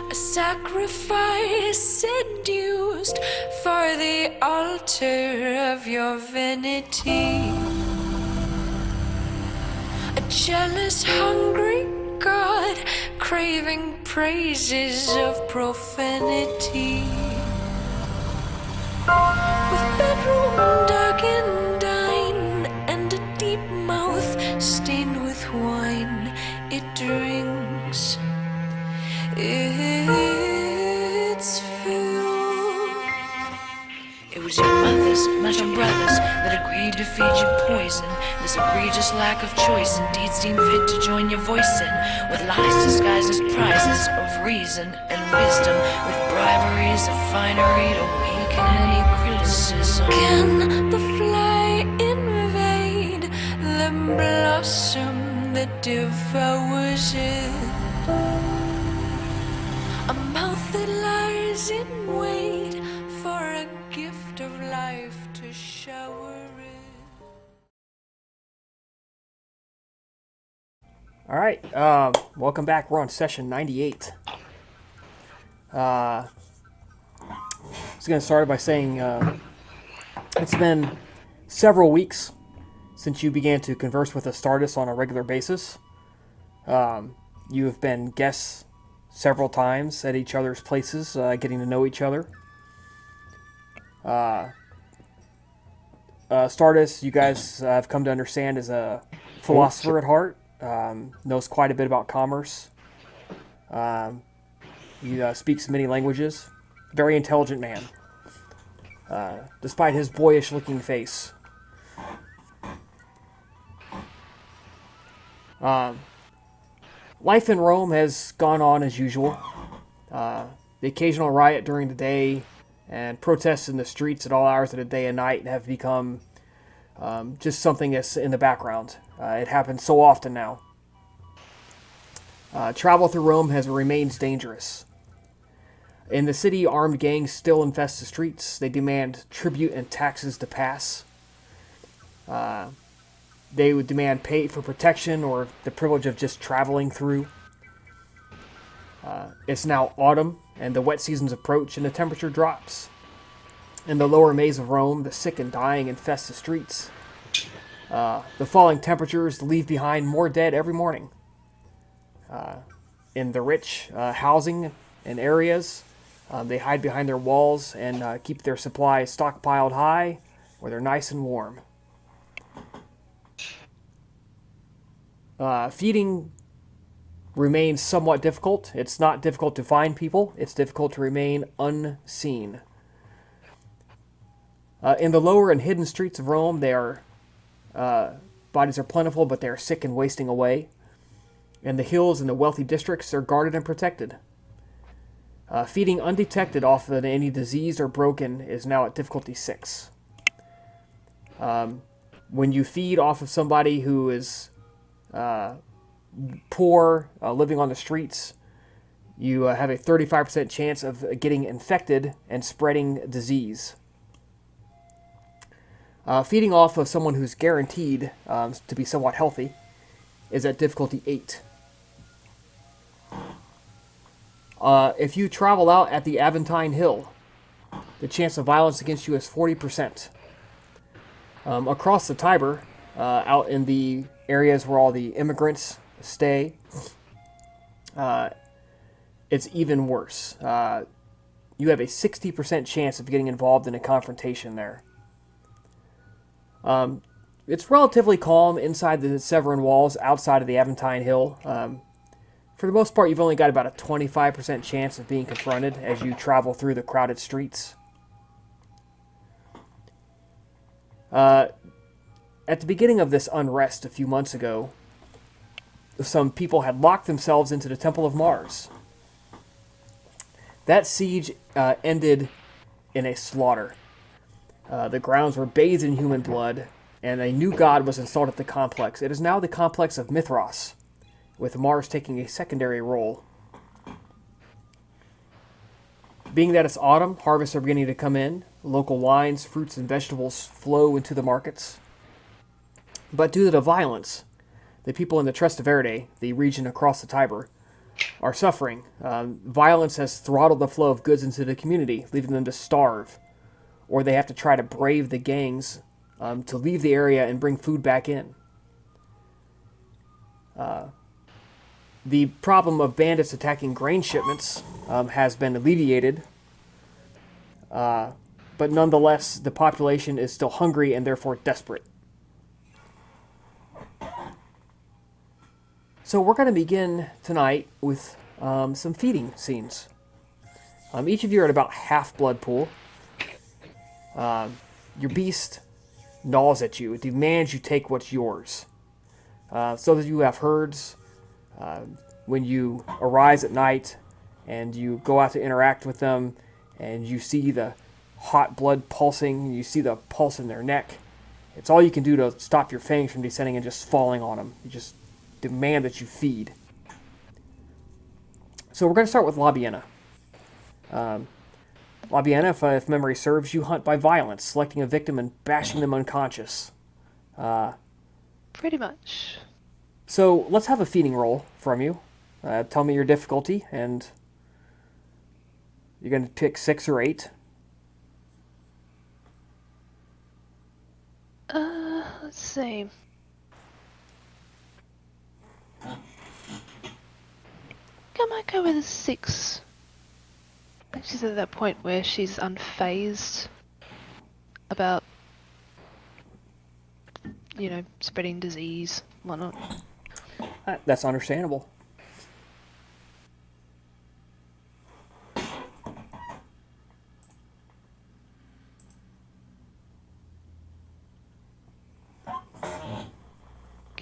a sacrifice seduced for the altar of your vanity. A jealous, hungry God, craving praises of profanity. With bedroom dark and dine, and a deep mouth stained with wine, it drinks its fill. It was your mothers, not your brothers, that agreed to feed you poison. This egregious lack of choice indeed seemed fit to join your voice in, with lies disguised as prizes of reason and wisdom, with briberies of finery to weaken any criticism. Can the fly invade the blossom that devours it? A mouth that lies in wait for a gift of life to shower it. All right, welcome back. We're on session 98. I was going to start by saying it's been several weeks since you began to converse with Astartes on a regular basis. You have been guests several times at each other's places, getting to know each other. Astartes, you guys have come to understand, is a philosopher at heart. Knows quite a bit about commerce. He speaks many languages. Very intelligent man, despite his boyish-looking face. Life in Rome has gone on as usual. The occasional riot during the day and protests in the streets at all hours of the day and night have become just something that's in the background. It happens so often now. Travel through Rome has remained dangerous. In the city, armed gangs still infest the streets. They demand tribute and taxes to pass. They would demand pay for protection or the privilege of just traveling through. It's now autumn, and the wet seasons approach, and the temperature drops. In the lower maze of Rome, the sick and dying infest the streets. The falling temperatures leave behind more dead every morning. In the rich housing and areas, they hide behind their walls and keep their supplies stockpiled high, where they're nice and warm. Feeding remains somewhat difficult. It's not difficult to find people. It's difficult to remain unseen. In the lower and hidden streets of Rome, bodies are plentiful, but they are sick and wasting away. In the hills and the wealthy districts, they're guarded and protected. Feeding undetected off of any diseased or broken is now at difficulty 6. When you feed off of somebody who is poor, living on the streets, you have a 35% chance of getting infected and spreading disease. Feeding off of someone who's guaranteed to be somewhat healthy is at difficulty 8. If you travel out at the Aventine Hill, the chance of violence against you is 40%. Across the Tiber, out in the areas where all the immigrants stay, it's even worse. You have a 60% chance of getting involved in a confrontation there. It's relatively calm inside the Severan walls outside of the Aventine Hill. For the most part, you've only got about a 25% chance of being confronted as you travel through the crowded streets. At the beginning of this unrest a few months ago, some people had locked themselves into the Temple of Mars. That siege ended in a slaughter. The grounds were bathed in human blood, and a new god was installed at the complex. It is now the complex of Mithras, with Mars taking a secondary role. Being that it's autumn, harvests are beginning to come in. Local wines, fruits, and vegetables flow into the markets. But due to the violence, the people in the Trastevere, the region across the Tiber, are suffering. Violence has throttled the flow of goods into the community, leaving them to starve, or they have to try to brave the gangs to leave the area and bring food back in. The problem of bandits attacking grain shipments has been alleviated, but nonetheless, the population is still hungry and therefore desperate. So we're going to begin tonight with some feeding scenes. Each of you are at about half blood pool. Your beast gnaws at you. It demands you take what's yours. So that you have herds. When you arise at night and you go out to interact with them and you see the hot blood pulsing, you see the pulse in their neck, it's all you can do to stop your fangs from descending and just falling on them. You just demand that you feed. So we're going to start with Labiena. Labiena, if memory serves, you hunt by violence, selecting a victim and bashing them unconscious. Pretty much. So let's have a feeding roll from you. Tell me your difficulty, and you're going to pick 6 or 8. Let's see. I might go with a 6. I think she's at that point where she's unfazed about, spreading disease, whatnot. That's understandable.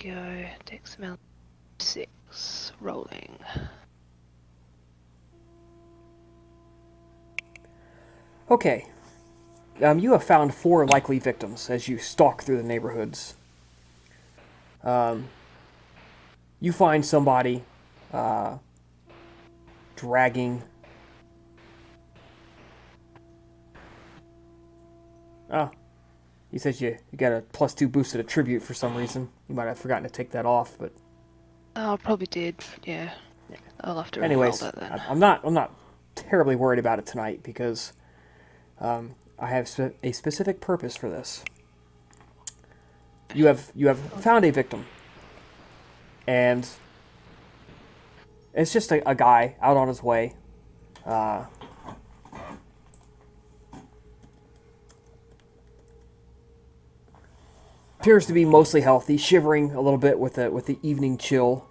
Go, Dex amount 6, rolling. Okay. You have found 4 likely victims as you stalk through the neighborhoods. You find somebody dragging... Oh. He says you got a +2 boosted attribute for some reason. You might have forgotten to take that off, but... Oh, probably did, yeah. I'll have to Anyways, roll that then. I'm not terribly worried about it tonight because I have a specific purpose for this. You have found a victim, and it's just a guy out on his way. Appears to be mostly healthy, shivering a little bit with the evening chill.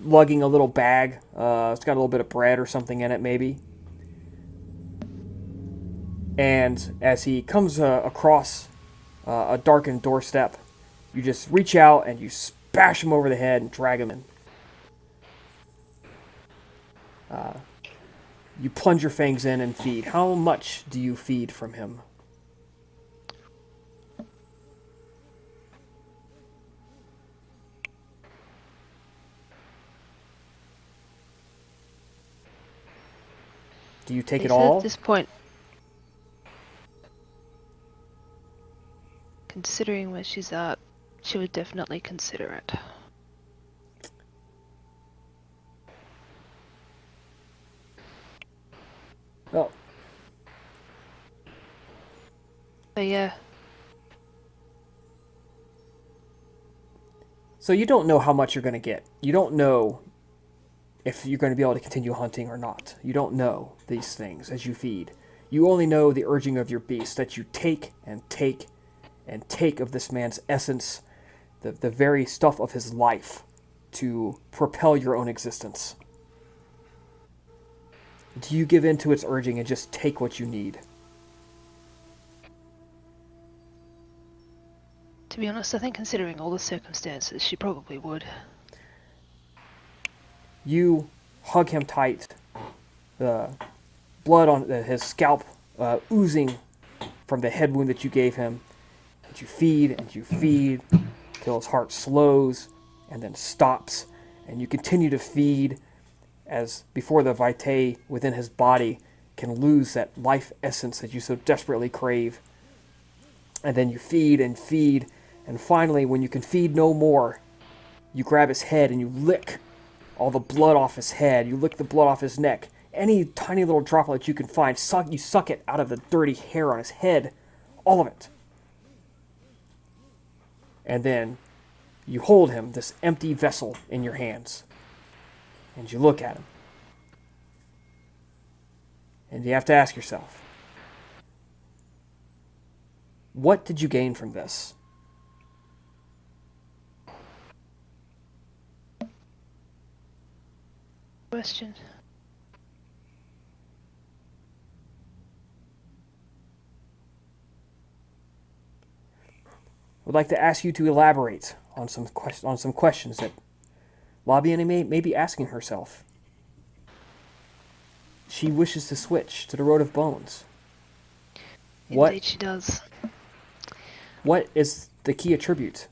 Lugging a little bag. It's got a little bit of bread or something in it, maybe. And as he comes across a darkened doorstep, you just reach out and you bash him over the head and drag him in. You plunge your fangs in and feed. How much do you feed from him? Do you take it all? At this point, considering where she's at, she would definitely consider it. Oh. But yeah. So you don't know how much you're going to get. You don't know if you're going to be able to continue hunting or not. You don't know these things as you feed. You only know the urging of your beast, that you take and take and take of this man's essence, the very stuff of his life, to propel your own existence. Do you give in to its urging and just take what you need? To be honest, I think considering all the circumstances, she probably would. You hug him tight, the blood on his scalp oozing from the head wound that you gave him. And you feed till his heart slows and then stops, and you continue to feed as before the vitae within his body can lose that life essence that you so desperately crave. And then you feed, and finally, when you can feed no more, You grab his head and you lick all the blood off his head. You lick the blood off his neck. Any tiny little droplet you can find, you suck it out of the dirty hair on his head. All of it. And then you hold him, this empty vessel, in your hands. And you look at him. And you have to ask yourself, what did you gain from this? Question. I would like to ask you to elaborate on some questions that Labiana may be asking herself. She wishes to switch to the Road of Bones. Indeed she does. What is the key attribute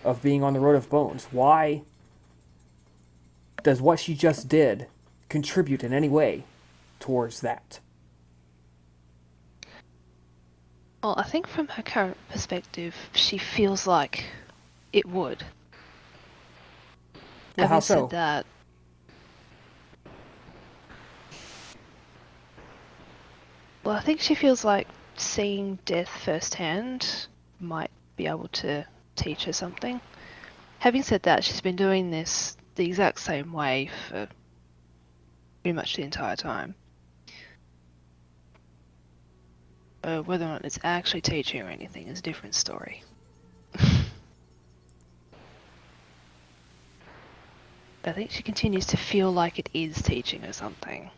of being on the Road of Bones? Why does what she just did contribute in any way towards that? Well, I think from her current perspective, she feels like it would. Well, how Having so? said that, well, I think she feels like seeing death firsthand might be able to teach her something. Having said that, she's been doing this the exact same way for pretty much the entire time. Whether or not it's actually teaching her anything is a different story. But I think she continues to feel like it is teaching her something.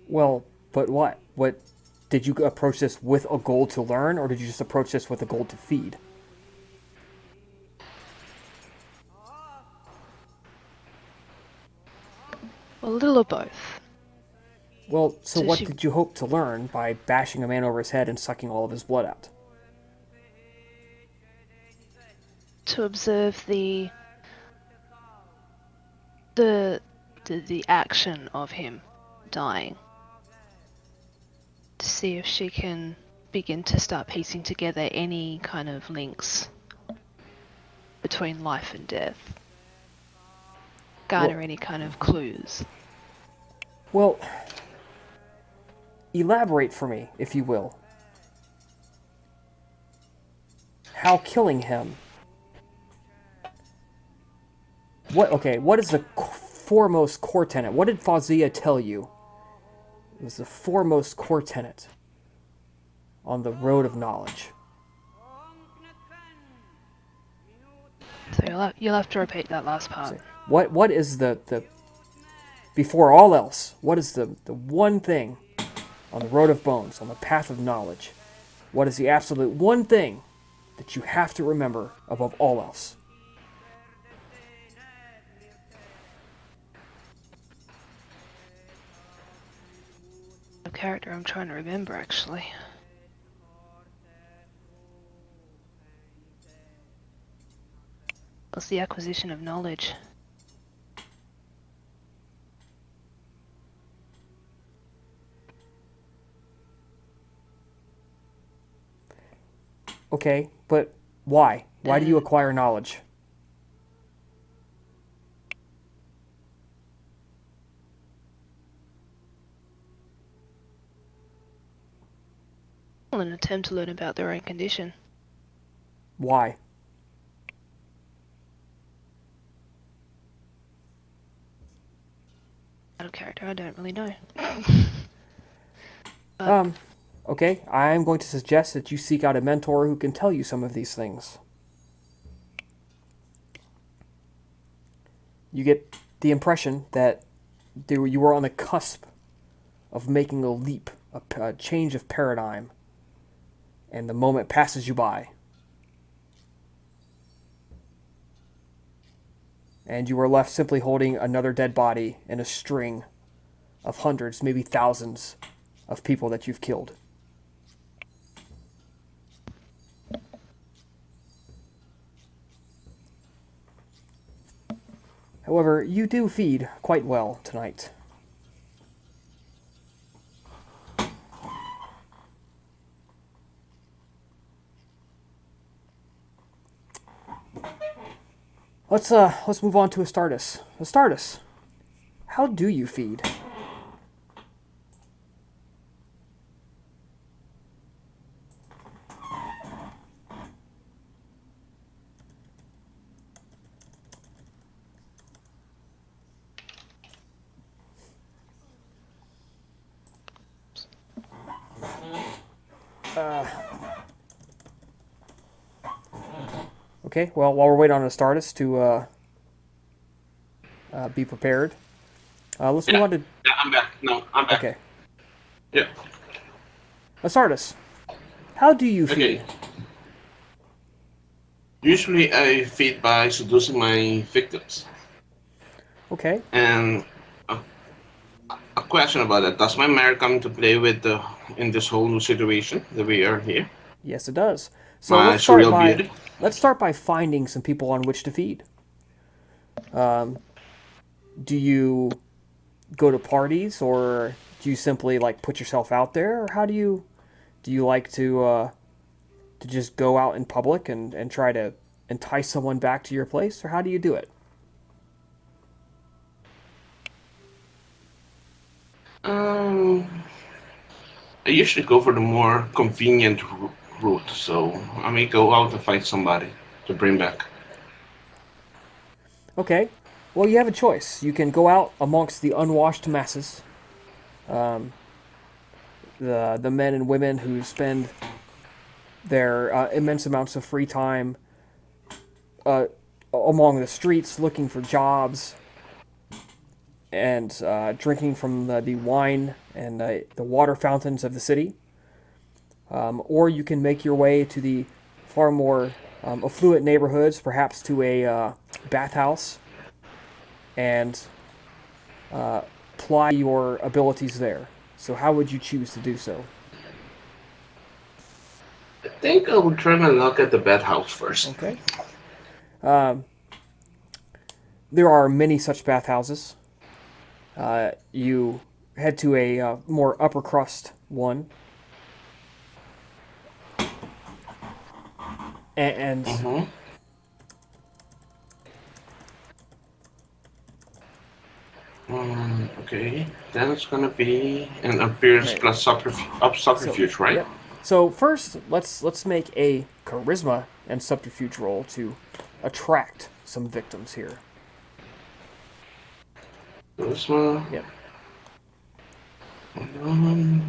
Well, but what? What did you approach this with a goal to learn, or did you just approach this with a goal to feed? Well, a little of both. Well, so So what she- did you hope to learn by bashing a man over his head and sucking all of his blood out? To observe the action of him dying. To see if she can begin to start piecing together any kind of links between life and death. Garner any kind of clues. Well, elaborate for me, if you will. How killing him... what is the foremost core tenet? What did Fausia tell you? It was the foremost core tenet on the road of knowledge. So you'll have to repeat that last part. What is the before all else, what is the one thing on the road of bones, on the path of knowledge? What is the absolute one thing that you have to remember above all else? The character I'm trying to remember, actually. Was the acquisition of knowledge. Okay, but why? Why do you acquire knowledge? Well, an attempt to learn about their own condition. Why? Out of character, I don't really know. Okay, I'm going to suggest that you seek out a mentor who can tell you some of these things. You get the impression that you were on the cusp of making a leap, a change of paradigm, and the moment passes you by. And you are left simply holding another dead body in a string of hundreds, maybe thousands of people that you've killed. However, you do feed quite well tonight. let's move on to Astartes. Astartes, how do you feed? Okay, well, while we're waiting on Astartes to be prepared, let's move Yeah, on to. yeah, I'm back. No, I'm back. Okay, Yeah. Astartes, how do you Okay. feed? Usually I feed by seducing my victims. Okay, And a, a question about that. Does my marriage come into play with the in this whole new situation that we are here? yes, it does. So My surreal beauty? let's start by finding some people on which to feed. Do you go to parties, or do you simply like put yourself out there, or how do you like to just go out in public and try to entice someone back to your place, or how do you do it? Um, I usually go for the more convenient route, so I may go out and find somebody to bring back. Okay, well, you have a choice. You can go out amongst the unwashed masses, the men and women who spend their immense amounts of free time along the streets looking for jobs and drinking from the wine and the water fountains of the city. Or you can make your way to the far more affluent neighborhoods, perhaps to a bathhouse, and ply your abilities there. So, how would you choose to do so? I think I would try my luck at the bed house first. Okay. There are many such bathhouses. You head to a more upper crust one, and Mm-hmm. Okay, then it's gonna be an appearance right. plus So, subterfuge, right? yep. So first, let's make a charisma and subterfuge roll to attract some victims here. Charisma. Yep. Um,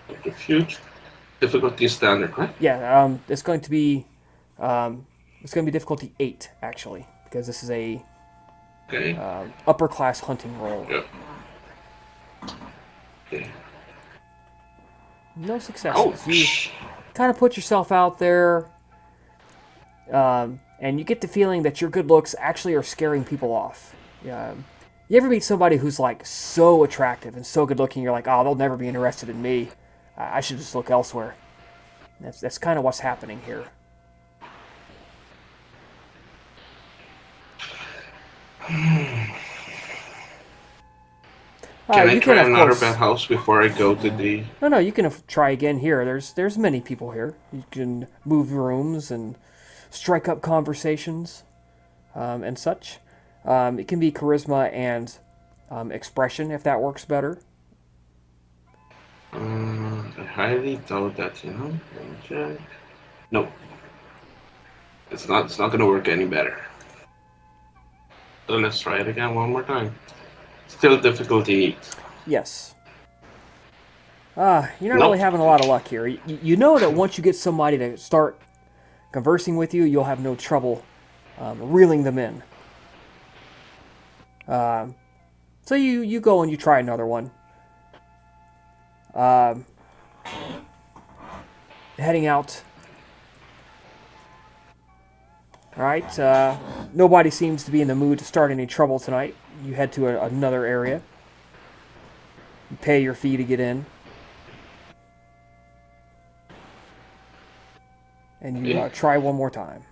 subterfuge. Difficulty standard, right? Yeah. It's going to be difficulty 8 actually, because this is a Okay. upper class hunting roll. Yeah. Okay. No successes. You Ouch. kind of put yourself out there, and you get the feeling that your good looks actually are scaring people off. You ever meet somebody who's like so attractive and so good looking, you're like, oh, they'll never be interested in me. I should just look elsewhere. That's kind of what's happening here. Can I You can, try of another bed course. house before I go to the? No, you can try again here. There's many people here. You can move rooms and strike up conversations and such. It can be charisma and expression if that works better. I highly doubt that. Let me check. No, it's not. It's not gonna work any better. So let's try it again one more time. Still difficulty 8. Yes. You're not really Nope. having a lot of luck here. You know that once you get somebody to start conversing with you, you'll have no trouble reeling them in. So you go and you try another one. Heading out. All right. Nobody seems to be in the mood to start any trouble tonight. You head to another area. You pay your fee to get in. And you Okay. try one more time.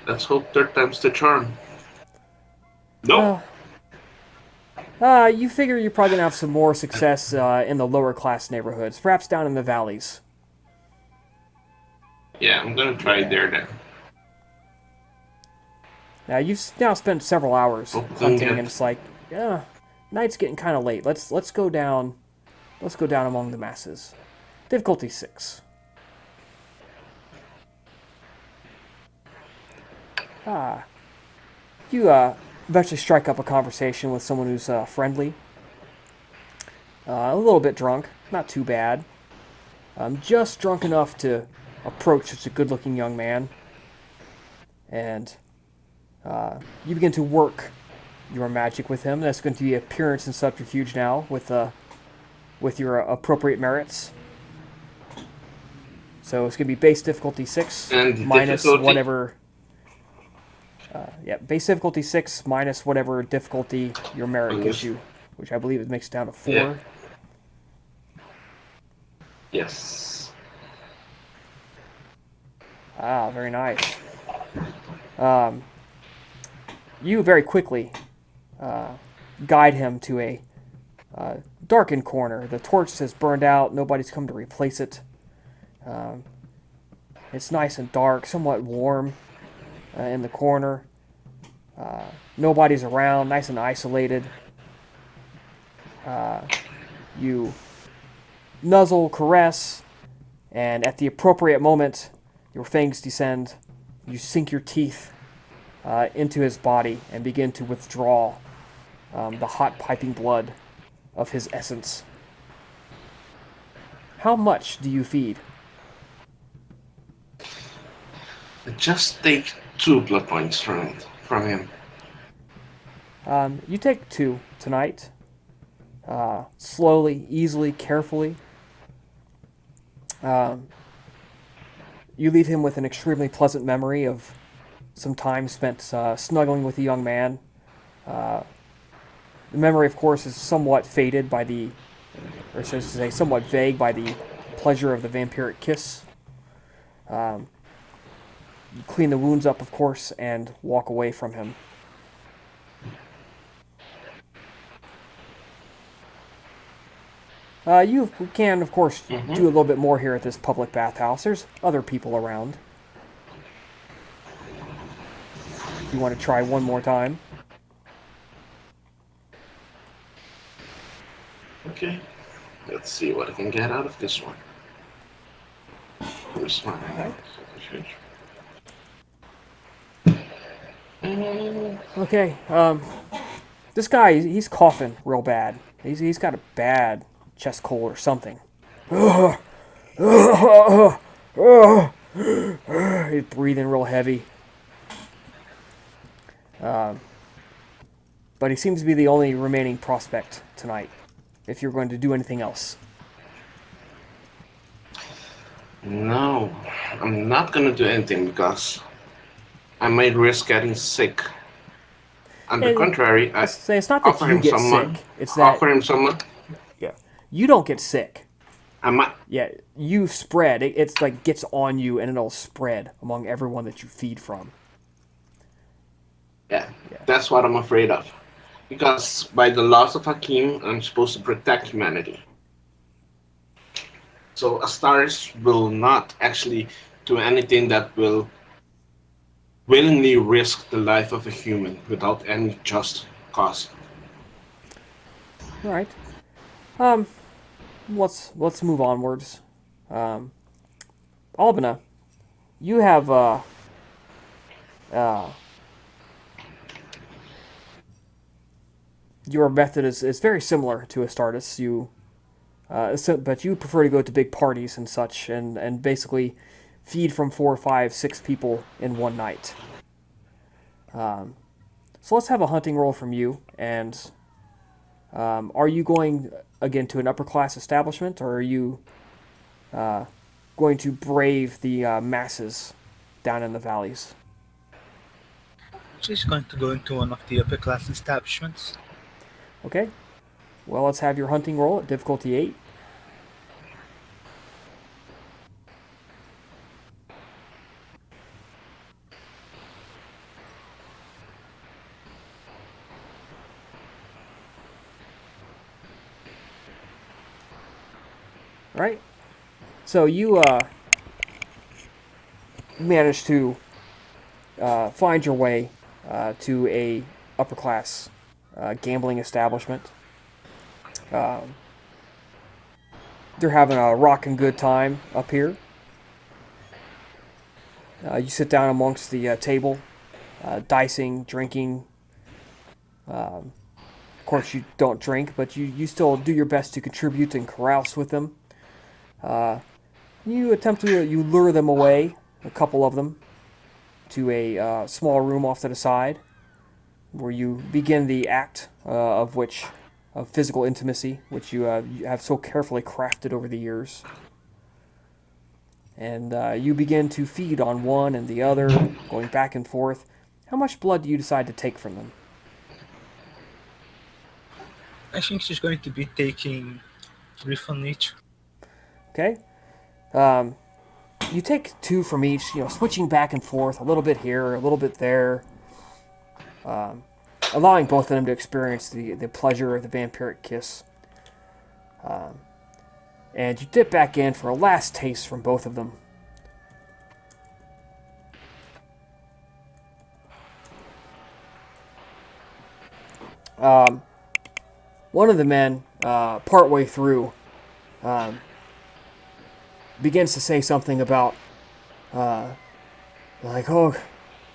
Let's hope third time's the charm. Nope. Well, you figure you're probably gonna have some more success in the lower class neighborhoods, perhaps down in the valleys. Yeah, I'm gonna try Yeah. there then. Now you've now spent several hours Hope don't hunting, and get. it's like, yeah, night's getting kind of late. Let's go down. Let's go down among the masses. Difficulty 6. Ah, you eventually strike up a conversation with someone who's friendly, a little bit drunk, not too bad. Just drunk enough to approach such a good-looking young man, and you begin to work your magic with him. That's going to be appearance and subterfuge now with your appropriate merits. So it's going to be base difficulty 6 And the minus difficulty. whatever. Yeah, base difficulty 6 minus whatever difficulty your merit On gives this. you, which I believe it makes it down to Yeah. 4. Yes. Ah, very nice. You very quickly guide him to a darkened corner. The torch has burned out. Nobody's come to replace it. It's nice and dark, somewhat warm in the corner. Nobody's around, nice and isolated. You nuzzle, caress, and at the appropriate moment, your fangs descend. You sink your teeth into his body and begin to withdraw the hot piping blood of his essence. How much do you feed? Just take 2 blood points from him. You take 2 tonight. Slowly, easily, carefully. You leave him with an extremely pleasant memory of some time spent snuggling with a young man. The memory, of course, is somewhat faded by the, or so to say, somewhat vague by the pleasure of the vampiric kiss. You clean the wounds up, of course, and walk away from him. You can, of course, do a little bit more here at this public bathhouse. There's other people around. If you want to try one more time. Okay. Let's see what I can get out of this one. Where's my Right. Mm, Okay, this guy, he's coughing real bad. He's got a bad chest cold or something. He's breathing real heavy. But he seems to be the only remaining prospect tonight, if you're going to do anything else. No, I'm not gonna do anything because I might risk getting sick. On the And contrary, I it's not that offer you him get someone. sick. It's that Offer him someone. yeah, you don't get sick. I might. Yeah, you spread. It's like gets on you and it'll spread among everyone that you feed from. Yeah, Yeah. that's what I'm afraid of. Because by the laws of Hakim, I'm supposed to protect humanity. So Astaris will not actually do anything that will willingly risk the life of a human without any just cause. All right. Um, let's move onwards. Um, Albina, you have uh, your method is very similar to Astartes. But you prefer to go to big parties and such, and basically feed from 4, 5, 6 people in one night. So let's have a hunting roll from you. And are you going again to an upper class establishment, or are you going to brave the masses down in the valleys? She's going to go into one of the upper class establishments. Okay. Well, let's have your hunting roll at difficulty 8. All right. So manage to find your way to a upper class gambling establishment. Um, they're having a rockin' good time up here. You sit down amongst the table, dicing, drinking. Of course, you don't drink, but you still do your best to contribute and carouse with them. You attempt to you lure them away, a couple of them, to a small room off to the side, where you begin the act of physical intimacy, which you have so carefully crafted over the years. And you begin to feed on one and the other, going back and forth. How much blood do you decide to take from them? I think she's going to be taking 3 from each. Okay. You take 2 from each, switching back and forth, a little bit here, a little bit there, allowing both of them to experience the pleasure of the vampiric kiss. And you dip back in for a last taste from both of them. One of the men, partway through, begins to say something about, like, oh,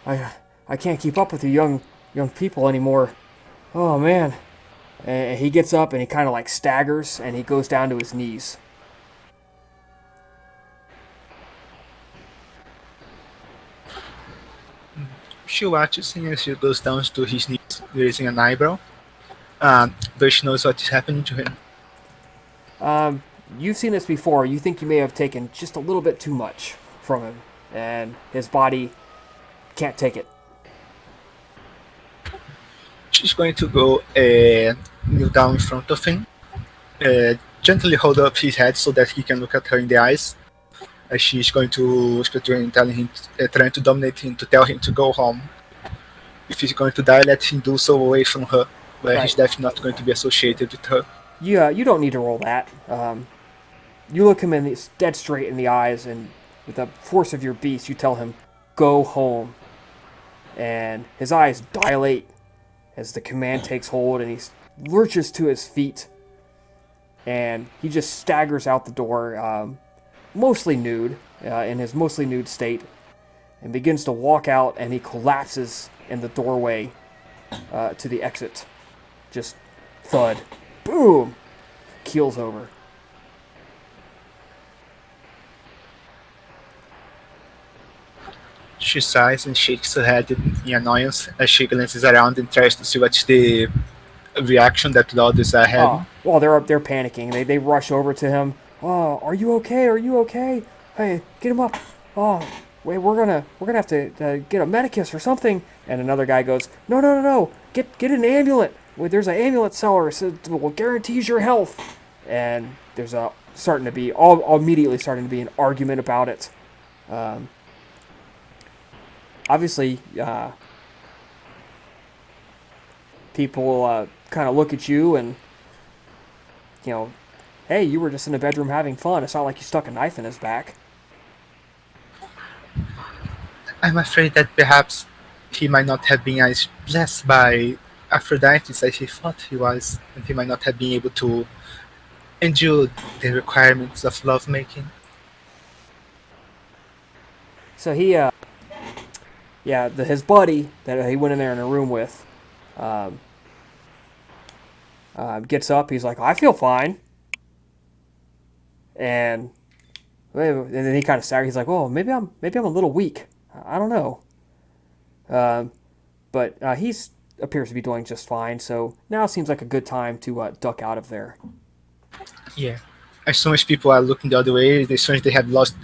I can't keep up with you young people anymore. Oh man. And he gets up and he kind of like staggers and he goes down to his knees. She watches him as he goes down to his knees, raising an eyebrow. But she knows what is happening to him. You've seen this before. You think you may have taken just a little bit too much from him, and his body can't take it. She's going to go kneel down in front of him, gently hold up his head so that he can look at her in the eyes. As she's going to speak to him, telling him, trying to dominate him, to tell him to go home. If he's going to die, let him do so away from her, where his death is not going to be associated with her. Yeah, you don't need to roll that. You look him dead straight in the eyes, and with the force of your beast, you tell him, "Go home." And his eyes dilate as the command takes hold, and he lurches to his feet, and he just staggers out the door, mostly nude, in his mostly nude state, and begins to walk out, and he collapses in the doorway to the exit. Just thud. Boom! Keels over. She sighs and shakes her head in annoyance as she glances around and tries to see what's the reaction that the others are having. Well, they're panicking. They rush over to him. Oh, are you okay? Are you okay? Hey, get him up. Oh, wait, we're gonna have to get a medicus or something. And another guy goes, no, get an amulet. Wait, there's an amulet seller. So it guarantees your health. And there's immediately starting to be an argument about it. Obviously, people kind of look at you and, hey, you were just in the bedroom having fun. It's not like you stuck a knife in his back. I'm afraid that perhaps he might not have been as blessed by Aphrodite as he thought he was, and he might not have been able to endure the requirements of lovemaking. So he, his buddy that he went in there in a room with, gets up. He's like, I feel fine. And then he kind of staggers. He's like, oh, maybe I'm a little weak. I don't know. But he appears to be doing just fine. So now seems like a good time to duck out of there. Yeah. As soon as people are looking the other way, as soon as they have lost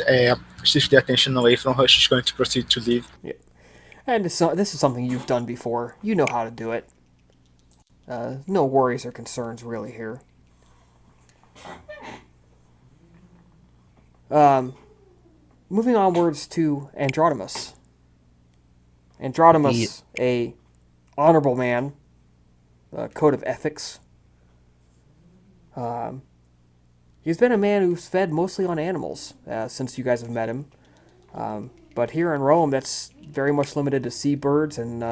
shift their attention away from her, she's going to proceed to leave. Yeah. And this is something you've done before. You know how to do it. No worries or concerns really here. Moving onwards to Androdimus. Androdimus, a honorable man, code of ethics. He's been a man who's fed mostly on animals since you guys have met him. But here in Rome, that's very much limited to seabirds and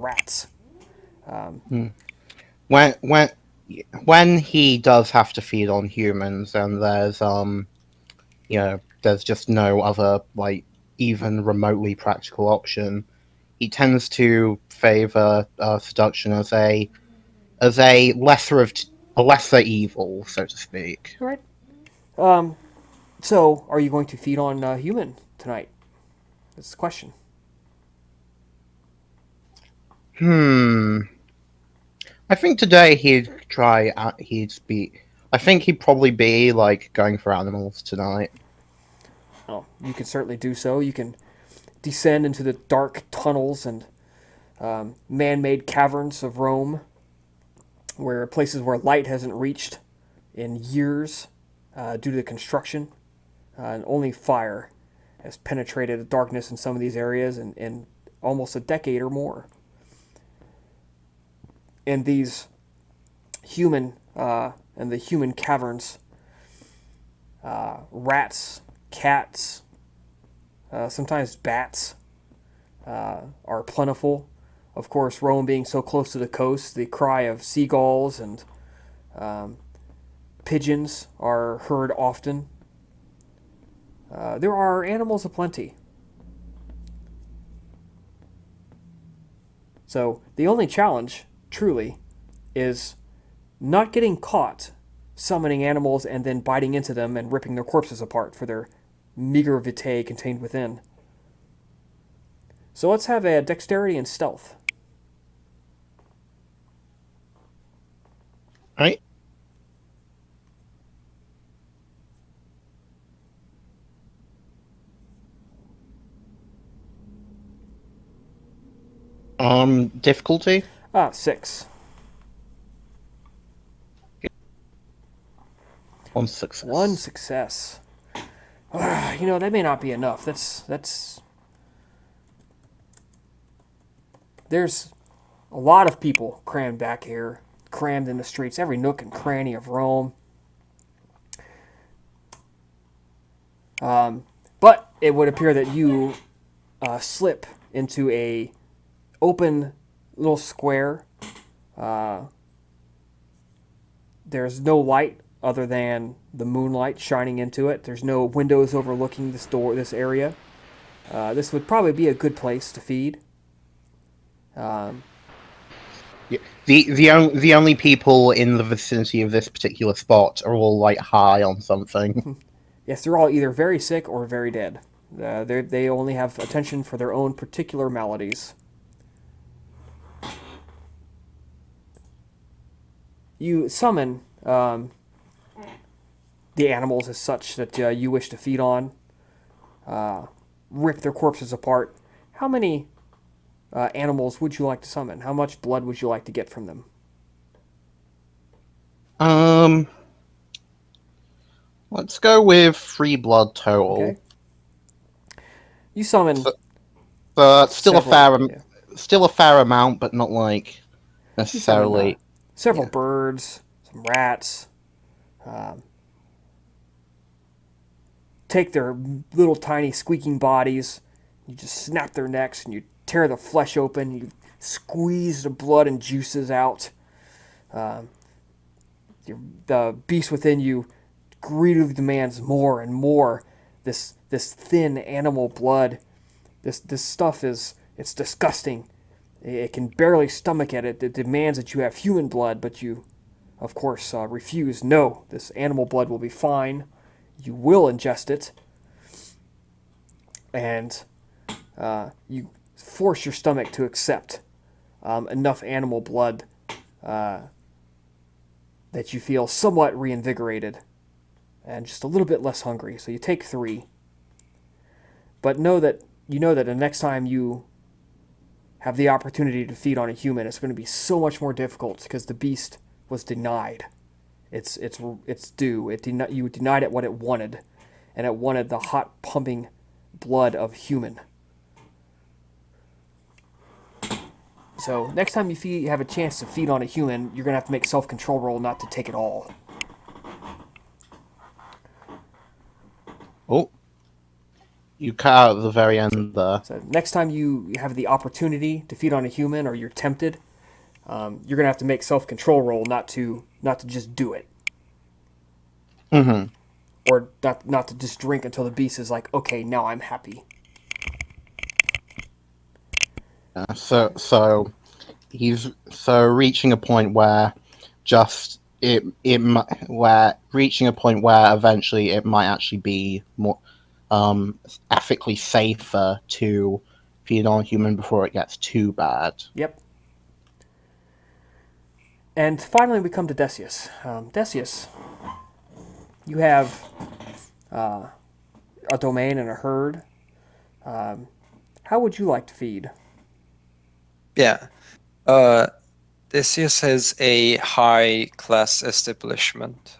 rats. When when when he does have to feed on humans, and there's just no other like even remotely practical option, he tends to favor seduction as a lesser evil, so to speak. All right. Um, so, are you going to feed on human tonight? That's the question. Hmm. I think today I think he'd probably be like going for animals tonight. Oh, you can certainly do so. You can descend into the dark tunnels and man-made caverns of Rome, where places where light hasn't reached in years due to the construction, and only fire has penetrated the darkness in some of these areas in almost a decade or more. And these human and the human caverns, rats, cats, sometimes bats are plentiful. Of course, Rome being so close to the coast, the cry of seagulls and pigeons are heard often. There are animals aplenty. So the only challenge, truly, is not getting caught summoning animals and then biting into them and ripping their corpses apart for their meager vitae contained within. So let's have a dexterity and stealth. Right? Difficulty? 6. One success. One success. That may not be enough. That's. There's a lot of people crammed back here, crammed in the streets, every nook and cranny of Rome. But it would appear that you slip into a open little square. There's no light other than the moonlight shining into it. There's no windows overlooking this area. This would probably be a good place to feed. Yeah. The only people in the vicinity of this particular spot are all like high on something. Yes, they're all either very sick or very dead. They only have attention for their own particular maladies. You summon the animals as such that you wish to feed on, rip their corpses apart. How many animals would you like to summon? How much blood would you like to get from them? Let's go with 3 blood total. Okay. You summon. But still several, yeah. still a fair amount, but not like You summon necessarily. several birds, some rats. Take their little tiny squeaking bodies. You just snap their necks and you tear the flesh open. You squeeze the blood and juices out. The beast within you greedily demands more and more. This thin animal blood. This stuff it's disgusting. It can barely stomach it. It demands that you have human blood, but you, of course, refuse. No, this animal blood will be fine. You will ingest it, and you force your stomach to accept enough animal blood that you feel somewhat reinvigorated and just a little bit less hungry. So you take 3, but know that the next time you have the opportunity to feed on a human, it's going to be so much more difficult because the beast was denied its due. You denied it what it wanted, and it wanted the hot pumping blood of human. So next time you have a chance to feed on a human, you're gonna have to make self-control roll not to take it all. Oh, You cut out at the very end there. So next time you have the opportunity to feed on a human, or you're tempted, you're gonna have to make self-control roll, not to just do it, Hmm. or not to just drink until the beast is like, okay, now I'm happy. Yeah, so reaching a point where just where reaching a point where eventually it might actually be more ethically safer to feed on a human before it gets too bad. Yep. And finally, we come to Deseus. Deseus, you have a domain and a herd. How would you like to feed? Yeah. Deseus has a high-class establishment,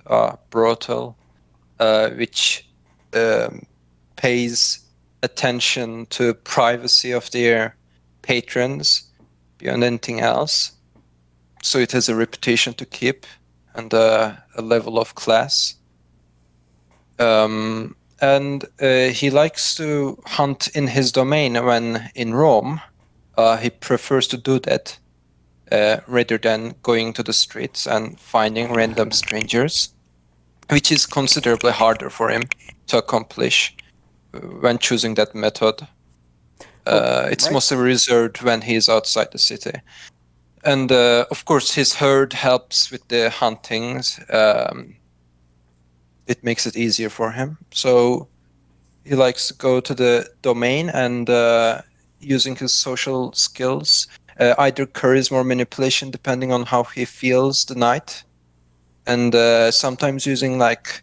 brothel, which pays attention to privacy of their patrons beyond anything else. So it has a reputation to keep and a level of class. And he likes to hunt in his domain when in Rome. He prefers to do that rather than going to the streets and finding random strangers, which is considerably harder for him to accomplish when choosing that method. It's right. mostly reserved when he is outside the city. And of course, his herd helps with the huntings. It makes it easier for him. So he likes to go to the domain and using his social skills, either charisma or manipulation, depending on how he feels the night. And sometimes using like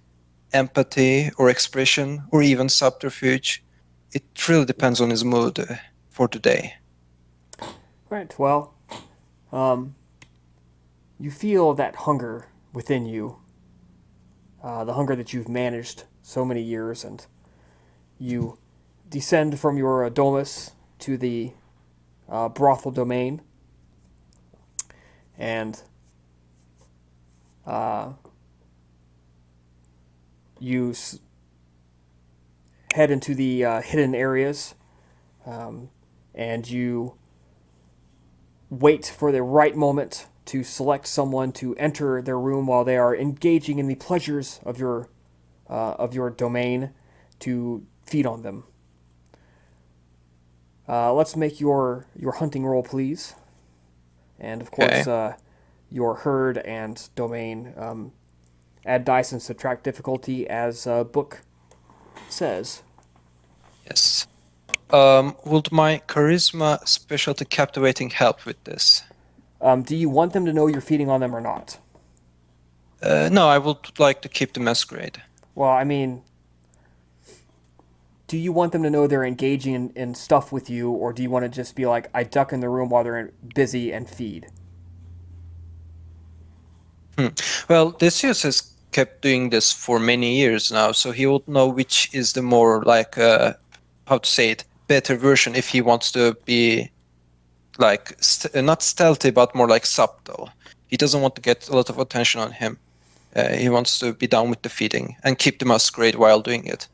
empathy or expression or even subterfuge. It really depends on his mood for the day. Right. Well, you feel that hunger within you, the hunger that you've managed so many years, and you descend from your domus to the brothel domain, and you head into the hidden areas, and you wait for the right moment to select someone to enter their room while they are engaging in the pleasures of your domain to feed on them. Let's make your hunting roll, please. And of course, your herd and domain. Add dice and subtract difficulty as book says. Yes. Would my charisma specialty captivating help with this? Do you want them to know you're feeding on them or not? No, I would like to keep the masquerade. Well, I mean, do you want them to know they're engaging in stuff with you, or do you want to just be like, I duck in the room while they're busy and feed? Well, Decius has kept doing this for many years now, so he would know which is the more like, how to say it, better version if he wants to be like, not stealthy, but more like subtle. He doesn't want to get a lot of attention on him. He wants to be down with the feeding and keep the masquerade while doing it.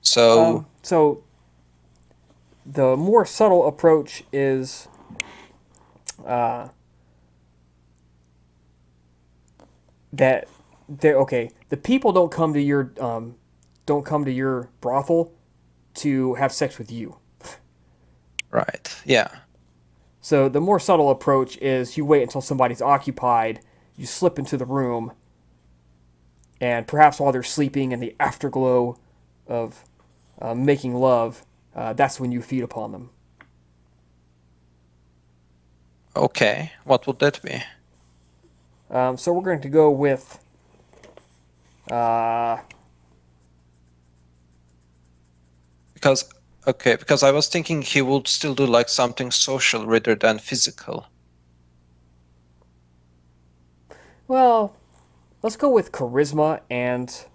So, So the more subtle approach is that the people don't come to your brothel to have sex with you. right, yeah. So the more subtle approach is you wait until somebody's occupied, you slip into the room, and perhaps while they're sleeping in the afterglow of making love, that's when you feed upon them. Okay, what would that be? So we're going to go with Because I was thinking he would still do like something social rather than physical. well, let's go with charisma and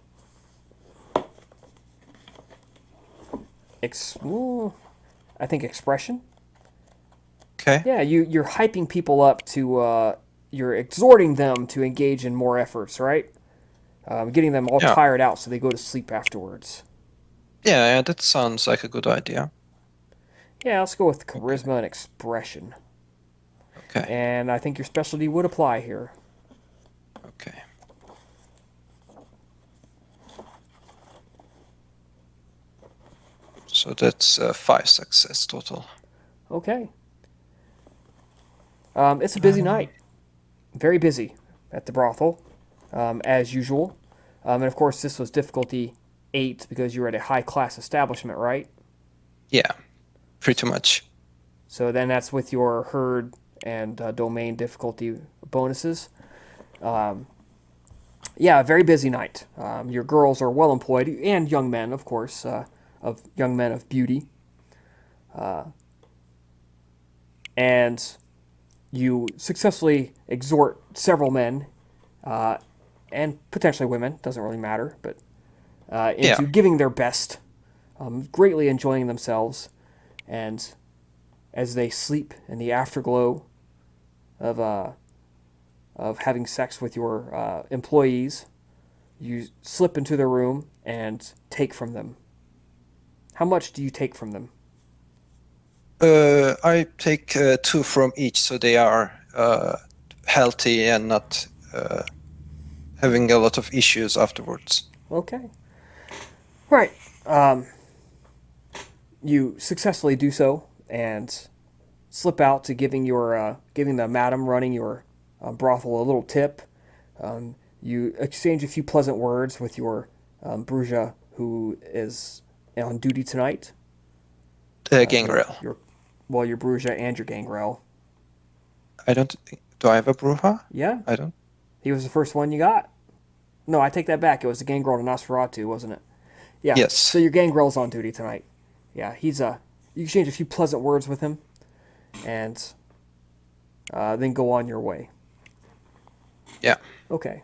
I think expression. Okay. Yeah, you're hyping people up to you're exhorting them to engage in more efforts, right? Getting them all Yeah. tired out so they go to sleep afterwards. Yeah, that sounds like a good idea. Yeah, let's go with charisma and expression. Okay. And I think your specialty would apply here. Okay. So that's 5 success total. Okay. It's a busy night. Very busy at the brothel, as usual. And of course, this was difficulty 8 because you were at a high class establishment, right? Yeah, pretty much. So then that's with your herd and domain difficulty bonuses. Yeah, a very busy night. Your girls are well employed, and young men, of course, of young men of beauty. And you successfully exhort several men, and potentially women, doesn't really matter, but Yeah. into giving their best, greatly enjoying themselves, and as they sleep in the afterglow of having sex with your employees, you slip into their room and take from them. How much do you take from them? I take 2 from each, so they are healthy and not having a lot of issues afterwards. Okay. Right. You successfully do so and slip out to giving the madam running your brothel a little tip. You exchange a few pleasant words with your Bruja who is on duty tonight. Gangrel. Your Bruja and your Gangrel. I don't. Do I have a Bruja? Yeah, I don't. he was the first one you got. No, I take that back. It was the Gangrel to Nosferatu, wasn't it? Yeah. So Yes. your Gangrel's on duty tonight. Yeah, you exchange a few pleasant words with him, and then go on your way. Yeah. Okay.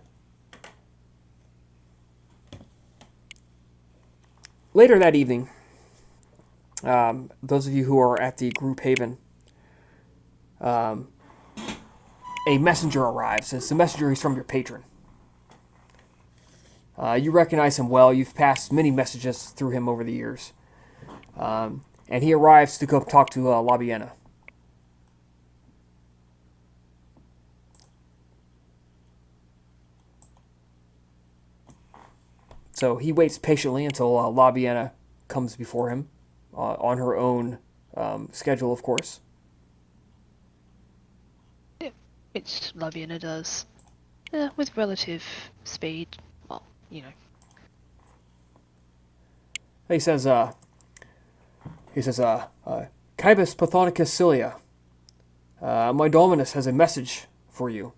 Later that evening, those of you who are at the group haven, a messenger arrives. It's the messenger who's from your patron. You recognize him well. You've passed many messages through him over the years. And he arrives to go talk to Labiena. So he waits patiently until Labiena comes before him on her own schedule, of course. Which Laviana does. With relative speed. Well, you know. He says, Cybus Pathonicus Cilia, my Dominus has a message for you.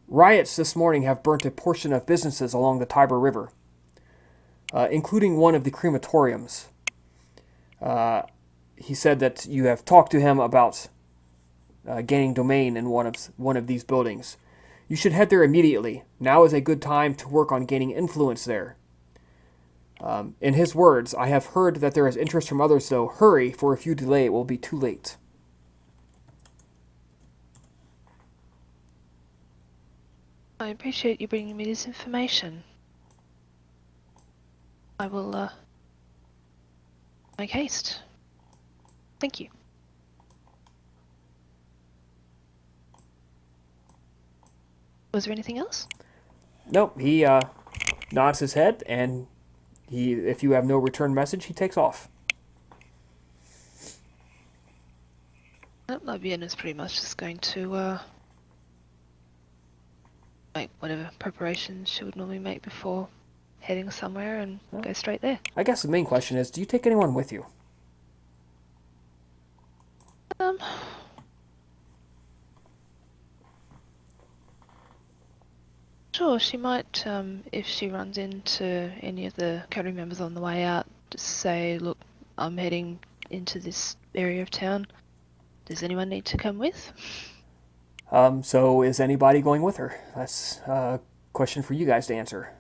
Riots this morning have burnt a portion of businesses along the Tiber River, including one of the crematoriums. He said that you have talked to him about gaining domain in one of these buildings. You should head there immediately. Now is a good time to work on gaining influence there. In his words, I have heard that there is interest from others, though. Hurry, for if you delay, it will be too late. I appreciate you bringing me this information. I will, make haste. Thank you. Was there anything else? Nope, he nods his head, and if you have no return message, he takes off. Laviana's pretty much just going to, make whatever preparations she would normally make before heading somewhere and go straight there. I guess the main question is, do you take anyone with you? Sure, she might, if she runs into any of the coterie members on the way out, just say, look, I'm heading into this area of town. Does anyone need to come with? So is anybody going with her? That's a question for you guys to answer.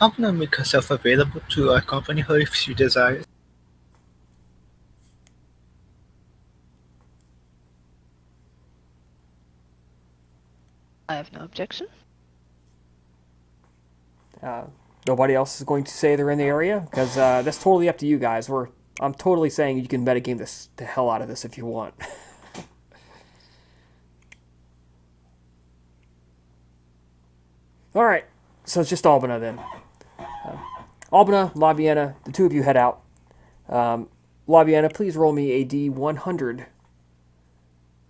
I'm gonna make herself available to accompany her if she desires. I have no objection. Nobody else is going to say they're in the area, because that's totally up to you guys. I'm totally saying you can metagame the hell out of this if you want. All right, so it's just Albina then. Albina, Laviana, the two of you head out. Laviana, please roll me a D100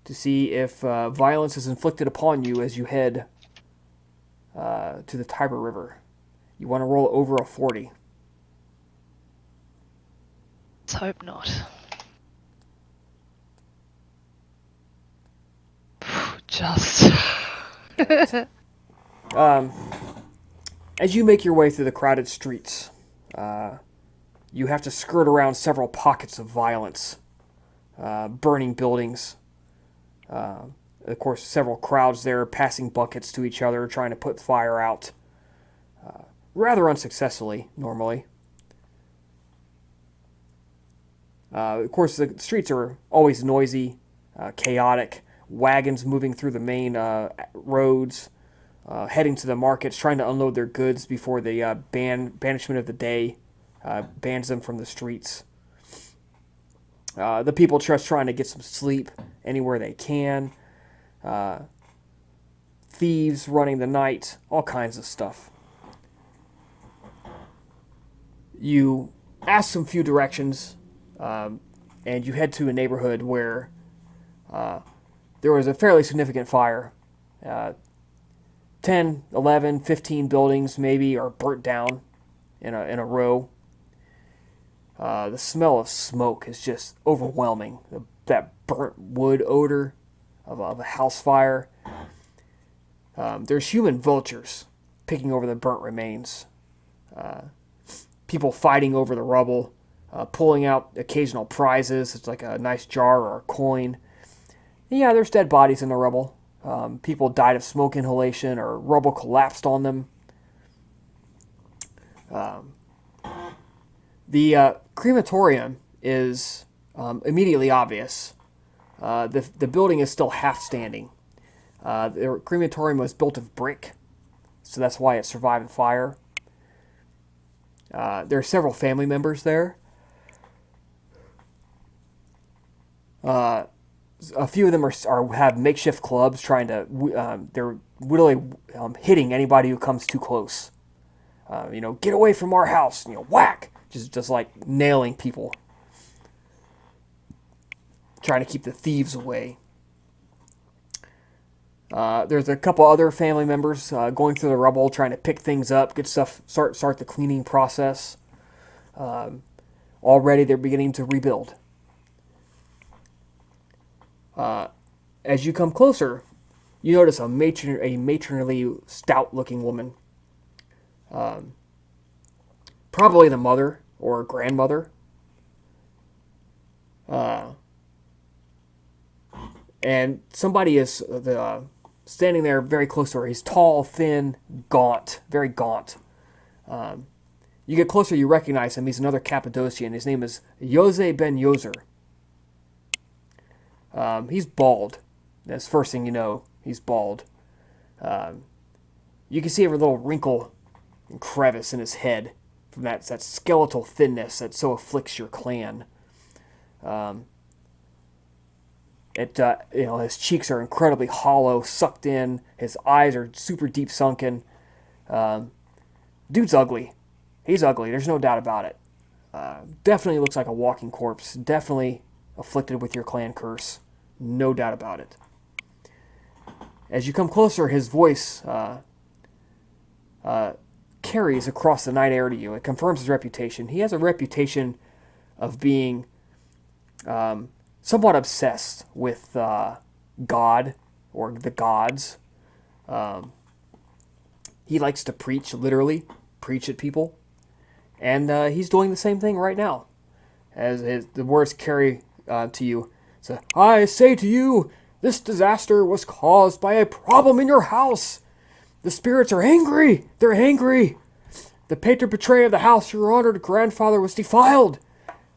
to see if violence is inflicted upon you as you head to the Tiber River. You want to roll over a 40. Let's hope not. Just. As you make your way through the crowded streets, you have to skirt around several pockets of violence, burning buildings. Of course, several crowds there passing buckets to each other, trying to put fire out. Rather unsuccessfully, normally. Of course, the streets are always noisy, chaotic. Wagons moving through the main roads, heading to the markets, trying to unload their goods before the banishment of the day bans them from the streets. The people just trying to get some sleep anywhere they can. Thieves running the night, all kinds of stuff. You ask some few directions, and you head to a neighborhood where there was a fairly significant fire. 10, 11, 15 buildings maybe are burnt down in a row. The smell of smoke is just overwhelming. That burnt wood odor of a house fire. There's human vultures picking over the burnt remains. People fighting over the rubble, pulling out occasional prizes. It's like a nice jar or a coin. Yeah, there's dead bodies in the rubble. People died of smoke inhalation or rubble collapsed on them. The crematorium is immediately obvious. The building is still half standing. The crematorium was built of brick, so that's why it survived the fire. There are several family members there. A few of them have makeshift clubs trying to. They're literally hitting anybody who comes too close. Get away from our house. Whack. Just like nailing people. Trying to keep the thieves away. There's a couple other family members going through the rubble, trying to pick things up, get stuff, start the cleaning process. Already they're beginning to rebuild. As you come closer, you notice a matronly, stout-looking woman. Probably the mother or grandmother. And somebody is standing there very close to her. He's tall, thin, gaunt, very gaunt. You get closer, you recognize him. He's another Cappadocian. His name is Jose Ben Yozer. He's bald. That's the first thing you know. He's bald. You can see every little wrinkle and crevice in his head from that skeletal thinness that so afflicts your clan. His cheeks are incredibly hollow, sucked in. His eyes are super deep sunken. Dude's ugly. He's ugly. There's no doubt about it. Definitely looks like a walking corpse. Definitely afflicted with your clan curse. No doubt about it. As you come closer, his voice carries across the night air to you. It confirms his reputation. He has a reputation of being somewhat obsessed with God or the gods. He likes to preach, literally preach at people. And he's doing the same thing right now. As the words carry to you. So, I say to you, this disaster was caused by a problem in your house. The spirits are angry. They're angry. The pater patriae of the house your honored grandfather was defiled.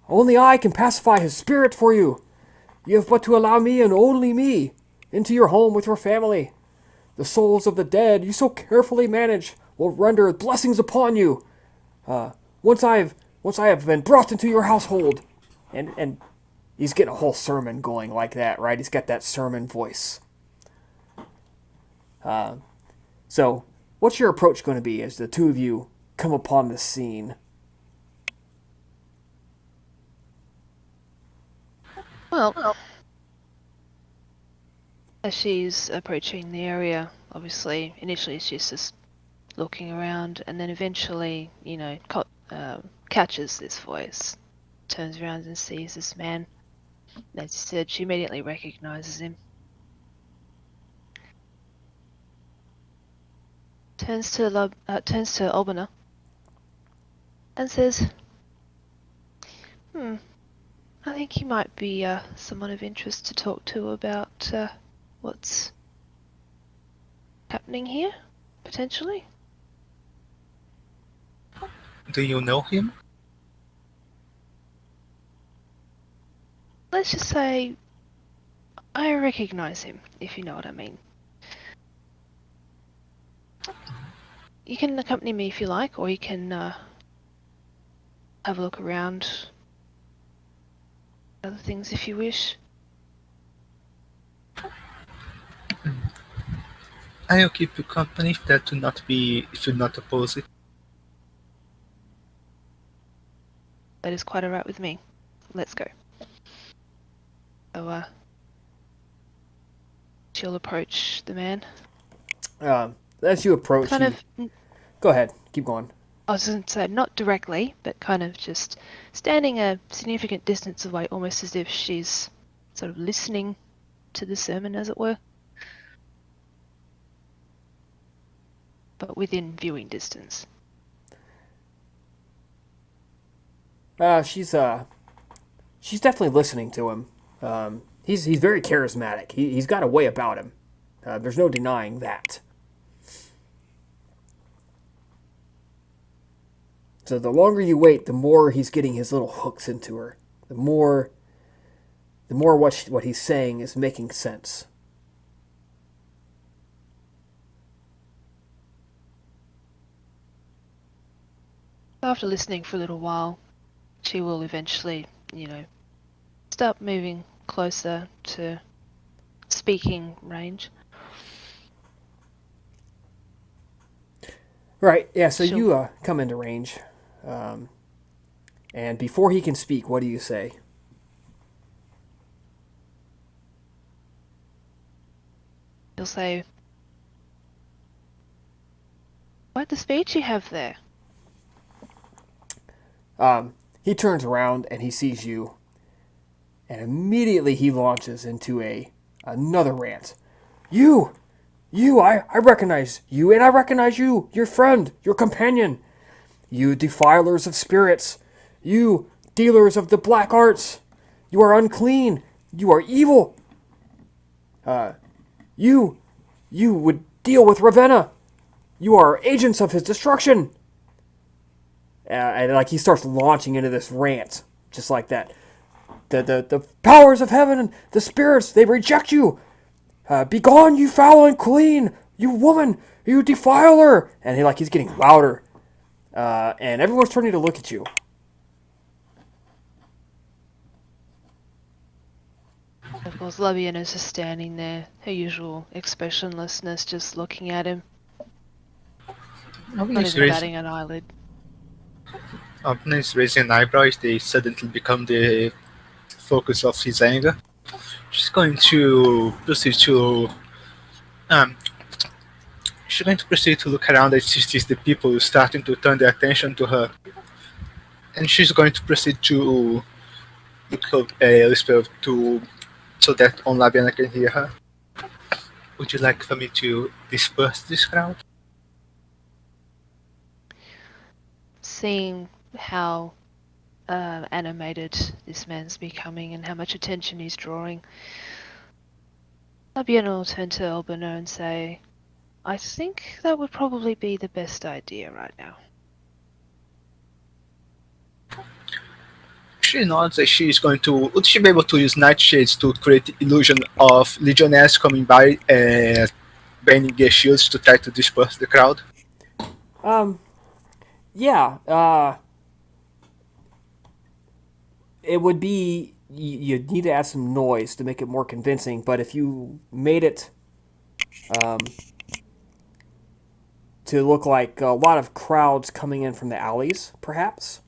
Only I can pacify his spirit for you. You have but to allow me and only me into your home with your family. The souls of the dead you so carefully manage will render blessings upon you. Once I have been brought into your household, and he's getting a whole sermon going like that, right? He's got that sermon voice. So, what's your approach going to be as the two of you come upon the scene? Well, as she's approaching the area, obviously, initially she's just looking around, and then eventually, catches this voice, turns around and sees this man. As you said, she immediately recognizes him. Turns to Albina and says, I think he might be someone of interest to talk to about what's happening here, potentially. Do you know him? Let's just say I recognize him, if you know what I mean. You can accompany me if you like, or you can have a look around. Other things if you wish. I'll keep you company if you not oppose it. That is quite alright with me. Let's go. So, she'll approach the man. As you approach, go ahead, keep going. I was going to say, not directly, but kind of just standing a significant distance away, almost as if she's sort of listening to the sermon, as it were. But within viewing distance. She's definitely listening to him. He's very charismatic. He's got a way about him. There's no denying that. So the longer you wait, the more he's getting his little hooks into her. The more what he's saying is making sense. After listening for a little while, she will eventually, start moving closer to speaking range. Right, yeah, so you come into range. And before he can speak, what do you say? He'll say, "Quite the speech you have there." He turns around and he sees you, and immediately he launches into another rant. I recognize you, and I recognize you, your friend, your companion. You defilers of spirits, you dealers of the black arts, you are unclean, you are evil. You would deal with Ravenna. You are agents of his destruction. And like he starts launching into this rant, just like that. The powers of heaven and the spirits, they reject you. Begone, you foul and unclean, you woman, you defiler. And he's getting louder. And everyone's turning to look at you. Of course, Labiana's just standing there, her usual expressionlessness, just looking at him. Not even batting an eyelid. Abner is raising an eyebrow as they suddenly become the focus of his anger. She's going to proceed to look around as she sees the people starting to turn their attention to her. And she's going to proceed to look up a whisper so that only Labiana can hear her. Would you like for me to disperse this crowd? Seeing how animated this man's becoming and how much attention he's drawing, Labiana will turn to Albina and say, "I think that would probably be the best idea right now." She nods as she is going to... Would she be able to use nightshades to create the illusion of legionnaires coming by and bending their shields to try to disperse the crowd? Yeah, it would be you'd need to add some noise to make it more convincing. But if you made it to look like a lot of crowds coming in from the alleys, perhaps.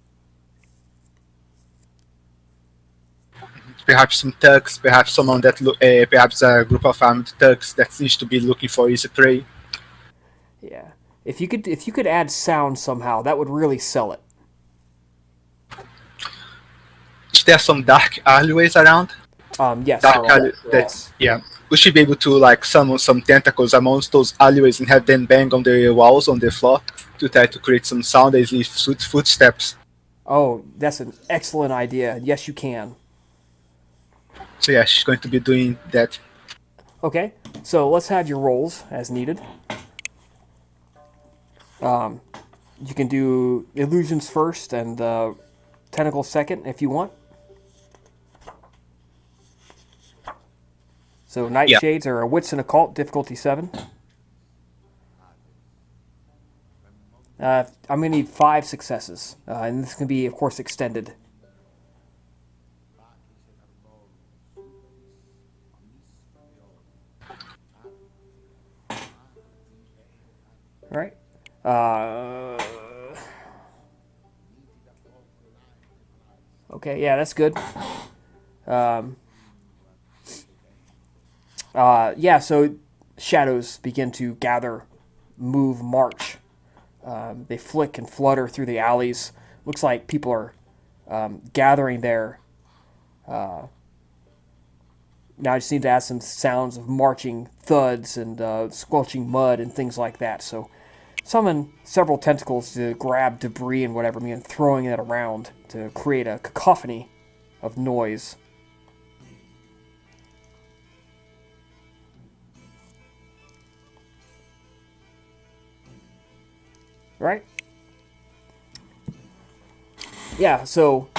Perhaps some thugs, perhaps someone that perhaps a group of armed thugs that seems to be looking for easy prey. Yeah, if you could add sound somehow, that would really sell it. There's some dark alleyways around. Yes, Dark there are. alley that Yes. yeah. We should be able to like summon some tentacles amongst those alleyways and have them bang on the walls on the floor to try to create some sound as if footsteps. Oh, that's an excellent idea. Yes, you can. So yeah, she's going to be doing that. Okay, so let's have your rolls as needed. You can do illusions first and tentacles second if you want. So Yeah. nightshades are a wits and occult, difficulty 7. I'm gonna need 5 successes, and this can be, of course, extended. All right. Okay, yeah, that's good. Yeah, so shadows begin to gather, move, march. They flick and flutter through the alleys. Looks like people are gathering there. Now I just need to add some sounds of marching thuds and squelching mud and things like that. So summon several tentacles to grab debris and whatever, and throwing it around to create a cacophony of noise. Right? Yeah, so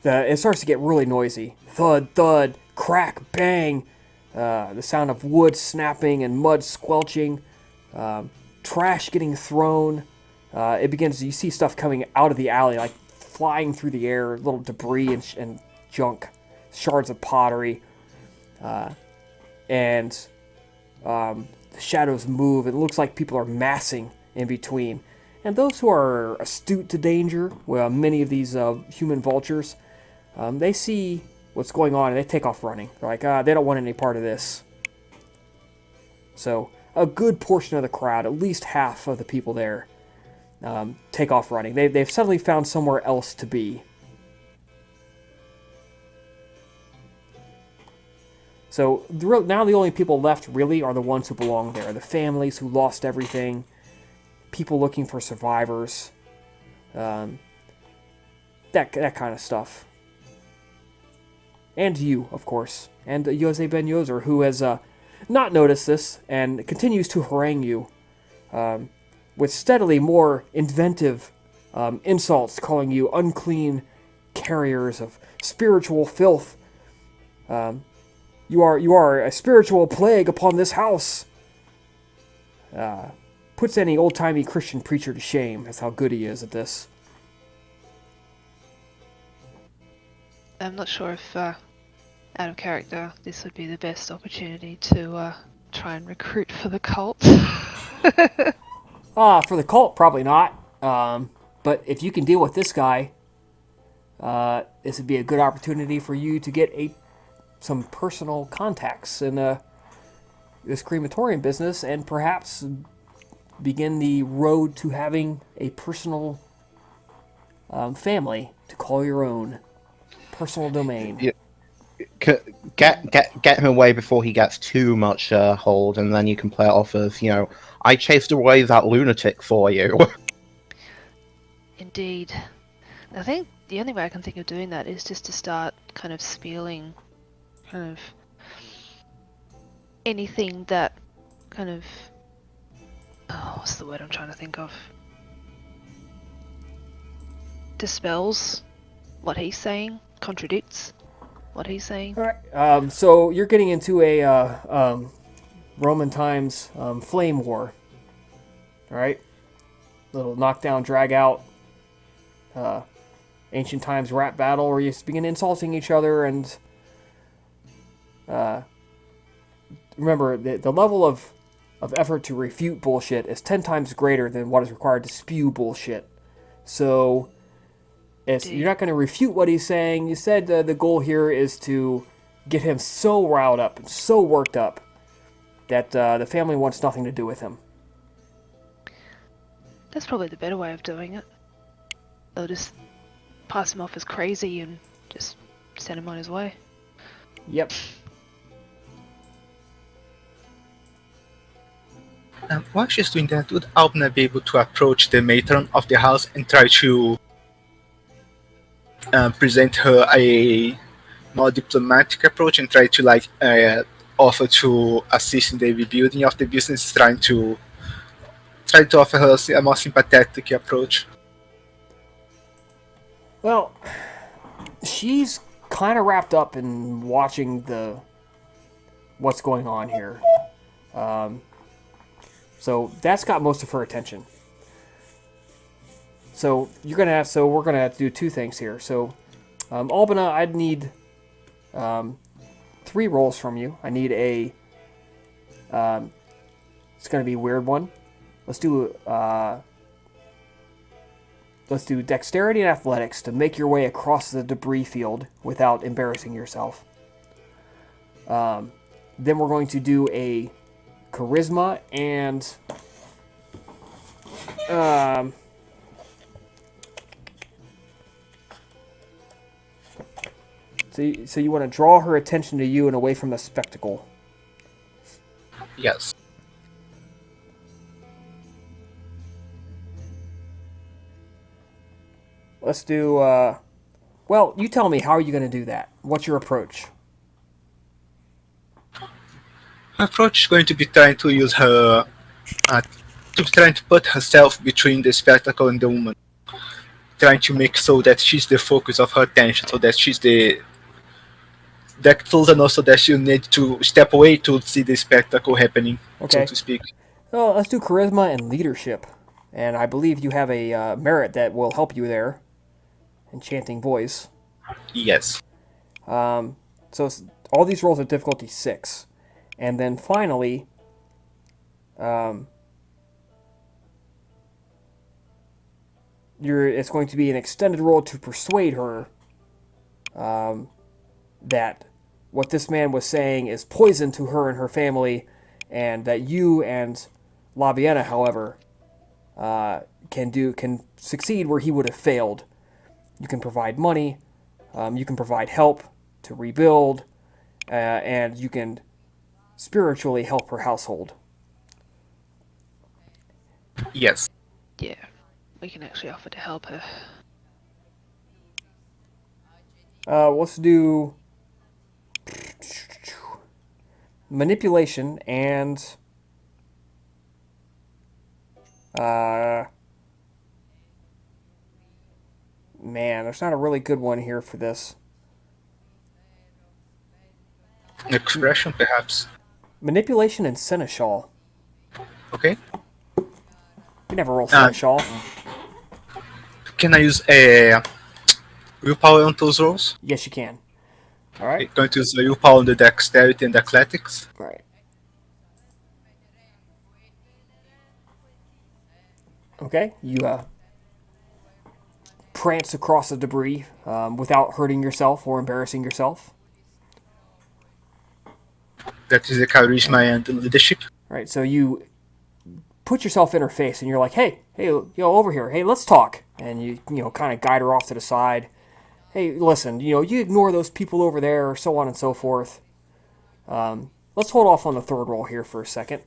it starts to get really noisy. Thud, thud, crack, bang. The sound of wood snapping and mud squelching. Trash getting thrown. It begins. You see stuff coming out of the alley, like flying through the air, little debris and junk, shards of pottery, and the shadows move. It looks like people are massing in between. And those who are astute to danger, well, many of these human vultures, they see what's going on and they take off running. They're like, they don't want any part of this. So a good portion of the crowd, at least half of the people there, take off running. They've suddenly found somewhere else to be. So now the only people left really are the ones who belong there. The families who lost everything. People looking for survivors. That kind of stuff. And you, of course. And Jose Ben Yozer, who has not noticed this and continues to harangue you with steadily more inventive insults, calling you unclean carriers of spiritual filth. You are a spiritual plague upon this house. Puts any old-timey Christian preacher to shame. That's how good he is at this. I'm not sure if, out of character, this would be the best opportunity to try and recruit for the cult. For the cult, probably not. But if you can deal with this guy, this would be a good opportunity for you to get some personal contacts in this crematorium business, and perhaps begin the road to having a personal family to call your own. Personal domain. Yeah. Get him away before he gets too much hold, and then you can play it off as, I chased away that lunatic for you. Indeed. I think the only way I can think of doing that is just to start kind of spieling kind of anything that kind of... Oh, what's the word I'm trying to think of? Dispels what he's saying, contradicts what he's saying. All right. So you're getting into a Roman times flame war. All right, little knockdown, drag out, ancient times rap battle where you begin insulting each other, and remember the level of effort to refute bullshit is 10 times greater than what is required to spew bullshit. So you're not going to refute what he's saying. You said the goal here is to get him so riled up and so worked up that the family wants nothing to do with him. That's probably the better way of doing it. They'll just pass him off as crazy and just send him on his way. Yep. While she's doing that, would Albina be able to approach the matron of the house and try to present her a more diplomatic approach and try to offer to assist in the rebuilding of the business, try to offer her a more sympathetic approach? Well, she's kind of wrapped up in watching what's going on here. So that's got most of her attention. So we're gonna have to do two things here. So, Albina, I'd need 3 rolls from you. I need a. It's gonna be a weird one. Let's do dexterity and athletics to make your way across the debris field without embarrassing yourself. Then we're going to do a charisma and so you want to draw her attention to you and away from the spectacle. Yes. Let's do well, you tell me, how are you going to do that? What's your approach? Her approach is going to be trying to use her trying to put herself between the spectacle and the woman, trying to make so that she's the focus of her attention, so that she's the close enough so that she'll need to step away to see the spectacle happening, Okay. so to speak. Oh, let's do charisma and leadership, and I believe you have a merit that will help you there. Enchanting voice. Yes. So all these rolls are difficulty 6. And then finally, it's going to be an extended roll to persuade her that what this man was saying is poison to her and her family, and that you and La Vienna, however, can succeed where he would have failed. You can provide money, you can provide help to rebuild, and you can spiritually help her household. Yes. Yeah, we can actually offer to help her. Let's do manipulation and man, there's not a really good one here for this. Expression, perhaps. Manipulation and seneschal. Okay. You never roll seneschal. Can I use a willpower on those rolls? Yes, you can. All right. Going to use the willpower on the dexterity and athletics. All right. Okay. You prance across the debris without hurting yourself or embarrassing yourself. That is the charisma and the leadership. All right. So you put yourself in her face and you're like, hey, over here. Hey, let's talk. And you kind of guide her off to the side. Hey, listen, you ignore those people over there, so on and so forth. Let's hold off on the third roll here for a second.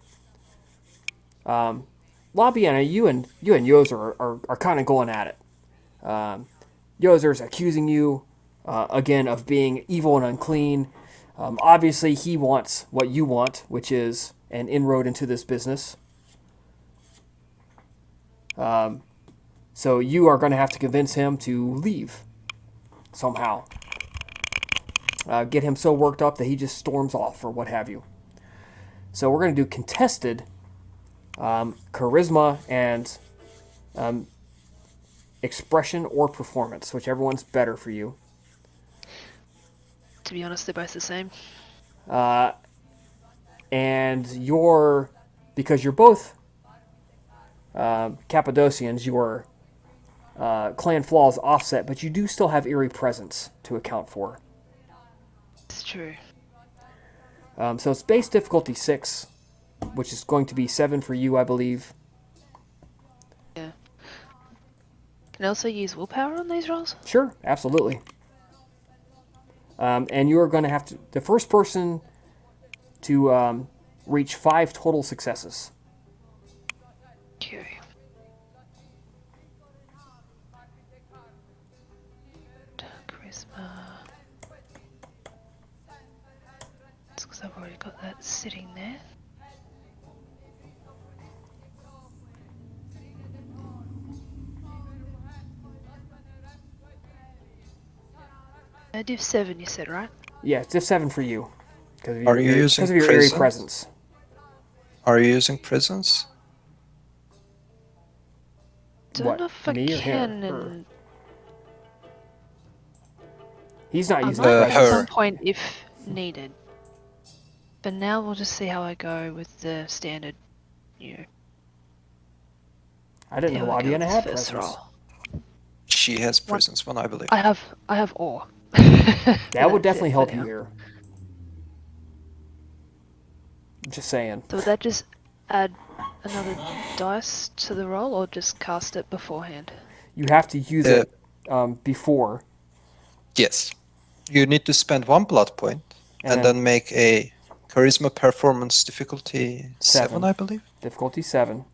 La Vienna, you and Yozer are kind of going at it. Yozer's accusing you, again, of being evil and unclean. Obviously, he wants what you want, which is an inroad into this business. So you are going to have to convince him to leave somehow. Get him so worked up that he just storms off or what have you. So we're going to do contested charisma and expression or performance, whichever one's better for you. To be honest, they're both the same. And because you're both Cappadocians, your clan flaws offset, but you do still have eerie presence to account for. It's true. So it's base difficulty 6, which is going to be 7 for you, I believe. Yeah. Can I also use willpower on these rolls? Sure, absolutely. And you are going to have to... The first person to reach 5 total successes. Okay. Charisma. It's because I've already got that sitting there. Div 7, you said, right? Yeah, it's diff 7 for you. Because of Are you using because of your eerie presence? presence. Are you using presence? Don't What, know if I me or can. him, or- And He's not I using might presence. at her. some point if needed. But now we'll just see how I go with the standard. I didn't know Here we go Laviana with had this first presence. roll. She has One. presence one, I believe. I have awe. That would definitely help you here. Just saying. So would that just add another dice to the roll, or just cast it beforehand? You have to use it before. Yes. You need to spend 1 blood point and then make a charisma performance difficulty 7, I believe. Difficulty 7.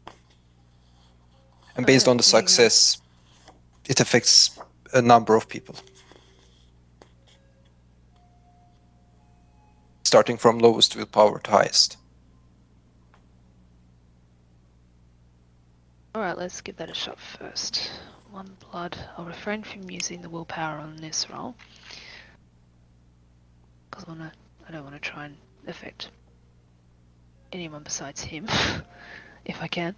And based on the There you go. success, it affects a number of people. Starting from lowest willpower to highest. Alright, let's give that a shot first. 1 blood. I'll refrain from using the willpower on this roll. Because I don't want to try and affect anyone besides him, if I can.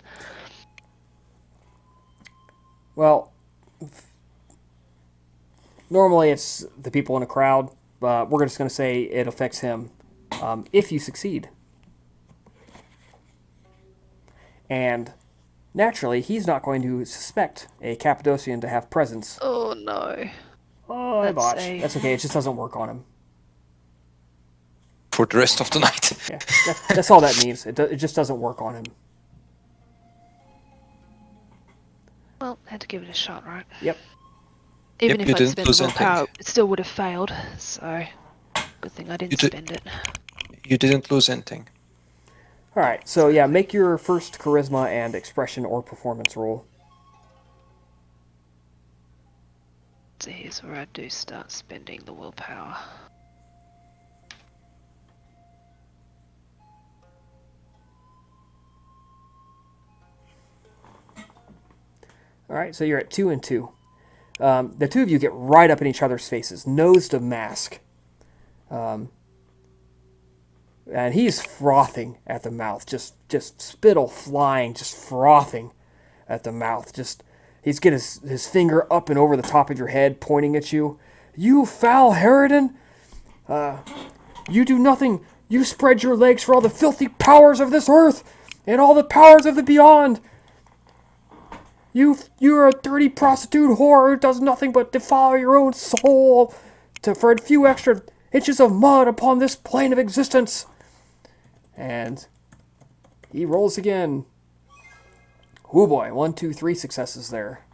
Well, normally it's the people in a crowd, but we're just going to say it affects him if you succeed. And naturally, he's not going to suspect a Cappadocian to have presence. Oh no. Oh, I That's botched. a- That's okay, it just doesn't work on him. For the rest of the night. Yeah, that's all that means. It just doesn't work on him. Well, had to give it a shot, right? Yep. Even Yep, if you I'd didn't spent lose the willpower, anything. it still would have failed. So, good thing I didn't did- spend it. You didn't lose anything. All right, so yeah, make your first charisma and expression or performance roll. So here's where I do start spending the willpower. All right, so you're at 2 and 2. The two of you get right up in each other's faces, nose to mask. And he's frothing at the mouth, just spittle flying, just frothing at the mouth. He's got his finger up and over the top of your head, pointing at you. You foul harridan! You do nothing. You spread your legs for all the filthy powers of this earth and all the powers of the beyond. You're a dirty prostitute whore who does nothing but defile your own soul for a few extra inches of mud upon this plane of existence. And he rolls again. Oh boy, 1, 2, 3 successes there.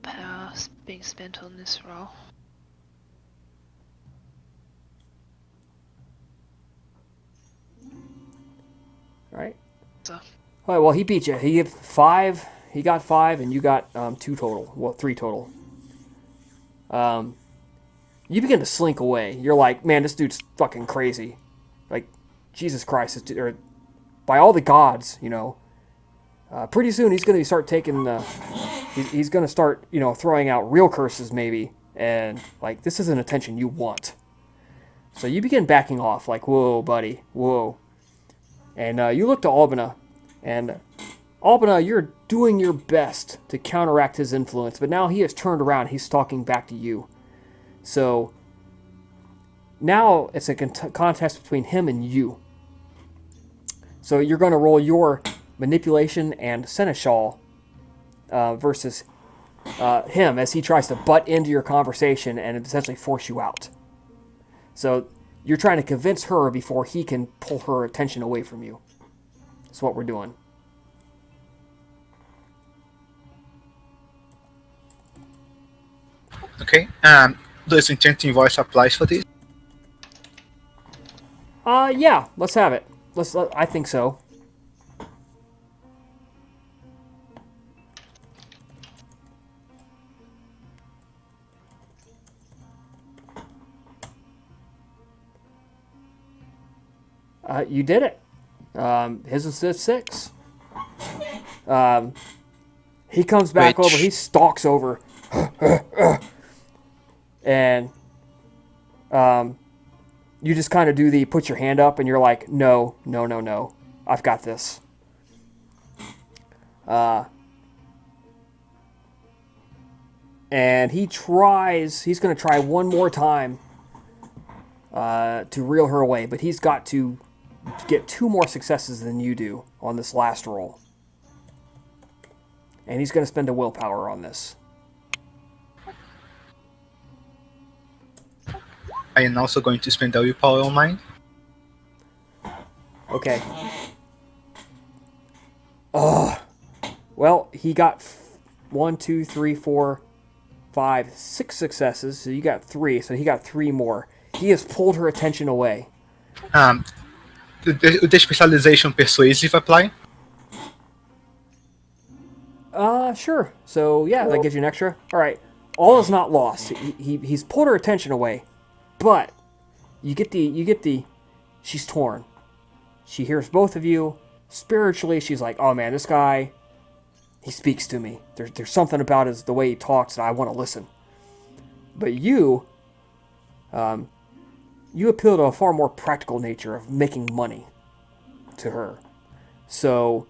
Power being spent on this roll. All right. So, All right, well, he beat you. He got 5. He got 5, and you got 2 total. Well, 3 total. You begin to slink away. You're like, man, this dude's fucking crazy. Like, Jesus Christ. Or, by all the gods, pretty soon he's going to start taking... he's going to start, throwing out real curses, maybe. and like this isn't attention you want. So you begin backing off, like, whoa, buddy, whoa. And you look to Albina, and Albina, you're doing your best to counteract his influence, but now he has turned around, he's stalking back to you. So now it's a contest between him and you. So you're going to roll your manipulation and seneschal versus him as he tries to butt into your conversation and essentially force you out. So you're trying to convince her before he can pull her attention away from you. That's what we're doing. Okay. Does enchanting voice applies for this? Yeah, let's have it. I think so. You did it. His is at 6. He comes back Which- over. He stalks over, and you just kind of do the put your hand up, and you're like, no, I've got this. And he's going to try one more time to reel her away, but he's got to get 2 more successes than you do on this last roll. And he's going to spend a willpower on this. I am also going to spend a willpower on mine. Okay. Well, he got 1, 2, 3, 4, 5, 6 successes. So you got 3. So he got 3 more. He has pulled her attention away. The specialization persuasive apply? Sure. So yeah, that gives you an extra. All right. All is not lost. He's pulled her attention away, but you get the. She's torn. She hears both of you. Spiritually, she's like, oh man, this guy, he speaks to me. There's something about the way he talks that I want to listen. But you appeal to a far more practical nature of making money to her. So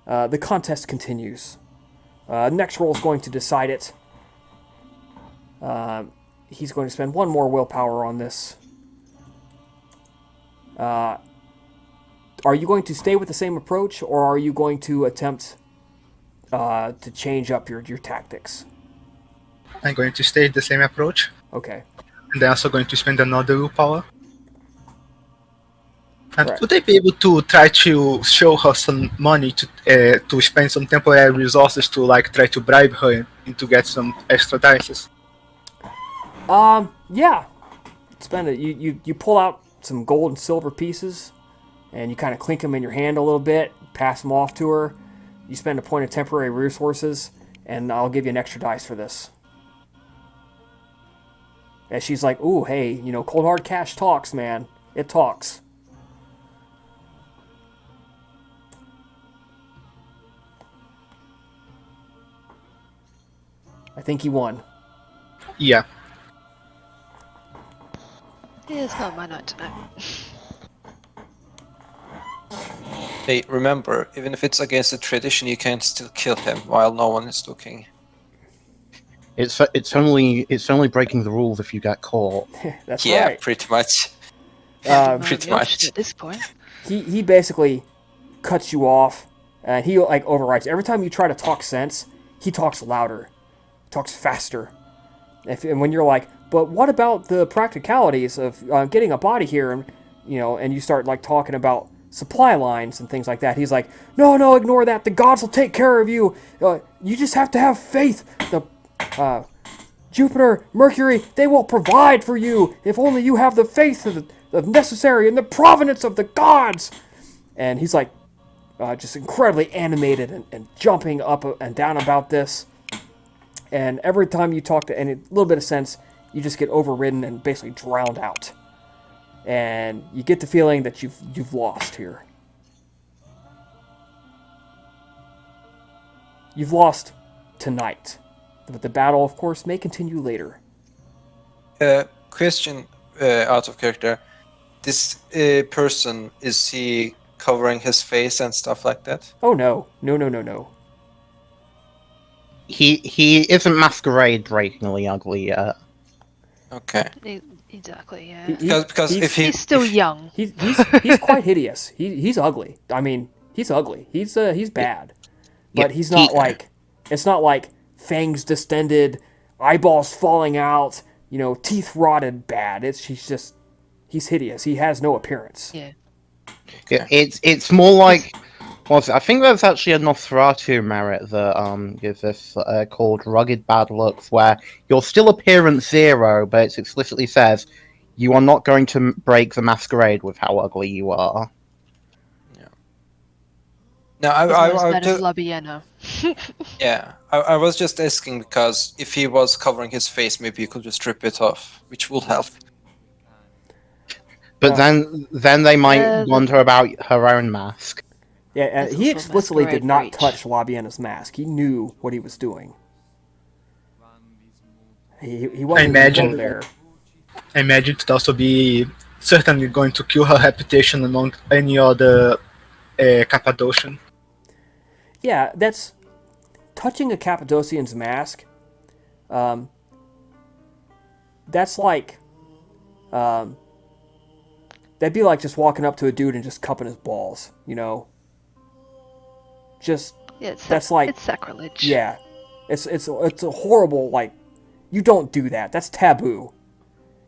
the contest continues. Next roll is going to decide it. He's going to spend 1 more willpower on this. Are you going to stay with the same approach, or are you going to attempt to change up your tactics? I'm going to stay the same approach. Okay. And I'm also going to spend another willpower. And Right. would I be able to try to show her some money to spend some temporary resources to like try to bribe her and to get some extra dices? Yeah. Spend it. You pull out some gold and silver pieces, and you kind of clink them in your hand a little bit, pass them off to her. You spend a point of temporary resources, and I'll give you an extra dice for this. And she's like, ooh, hey, cold hard cash talks, man. It talks. I think he won. Yeah. It's not my night tonight. Hey, remember, even if it's against the tradition, you can still kill him while no one is looking. It's only breaking the rules if you get caught. That's Yeah, right. pretty much. My Pretty option much. at this point. He basically cuts you off, and he like overrides. Every time you try to talk sense, he talks louder, talks faster. And when you're like, but what about the practicalities of getting a body here, and and you start like talking about supply lines and things like that, he's like, no, ignore that. The gods will take care of you. You just have to have faith. The Jupiter, Mercury, they will provide for you if only you have the faith of necessary and the providence of the gods. And he's like, just incredibly animated and jumping up and down about this. And every time you talk to any little bit of sense, you just get overridden and basically drowned out. And you get the feeling that you've lost here. You've lost tonight. But the battle, of course, may continue later. Question out of character. This person, is he covering his face and stuff like that? Oh no, no, no, no, no. He isn't masquerade breakingly ugly yet. Okay. Exactly, yeah. Because if He's still young. He's quite hideous. He's ugly. I mean, he's ugly. He's bad, but he's not like, it's not like fangs distended, eyeballs falling out, teeth rotted bad. He's hideous. He has no appearance. Yeah. It's more like, I think there's actually a Nosferatu merit that gives this called Rugged Bad Looks, where you're still appearance 0, but it explicitly says you are not going to break the masquerade with how ugly you are. Yeah. No, He's not as bad as Labieno. Yeah, I was just asking because if he was covering his face, maybe you could just strip it off, which will help. But then they might wonder about her own mask. Yeah, he explicitly did not touch Labienna's mask. He knew what he was doing. He wasn't going there. I imagine it would also be certainly going to kill her reputation among any other Cappadocian. Yeah, that's touching a Cappadocian's mask. That's like, that'd be like just walking up to a dude and just cupping his balls. Just that's like, it's sacrilege. Yeah, it's a horrible, like, you don't do that. That's taboo.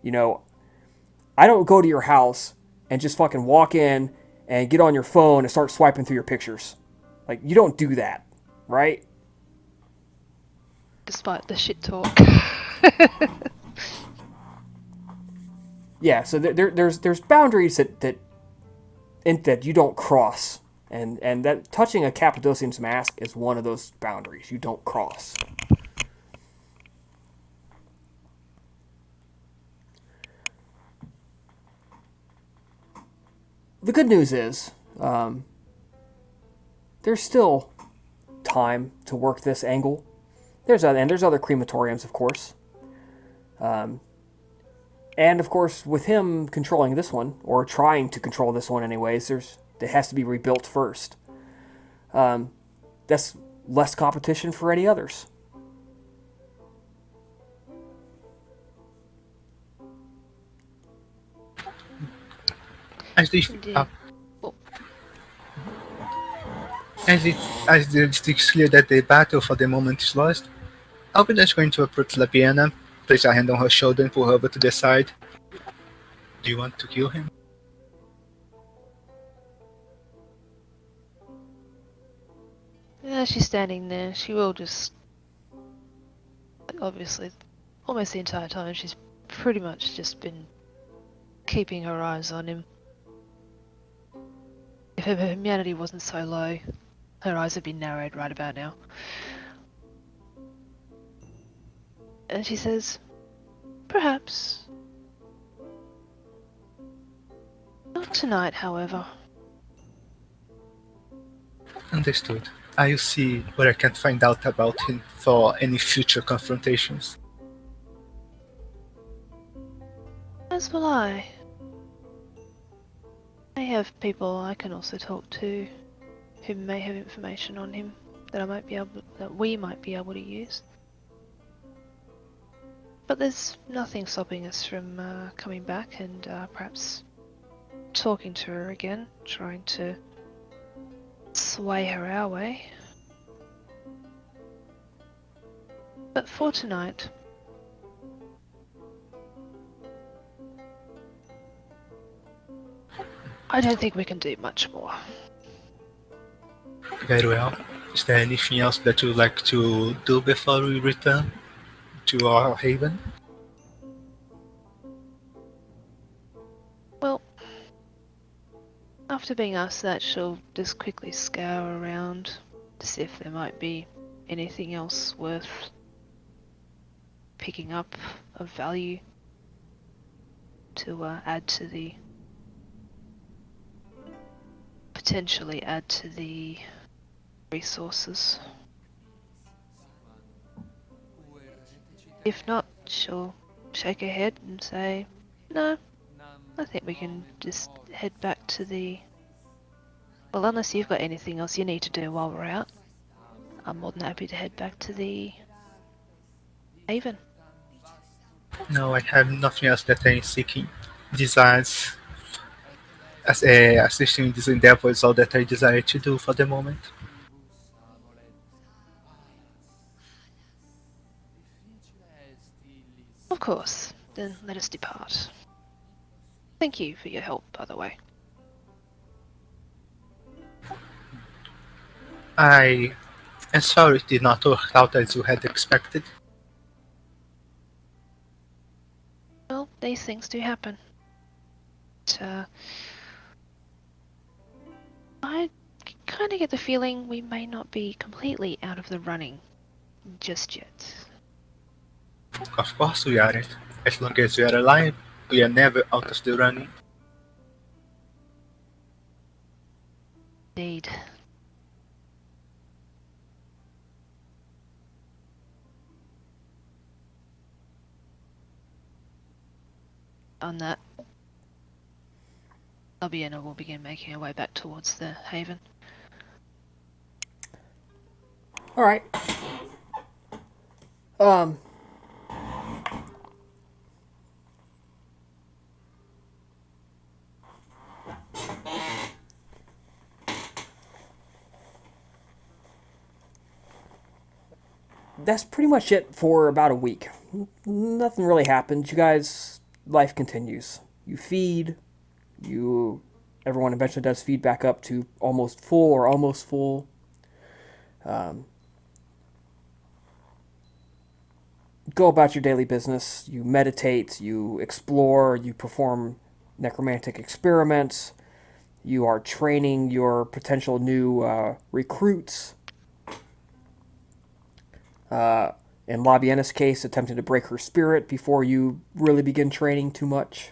I don't go to your house and just fucking walk in and get on your phone and start swiping through your pictures. Like, you don't do that, right? Despite the shit talk. Yeah, so there's boundaries that you don't cross, and that touching a Cappadocian's mask is one of those boundaries you don't cross. The good news is, there's still time to work this angle. There's other crematoriums, of course. And of course, with him controlling this one, or trying to control this one anyways, it has to be rebuilt first. That's less competition for any others. As it's clear that the battle for the moment is lost, Alvin is going to approach Labiena, place a hand on her shoulder and pull her over to the side. Do you want to kill him? Yeah, she's standing there. She will just... Obviously, almost the entire time, she's pretty much just been keeping her eyes on him. If her humanity wasn't so low, her eyes would be narrowed right about now. And she says, perhaps. Not tonight, however. Understood. I will see what I can find out about him for any future confrontations. As will I. I have people I can also talk to who may have information on him that we might be able to use. But there's nothing stopping us from coming back and perhaps talking to her again, trying to sway her our way. But for tonight, I don't think we can do much more. Very well. Is there anything else that you would like to do before we return to our haven? Well, after being asked that, she'll just quickly scour around to see if there might be anything else worth picking up of value to potentially add to the resources. If not, she'll shake her head and say, no, I think we can just head back to the... Well, unless you've got anything else you need to do while we're out, I'm more than happy to head back to the haven. No, I have nothing else that I'm seeking. Besides, assisting this endeavor is all that I desire to do for the moment. Of course, then let us depart. Thank you for your help, by the way. I am sorry it did not work out as you had expected. Well, these things do happen. But, I kind of get the feeling we may not be completely out of the running just yet. Of course we aren't. As long as we are alive, we are never out of the running. Indeed. On that, Labiena will begin making her way back towards the haven. All right. That's pretty much it for about a week. Nothing really happened. You guys, life continues. You feed. Everyone eventually does feed back up to almost full or almost full. Go about your daily business. You meditate. You explore. You perform necromantic experiments. You are training your potential new recruits. In Labiena's case, attempting to break her spirit before you really begin training too much.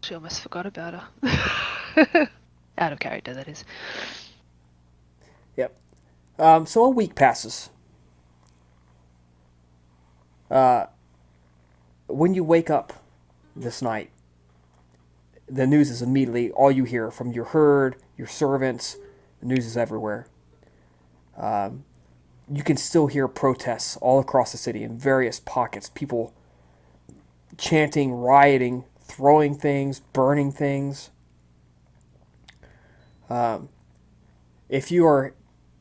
She almost forgot about her. Out of character, that is. Yep. So a week passes. When you wake up this night, the news is immediately all you hear from your herd, your servants. The news is everywhere. You can still hear protests all across the city in various pockets. People chanting, rioting, throwing things, burning things. If you are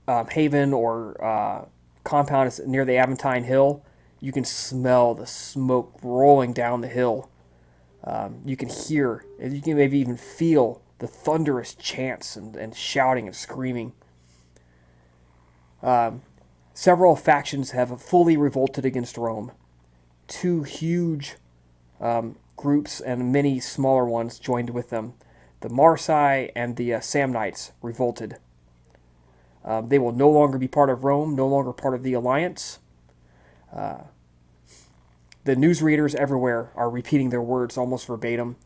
Haven or compound is near the Aventine Hill, you can smell the smoke rolling down the hill. You can hear, and you can maybe even feel the thunderous chants and shouting and screaming. Several factions have fully revolted against Rome. Two huge groups and many smaller ones joined with them. The Marsai and the Samnites revolted. They will no longer be part of Rome, no longer part of the alliance. The newsreaders everywhere are repeating their words almost verbatim,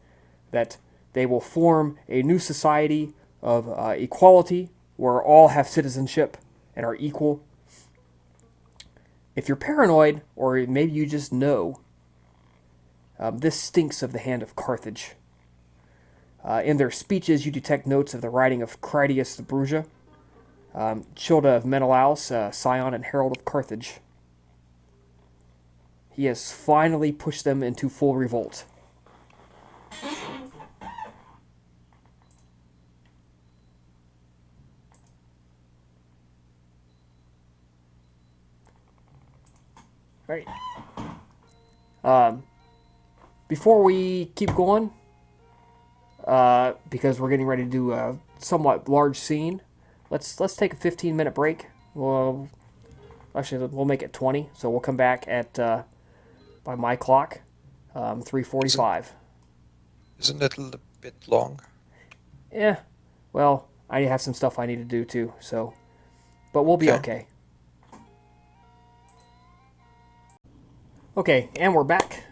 that they will form a new society of equality where all have citizenship and are equal. If you're paranoid, or maybe you just know, this stinks of the hand of Carthage. In their speeches, you detect notes of the writing of Critias the Bruja, Childa of Menelaus, scion and herald of Carthage. He has finally pushed them into full revolt. Right. Before we keep going, because we're getting ready to do a somewhat large scene, let's take a 15-minute break. Well, actually, we'll make it 20, so we'll come back at by my clock, 3:45. Isn't it a little bit long? Yeah. Well, I have some stuff I need to do too, so, but we'll be okay. Okay, and we're back.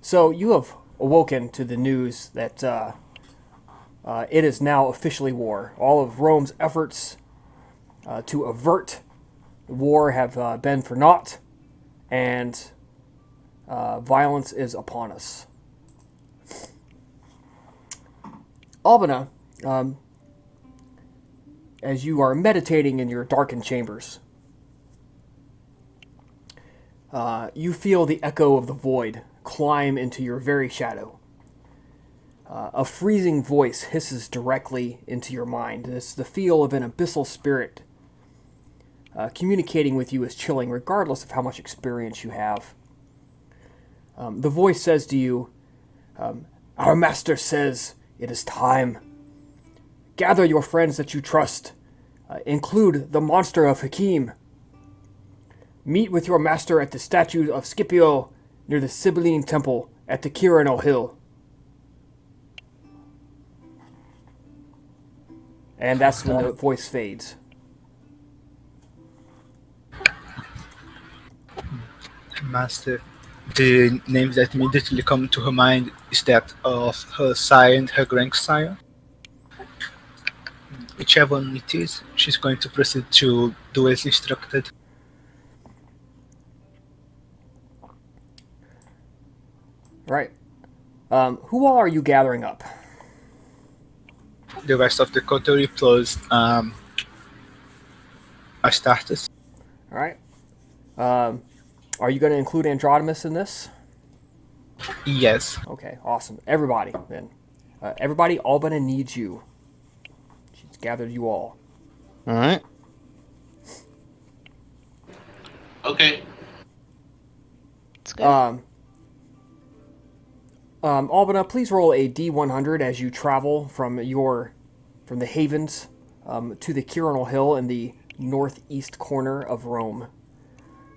So you have awoken to the news that it is now officially war. All of Rome's efforts to avert war have been for naught, and violence is upon us. Albina, as you are meditating in your darkened chambers, you feel the echo of the void climb into your very shadow. A freezing voice hisses directly into your mind. It's the feel of an abyssal spirit communicating with you is chilling, regardless of how much experience you have. The voice says to you, "Our master says it is time. Gather your friends that you trust. Include the monster of Hakim. Meet with your master at the statue of Scipio near the Sibylline Temple at the Kirinal Hill." And that's when the voice fades. Master. The name that immediately come to her mind is that of her sire and her grandsire. Whichever one it is, she's going to proceed to do as instructed. Right. Who all are you gathering up? The rest of the coterie plus Astartes. All right. Are you going to include Androdamus in this? Yes. Okay, awesome. Everybody, then. Everybody, Albina needs you. She's gathered you all. All right. Okay. Let's go. Albina, please roll a D100 as you travel from the havens to the Kirinal Hill in the northeast corner of Rome.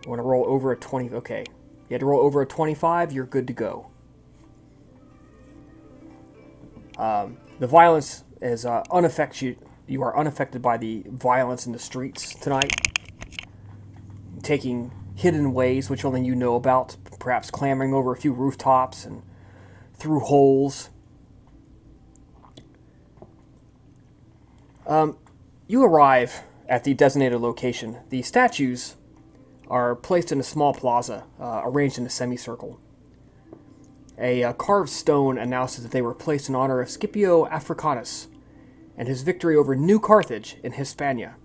You want to roll over a 20? Okay, you had to roll over a 25. You're good to go. The violence is unaffected. You are unaffected by the violence in the streets tonight. Taking hidden ways which only you know about, perhaps clambering over a few rooftops and through holes. You arrive at the designated location. The statues are placed in a small plaza, arranged in a semicircle. A carved stone announces that they were placed in honor of Scipio Africanus and his victory over New Carthage in Hispania.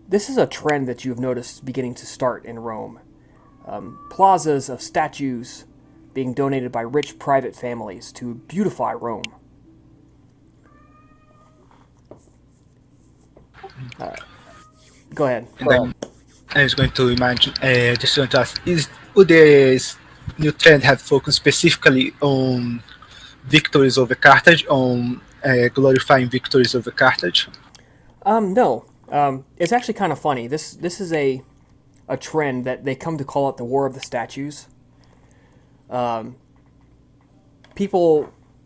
This is a trend that you have noticed beginning to start in Rome. Plazas of statues being donated by rich private families to beautify Rome. Go ahead. And then I was going to imagine, just going to ask, would this new trend have focused specifically on victories over Carthage, on glorifying victories over Carthage? No. It's actually kind of funny. This is a trend that they come to call it the War of the Statues.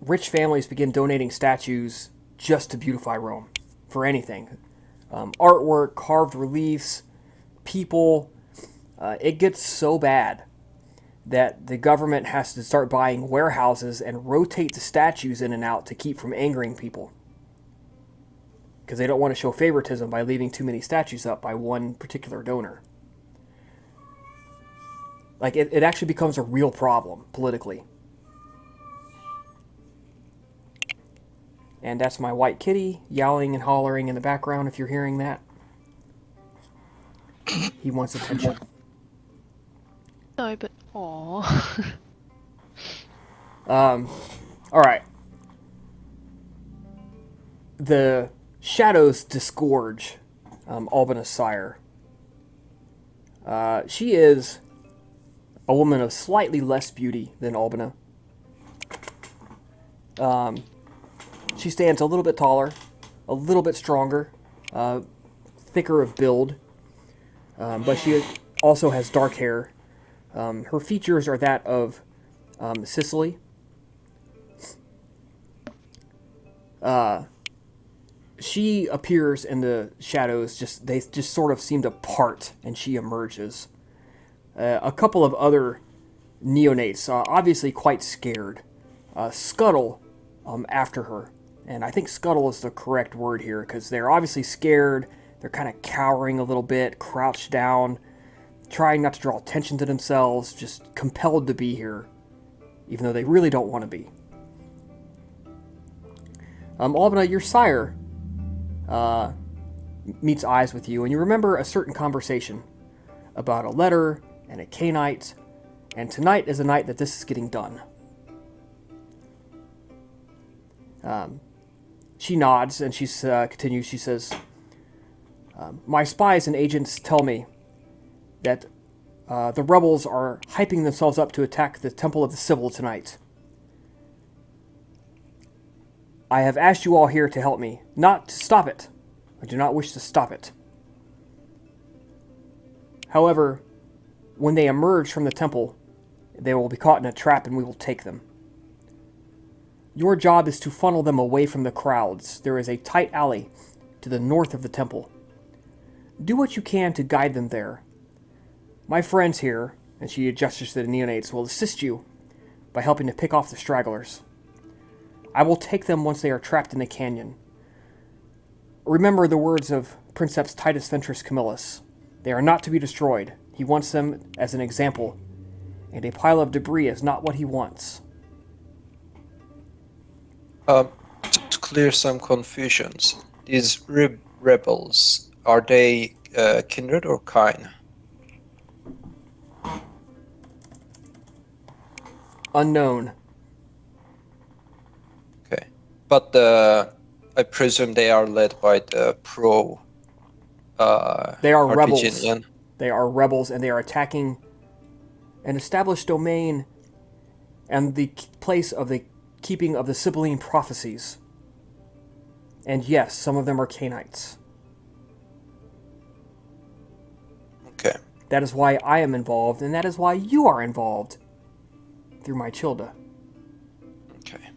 Rich families begin donating statues just to beautify Rome, for anything. Artwork, carved reliefs, people. It gets so bad that the government has to start buying warehouses and rotate the statues in and out to keep from angering people. Because they don't want to show favoritism by leaving too many statues up by one particular donor. Like, it actually becomes a real problem politically. And that's my white kitty yowling and hollering in the background if you're hearing that. He wants attention. No, but aww. Alright. The shadows disgorge Albina's sire. She is a woman of slightly less beauty than Albina. She stands a little bit taller, a little bit stronger, thicker of build, but she also has dark hair. Her features are that of Sicily. She appears in the shadows, they just sort of seem to part, and she emerges. A couple of other neonates, obviously quite scared, scuttle after her. And I think scuttle is the correct word here, because they're obviously scared. They're kind of cowering a little bit, crouched down, trying not to draw attention to themselves, just compelled to be here, even though they really don't want to be. Albina, your sire meets eyes with you, and you remember a certain conversation about a letter and a Canite, and tonight is the night that this is getting done. She nods and she continues. She says, my spies and agents tell me that the rebels are hyping themselves up to attack the Temple of the Sibyl tonight. I have asked you all here to help me, not to stop it. I do not wish to stop it. However, when they emerge from the temple, they will be caught in a trap and we will take them. Your job is to funnel them away from the crowds. There is a tight alley to the north of the temple. Do what you can to guide them there. My friends here, and she gestures to the neonates, will assist you by helping to pick off the stragglers. I will take them once they are trapped in the canyon. Remember the words of Princeps Titus Ventris Camillus. They are not to be destroyed. He wants them as an example, and a pile of debris is not what he wants. To clear some confusions, these rebels, are they kindred or kin? Unknown. Okay, but I presume they are led by the pro. They are rebels. Carthaginian. They are rebels, and they are attacking an established domain and the place of the keeping of the Sibylline prophecies. And yes, some of them are Canaanites. Okay. That is why I am involved, and that is why you are involved through my Childa. Okay.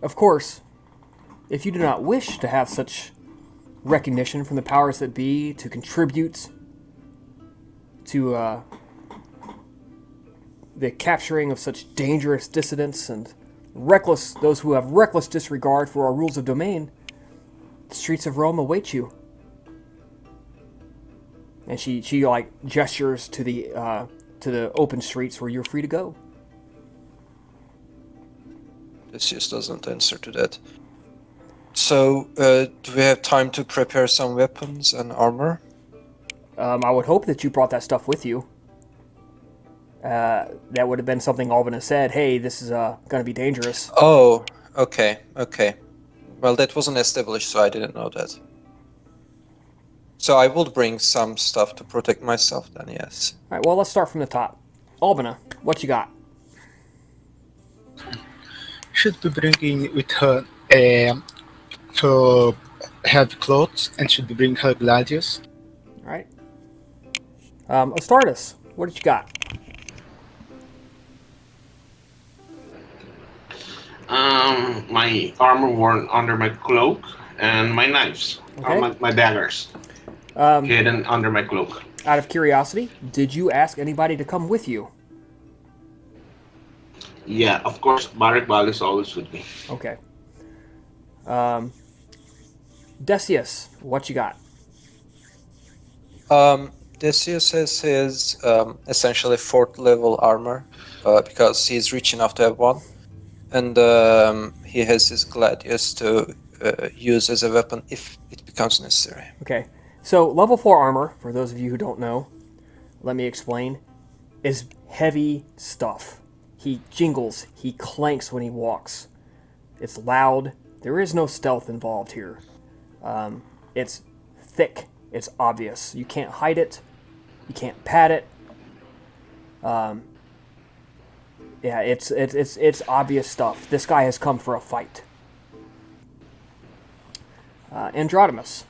Of course, if you do not wish to have such recognition from the powers that be to contribute to the capturing of such dangerous dissidents and those who have reckless disregard for our rules of domain, the streets of Rome await you. And she like gestures to the open streets where you're free to go. Deseus doesn't answer to that. So, do we have time to prepare some weapons and armor? I would hope that you brought that stuff with you. That would have been something Albina said, hey, this is going to be dangerous. Oh, okay. Well, that wasn't established, so I didn't know that. So I will bring some stuff to protect myself then, yes. Alright, well, let's start from the top. Albina, what you got? Should be bringing with her her heavy clothes, and should be bringing her gladius. Alright. Astartes, what did you got? My armor worn under my cloak and my knives, Okay. my daggers, hidden under my cloak. Out of curiosity, did you ask anybody to come with you? Yeah, of course, Barak Bal is always with me. Okay. Deseus, what you got? Deseus has his essentially 4th level armor because he's rich enough to have one, and he has his gladius to use as a weapon if it becomes necessary. Okay. So, level 4 armor, for those of you who don't know, let me explain, is heavy stuff. He jingles, he clanks when he walks. It's loud. There is no stealth involved here. It's thick. It's obvious. You can't hide it. You can't pad it. Yeah, it's obvious stuff. This guy has come for a fight. Androdimus.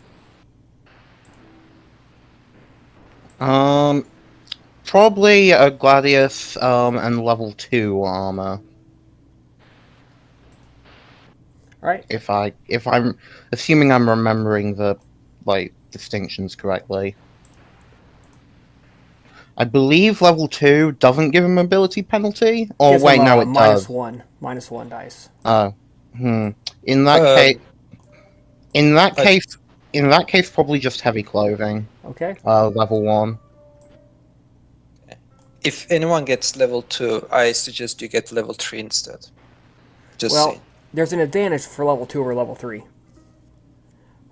Probably a gladius and level 2 armor. All right. If I'm assuming I'm remembering the distinctions correctly. I believe level 2 doesn't give him ability penalty. Or Gives wait, him, no, it minus does. one dice. In that case, In that I- case, probably just heavy clothing. Okay. Level 1. If anyone gets level 2, I suggest you get level 3 instead. Just Well, saying. there's an advantage for level 2 or level 3.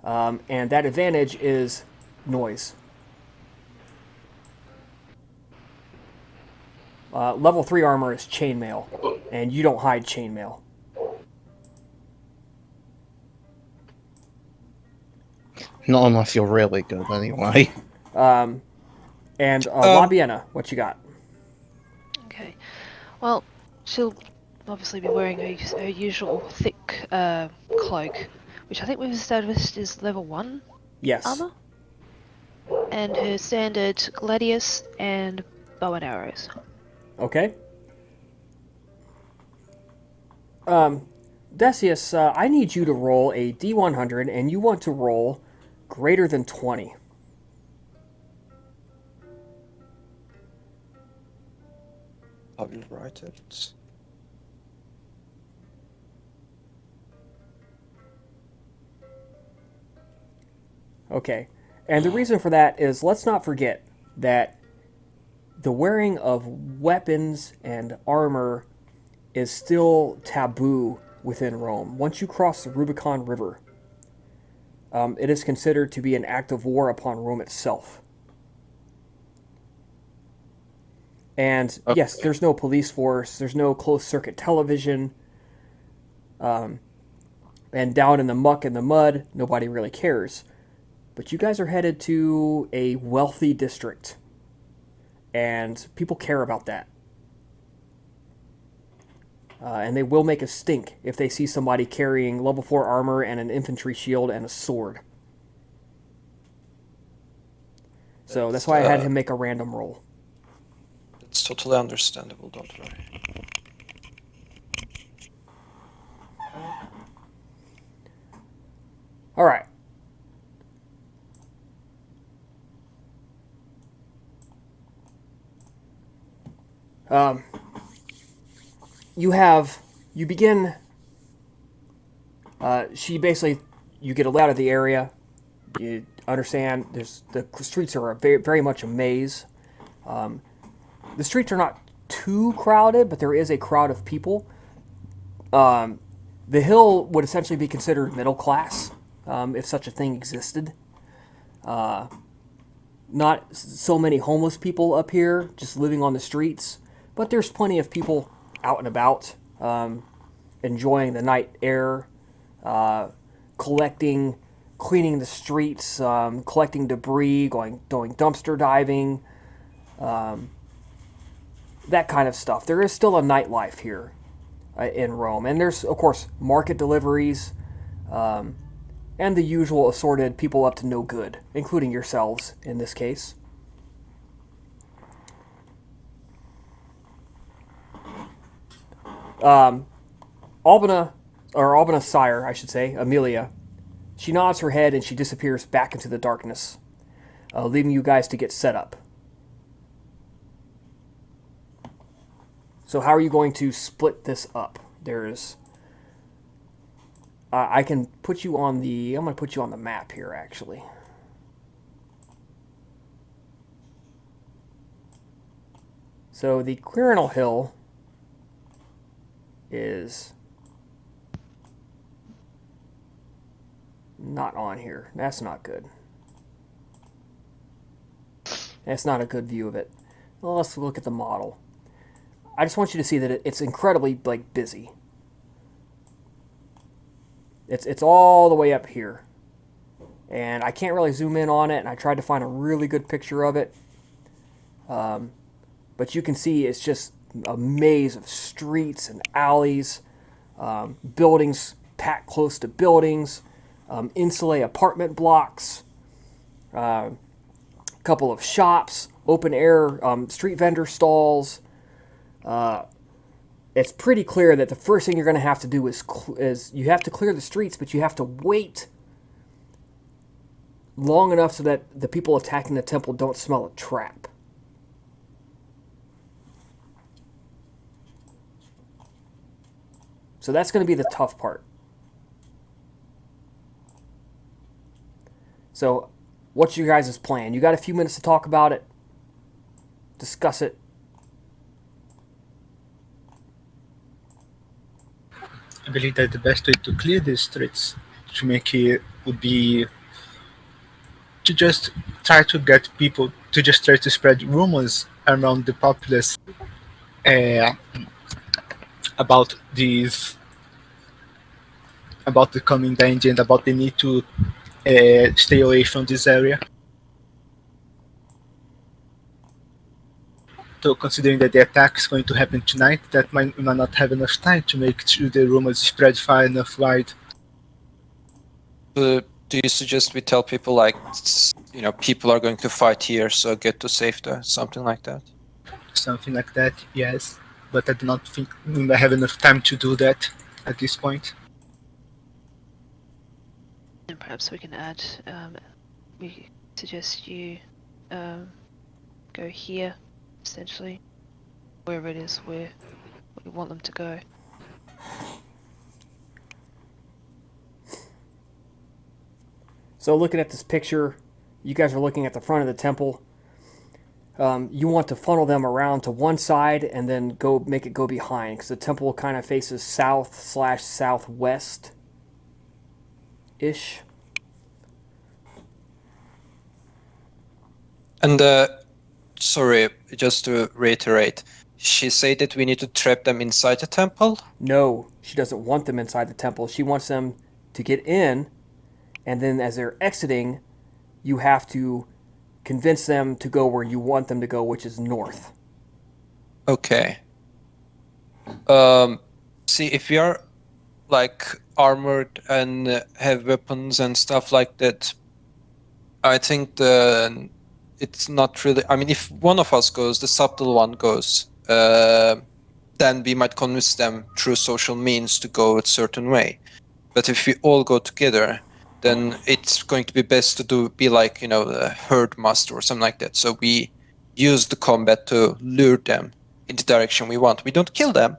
And that advantage is noise. Level 3 armor is chainmail, and you don't hide chainmail. Not unless you're really good, anyway. And Um, Labiena, what you got? Okay. Well, she'll obviously be wearing her usual thick cloak, which I think we've established is level 1 Yes. armor, and her standard gladius and bow and arrows. Okay. Deseus, I need you to roll a D100, and you want to roll greater than 20. I will write it. Okay. And the reason for that is let's not forget that the wearing of weapons and armor is still taboo within Rome. Once you cross the Rubicon River, it is considered to be an act of war upon Rome itself. And Okay. yes, there's no police force, there's no closed circuit television, and down in the muck and the mud, nobody really cares. But you guys are headed to a wealthy district, and people care about that. And they will make a stink if they see somebody carrying level 4 armor and an infantry shield and a sword. So that's why I had him make a random roll. It's totally understandable, don't worry. All right. You begin. She basically, you get out of the area. You understand the streets are very, very much a maze. The streets are not too crowded, but there is a crowd of people. The hill would essentially be considered middle class, if such a thing existed. Not so many homeless people up here just living on the streets, but there's plenty of people out and about, enjoying the night air, collecting, cleaning the streets, collecting debris, doing dumpster diving, that kind of stuff. There is still a nightlife here in Rome, and there's of course market deliveries, and the usual assorted people up to no good, including yourselves in this case. Albana's sire, I should say, Amelia, she nods her head and she disappears back into the darkness, leaving you guys to get set up. So how are you going to split this up? There's... I can put you on the... I'm going to put you on the map here, actually. So the Quirinal Hill is not on here. That's not good. That's not a good view of it. Well, let's look at the model. I just want you to see that it's incredibly busy. It's all the way up here, and I can't really zoom in on it. And I tried to find a really good picture of it, but you can see it's just a maze of streets and alleys, buildings packed close to buildings, insulated apartment blocks, a couple of shops, open air street vendor stalls. It's pretty clear that the first thing you're going to have to do is you have to clear the streets, but you have to wait long enough so that the people attacking the temple don't smell a trap. So that's going to be the tough part. So, what's your guys' plan? You got a few minutes to talk about it, discuss it. I believe that the best way to clear these streets to make it would be to just try to get people to just try to spread rumors around the populace uh, about these about the coming danger and about the need to stay away from this area. So considering that the attack is going to happen tonight, that we might not have enough time to make sure the rumors spread far enough wide. Do you suggest we tell people like, people are going to fight here, so get to safety, something like that? Something like that, yes. But I do not think we may have enough time to do that at this point. And perhaps we can add, we suggest you go here, essentially, wherever it is where we want them to go. So, looking at this picture, you guys are looking at the front of the temple. You want to funnel them around to one side and then go make it go behind, because the temple kind of faces south/southwest ish. And sorry, just to reiterate, she said that we need to trap them inside the temple? No, she doesn't want them inside the temple. She wants them to get in, and then as they're exiting, you have to convince them to go where you want them to go, which is north. Okay. See, if we are like armored and have weapons and stuff like that, I think it's not really. I mean, if one of us goes, the subtle one goes, then we might convince them through social means to go a certain way. But if we all go together, then it's going to be best to be like, the herd master or something like that. So we use the combat to lure them in the direction we want. We don't kill them,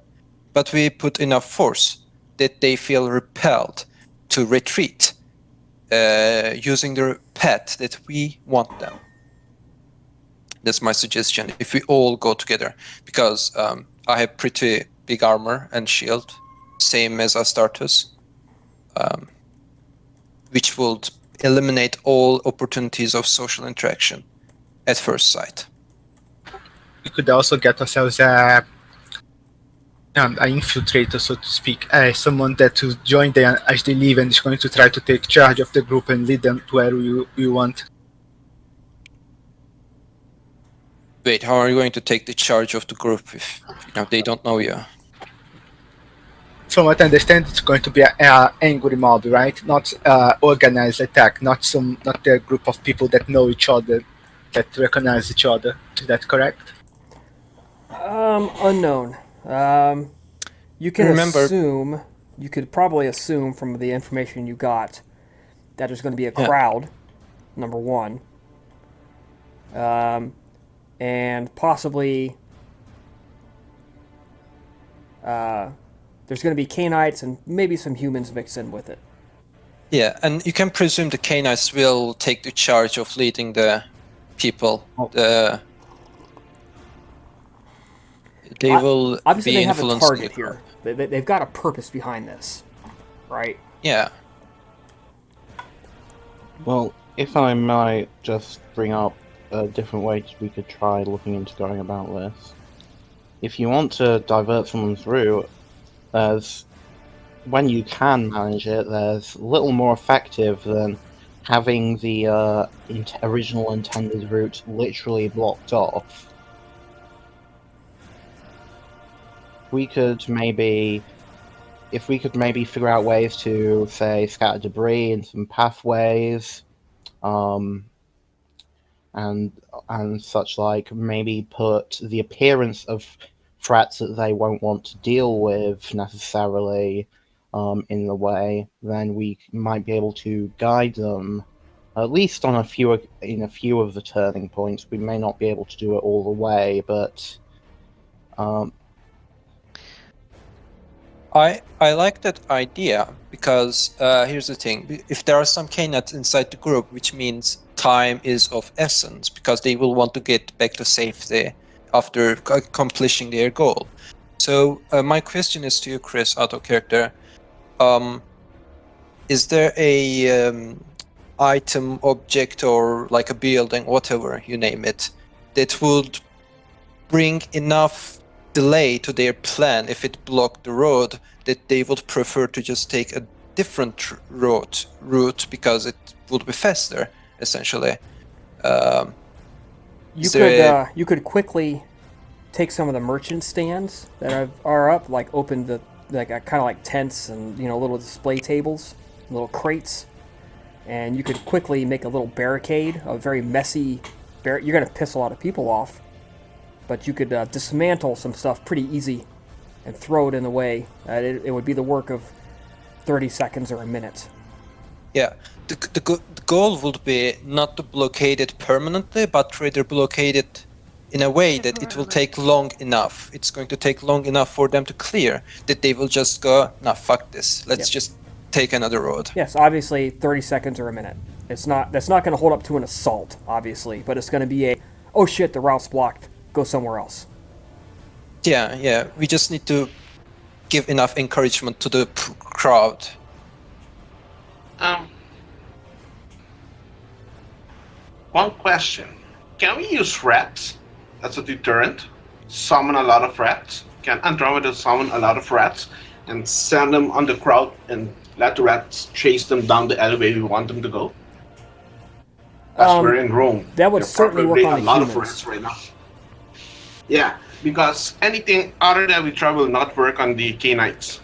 but we put enough force that they feel repelled to retreat, using the path that we want them. That's my suggestion, if we all go together, because I have pretty big armor and shield, same as Astartes, which would eliminate all opportunities of social interaction at first sight. We could also get ourselves an infiltrator, so to speak, someone that will join them as they leave and is going to try to take charge of the group and lead them to where you want. Wait, how are you going to take the charge of the group if they don't know you? From what I understand, it's going to be an angry mob, right? Not organized attack, not a group of people that know each other, that recognize each other. Is that correct? Unknown. You can Remember- assume. You could probably assume from the information you got that there's going to be a Yeah. crowd. Number one. And possibly there's going to be Canaanites and maybe some humans mixed in with it. Yeah, and you can presume the Canaanites will take the charge of leading the people. They will Obviously, be they have a influencing target the here. crowd. They've got a purpose behind this, right? Yeah. Well, if I might just bring up a different way we could try looking into going about this. If you want to divert someone's route, when you can manage it, there's little more effective than having the original intended route literally blocked off. If we could maybe figure out ways to, say, scatter debris in some pathways, and such like, maybe put the appearance of threats that they won't want to deal with necessarily in the way, then we might be able to guide them at least on a few of the turning points. We may not be able to do it all the way, but I like that idea because here's the thing: if there are some Knights inside the group, which means time is of essence, because they will want to get back to safety after accomplishing their goal. So my question is to you, Chris, auto character. Is there a item, object, or like a building, whatever you name it, that would bring enough delay to their plan if it blocked the road that they would prefer to just take a different route because it would be faster, essentially? You could quickly take some of the merchant stands that are up, like open the kind of like tents and little display tables, little crates, and you could quickly make a little barricade, a very messy you're going to piss a lot of people off, but you could dismantle some stuff pretty easy and throw it in the way. It would be the work of 30 seconds or a minute. Yeah, the goal would be not to blockade it permanently, but rather blockade it in a way that it will take long enough. It's going to take long enough for them to clear that they will just go, nah, fuck this. Let's just take another road. Yes, obviously 30 seconds or a minute. That's not going to hold up to an assault, obviously, but it's going to be oh shit, the route's blocked. Go somewhere else. Yeah. We just need to give enough encouragement to the crowd. One question. Can we use rats as a deterrent? Summon a lot of rats? Can Andromeda summon a lot of rats and send them on the crowd and let the rats chase them down the alleyway we want them to go? As we're in Rome. That would certainly work on a lot humans. of rats right now. Yeah, because anything other than we try will not work on the Knights.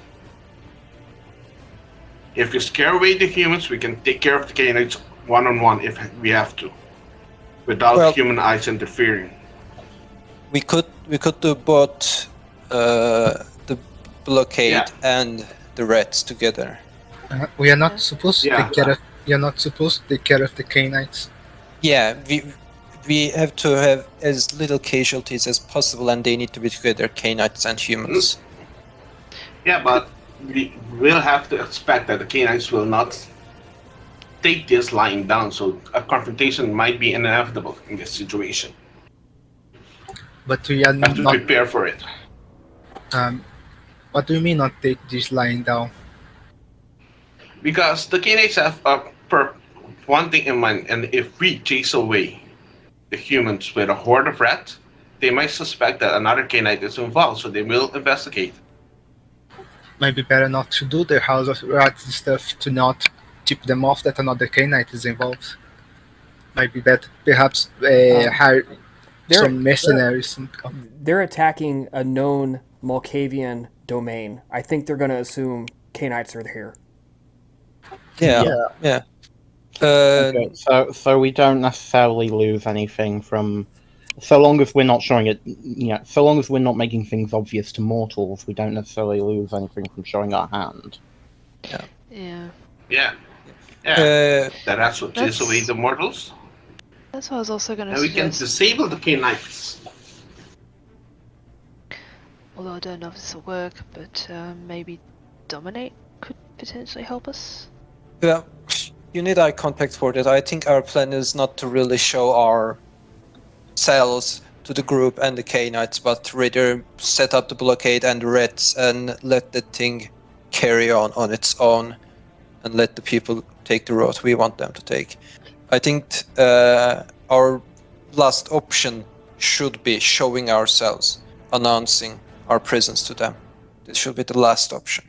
If we scare away the humans, we can take care of the Knights one-on-one if we have to, without human eyes interfering. We could do both the blockade and the rats together. We are not supposed to take care of. You're not supposed to take care of the Knights. Yeah, we have to have as little casualties as possible, and they need to be together, Knights and humans. Yeah, but we will have to expect that the Knights will not take this lying down, so a confrontation might be inevitable in this situation. But we are have to not prepare for it. What do you mean not take this lying down? Because the Knights have one thing in mind, and if we chase away the humans with a horde of rats, they might suspect that another Knight is involved, so they will investigate. Might be better not to do the House of Rats and stuff to not tip them off that another Knight is involved. Might be better, perhaps hire some mercenaries. They're attacking a known Malkavian domain. I think they're going to assume Knights are here. Yeah. Okay, so we don't necessarily lose anything from, so long as we're not showing it. So long as we're not making things obvious to mortals, we don't necessarily lose anything from showing our hand. Yeah. That's what takes away the mortals. That's what I was also going to And we can suggest. disable the Knights. Although I don't know if this will work, but maybe Dominate could potentially help us. Well, you need eye contact for that. I think our plan is not to really show our cells to the group and the Knights, but rather set up the blockade and the rats and let the thing carry on its own and let the people take the road we want them to take. I think our last option should be showing ourselves, announcing our presence to them. This should be the last option.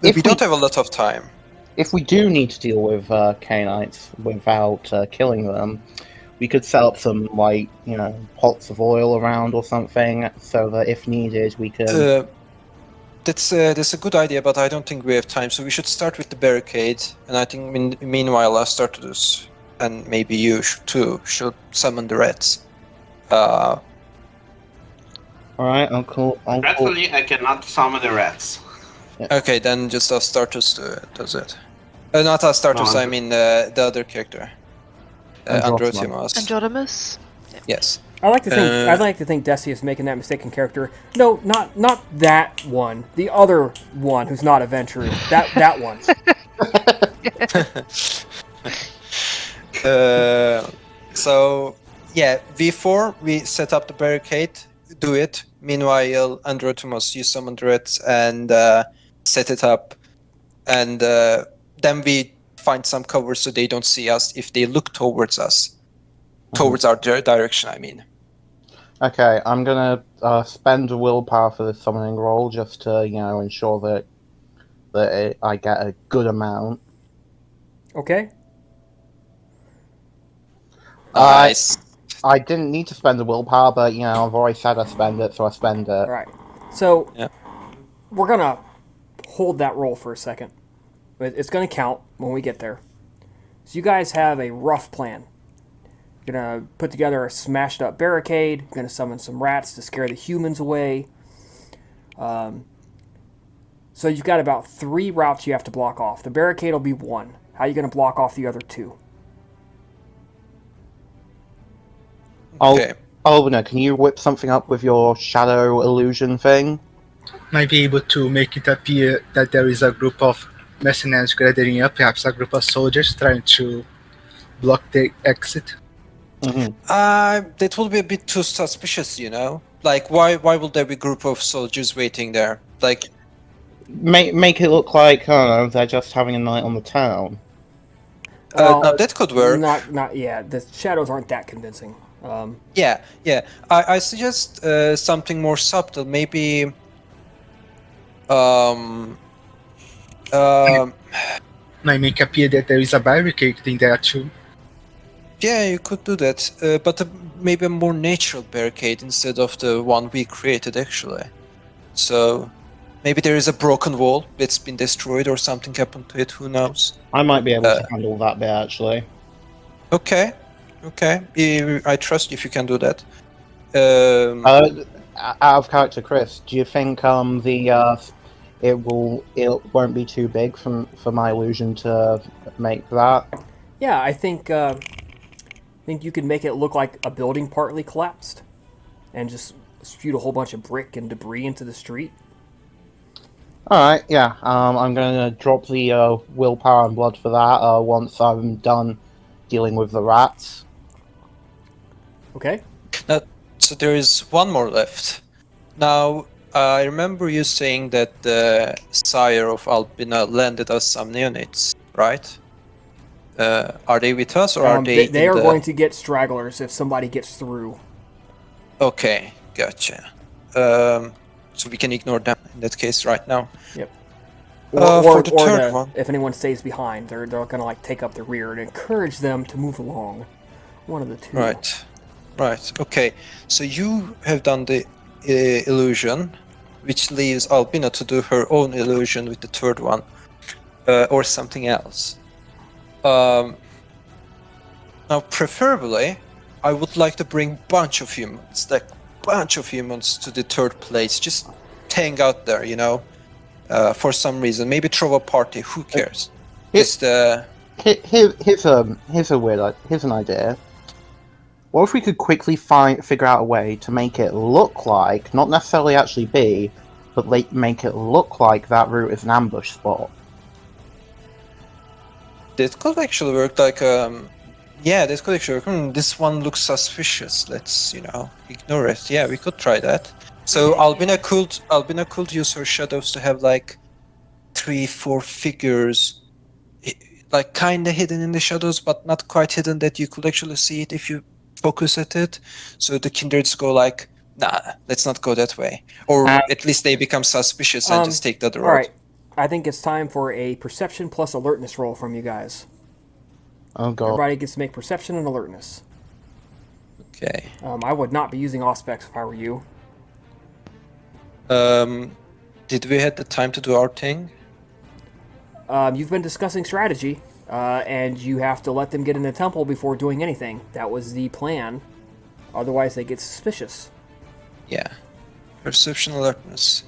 We don't have a lot of time. If we do need to deal with Knights without killing them, we could set up some, pots of oil around or something, so that if needed, we can... That's a good idea, but I don't think we have time, so we should start with the barricade, and I think meanwhile Astartes and maybe you should summon the rats. Alright, I'll call... Actually, I cannot summon the rats. Okay, then just Astartes does it. Not Astartes, I mean the other character. Androtimus. Androtimus? Yes. I like to think Uh, I'd like to think Desi is making that mistake in character. No, not that one. The other one who's not a Ventru. That one. Uh, so yeah, V4 we set up the barricade, do it. Meanwhile, Androtimus, you summon the reds and set it up, and then we find some cover so they don't see us if they look towards us, towards our direction. I mean. Okay, I'm gonna spend a willpower for the summoning roll just to, ensure that I get a good amount. Okay. Nice. I didn't need to spend the willpower, but I've already said I spend it, so I spend it. All right. So Yeah. we're gonna hold that roll for a second. It's gonna count when we get there. So you guys have a rough plan. You're gonna put together a smashed up barricade. You're gonna summon some rats to scare the humans away. So you've got about 3 routes you have to block off. The barricade will be 1. How are you gonna block off the other 2? Okay. Oh no, can you whip something up with your shadow illusion thing? Might be able to make it appear that there is a group of mercenaries gathering up, perhaps a group of soldiers trying to block the exit. That will be a bit too suspicious, Like, why will there be a group of soldiers waiting there? Like, Make it look like, I don't know, they're just having a night on the town. no, that could work. Not yeah. The shadows aren't that convincing. Yeah. I suggest something more subtle. Maybe, um, Might make appear that there is a barricade in there too. yeah, you could do that. But maybe a more natural barricade instead of the one we created, actually. So maybe there is a broken wall that's been destroyed or something happened to it. Who knows? I might be able to handle that bit, actually. Okay. I trust if you can do that. Out of character, Chris, do you think it won't be too big for my illusion to make that? Yeah, I think you can make it look like a building partly collapsed, and just spew a whole bunch of brick and debris into the street. Alright, yeah. I'm gonna drop the willpower and blood for that once I'm done dealing with the rats. Okay. Now, so there is one more left. Now, I remember you saying that the sire of Albina landed us some neonates, right? Are they with us or are they They are going to get stragglers if somebody gets through. Okay, gotcha. So we can ignore them in that case right now. Yep. For the third one. If anyone stays behind, they're going to like take up the rear and encourage them to move along. One of the two. Right. Okay. So you have done the illusion, which leaves Albina to do her own illusion with the third one, or something else. Now, preferably, I would like to bring bunch of humans to the third place. Just hang out there, for some reason. Maybe throw a party. Who cares? Here's an idea. What if we could quickly figure out a way to make it look like, not necessarily actually be, but make it look like that route is an ambush spot? That could actually work. Like, this could actually work. This one looks suspicious. Let's, ignore it. Yeah, we could try that. So Albina could use her shadows to have like 3-4 figures, like kinda hidden in the shadows, but not quite hidden that you could actually see it if you focus at it. So the kindreds go like, nah, let's not go that way, or at least they become suspicious and just take the other road. All right, I think it's time for a perception plus alertness roll from you guys. Oh god. Everybody gets to make perception and alertness. Okay. I would not be using Auspex if I were you. Did we have the time to do our thing? You've been discussing strategy, and you have to let them get in the temple before doing anything. That was the plan. Otherwise, they get suspicious. Yeah. Perception alertness.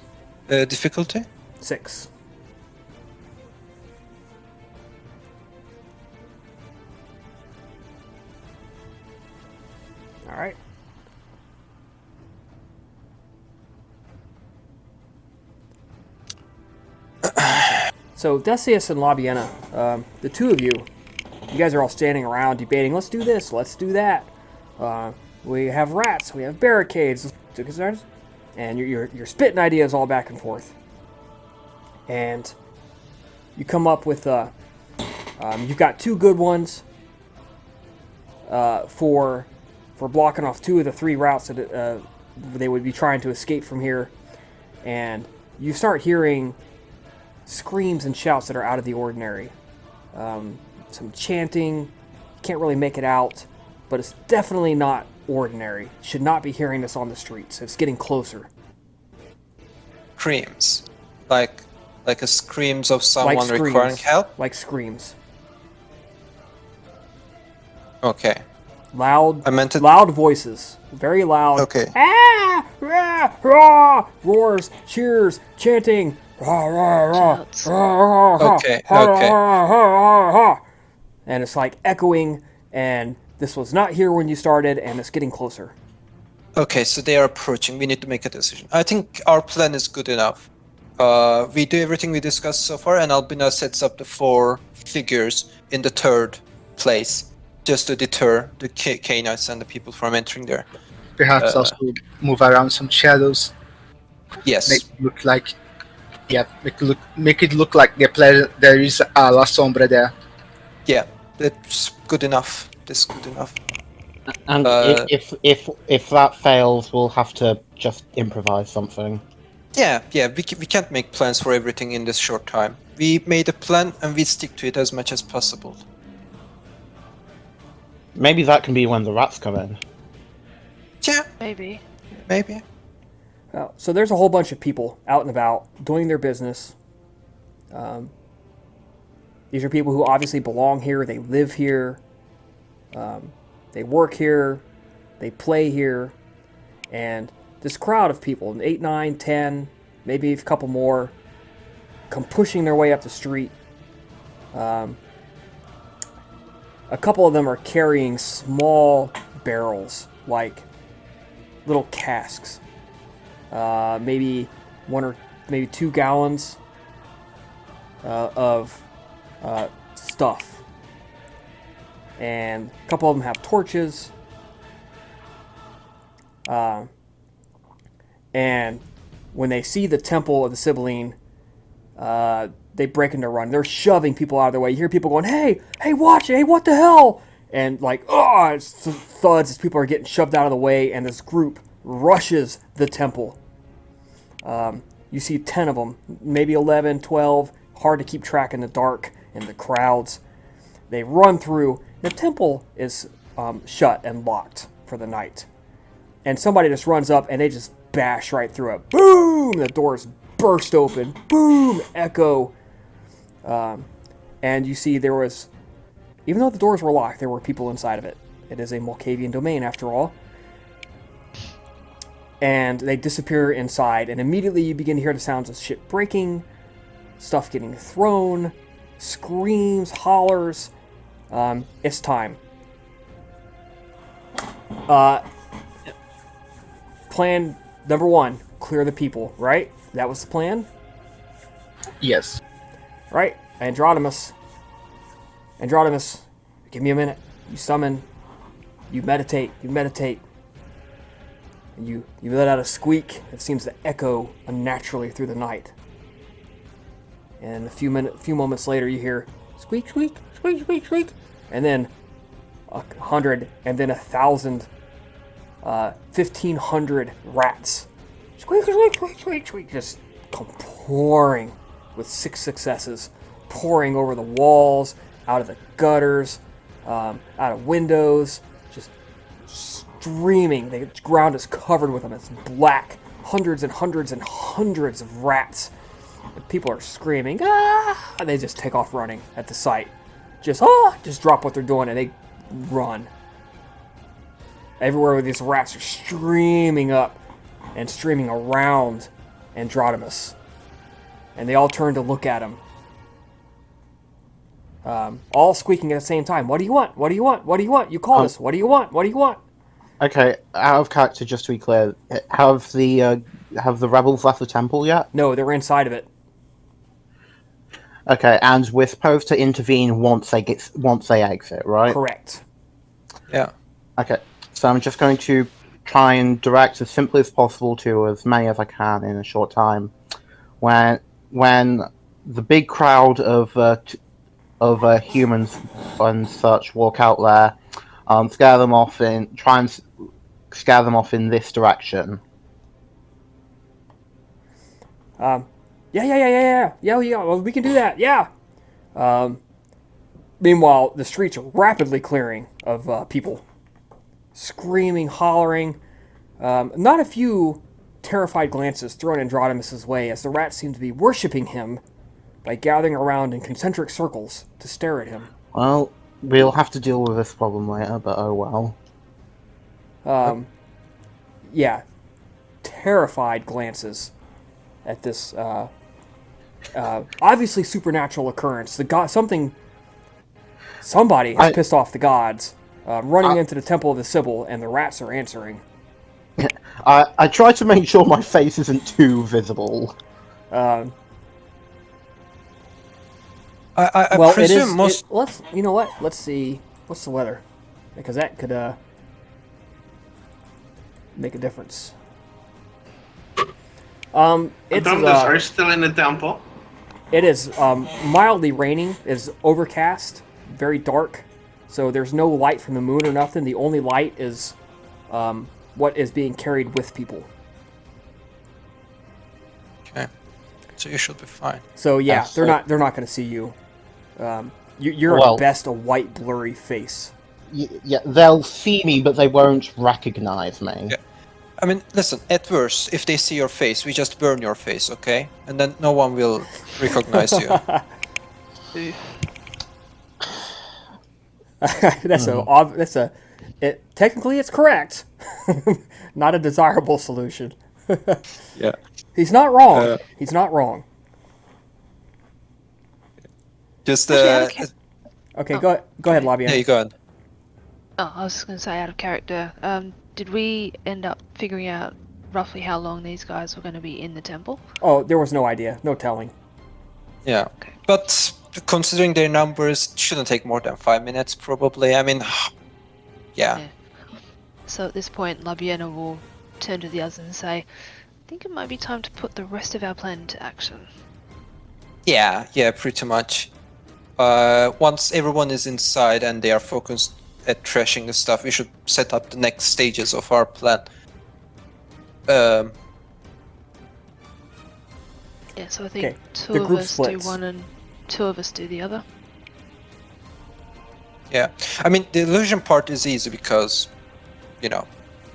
Difficulty? 6. All right. So Deseus and Labiena, the two of you guys are all standing around debating. Let's do this. Let's do that. We have rats. We have barricades. And you're spitting ideas all back and forth. And you come up with you've got two good ones for blocking off two of the three routes that they would be trying to escape from here. And you start hearing screams and shouts that are out of the ordinary. Some chanting. You can't really make it out, but it's definitely not ordinary. Should not be hearing this on the streets. It's getting closer. Screams. Like a screams of someone Like screams. requiring help? Like screams. Okay. Loud. I meant it. Loud voices. Very loud. Okay. Ah! Rah! Rah! Roars, cheers, chanting. Rah, rah, rah. Shouts. Rah, rah, rah. Okay, Ha, okay. ha, ha, ha, ha. And it's like echoing, and this was not here when you started, and it's getting closer. Okay, so they are approaching. We need to make a decision. I think our plan is good enough. We do everything we discussed so far, and Albina sets up the 4 figures in the 3rd place, just to deter the Canaanites and the people from entering there. Perhaps also move around some shadows. Yes. Make it look like, make it look like there is a La Sombra there. Yeah, that's good enough. That's good enough. And if that fails, we'll have to just improvise something. Yeah, we can't make plans for everything in this short time. We made a plan and we stick to it as much as possible. Maybe that can be when the rats come in. Yeah, Maybe. maybe. So there's a whole bunch of people out and about doing their business. These are people who obviously belong here. They live here. They work here. They play here. And this crowd of people, 8, 9, 10, maybe a couple more, come pushing their way up the street. A couple of them are carrying small barrels, like little casks. Maybe 1 or maybe 2 gallons of stuff. And a couple of them have torches. And when they see the temple of the Sibylline, they break into run. They're shoving people out of their way. You hear people going, hey, watch it, hey, what the hell? And like, it's thuds as people are getting shoved out of the way, and this group rushes the temple. You see 10 of them, maybe 11, 12, hard to keep track in the dark and the crowds. They run through. The temple is shut and locked for the night. And somebody just runs up and they just bash right through it. Boom! The doors burst open. Boom! Echo. And you see there was, even though the doors were locked, there were people inside of it. It is a Malkavian domain after all. And they disappear inside, and immediately you begin to hear the sounds of shit breaking, stuff getting thrown, screams, hollers. It's time. Plan number 1, clear the people, right? That was the plan? Yes. Right? Androdimus, give me a minute. You summon, you meditate. You let out a squeak that seems to echo unnaturally through the night. And a few moments later, you hear squeak, squeak, squeak, squeak, squeak, and then 100, and then 1,000, 1,500 rats. Squeak, squeak, squeak, squeak, squeak, just come pouring with 6 successes, pouring over the walls, out of the gutters, out of windows, just streaming. The ground is covered with them. It's black. Hundreds and hundreds and hundreds of rats. And people are screaming, ah! And they just take off running at the sight. Just drop what they're doing and they run. Everywhere these rats are streaming up and streaming around Androdimus. And they all turn to look at him. All squeaking at the same time. What do you want? What do you want? What do you want? You called us. What do you want? What do you want? Okay, out of character, just to be clear, have the rebels left the temple yet? No, they're inside of it. Okay, and we're supposed to intervene once they exit, right? Correct. Yeah. Okay, so I'm just going to try and direct as simply as possible to as many as I can in a short time. When the big crowd of humans and such walk out there, try and scare them off in this direction. Yeah. Well, we can do that. Yeah. Meanwhile, the streets are rapidly clearing of people, screaming, hollering. Not a few terrified glances thrown Androdimus's way as the rats seem to be worshipping him by gathering around in concentric circles to stare at him. Well, we'll have to deal with this problem later, but oh well. Yeah, terrified glances at this obviously supernatural occurrence. Somebody has pissed off the gods, running into the temple of the Sibyl, and the rats are answering. I try to make sure my face isn't too visible. I Well, presume most. You know what? Let's see. What's the weather? Because that could make a difference. It's Andromedans are still in the temple. It is mildly raining. It's overcast, very dark, so there's no light from the moon or nothing. The only light is what is being carried with people. Okay. So you should be fine. So yeah, That's they're it. not going to see you. You're Well- at best a white blurry face. Yeah, they'll see me, but they won't recognize me. Yeah. I mean, listen, at worst, if they see your face, we just burn your face, okay? And then no one will recognize you. Oof. Technically it's correct. Not a desirable solution. Yeah. He's not wrong. He's not wrong. Just, Actually, Okay, go ahead, Labian. yeah, you go on. Oh, I was just going to say, out of character, did we end up figuring out roughly how long these guys were going to be in the temple? Oh, there was no idea. No telling. Yeah. But considering their numbers, it shouldn't take more than 5 minutes, probably. I mean, yeah. Yeah. So at this point, Labiena will turn to the others and say, I think it might be time to put the rest of our plan into action. Yeah, pretty much. Once everyone is inside and they are focused at trashing the stuff, we should set up the next stages of our plan. Yeah, so I think Okay, two the of group us splits. do one and two of us do the other. Yeah, I mean, the illusion part is easy because,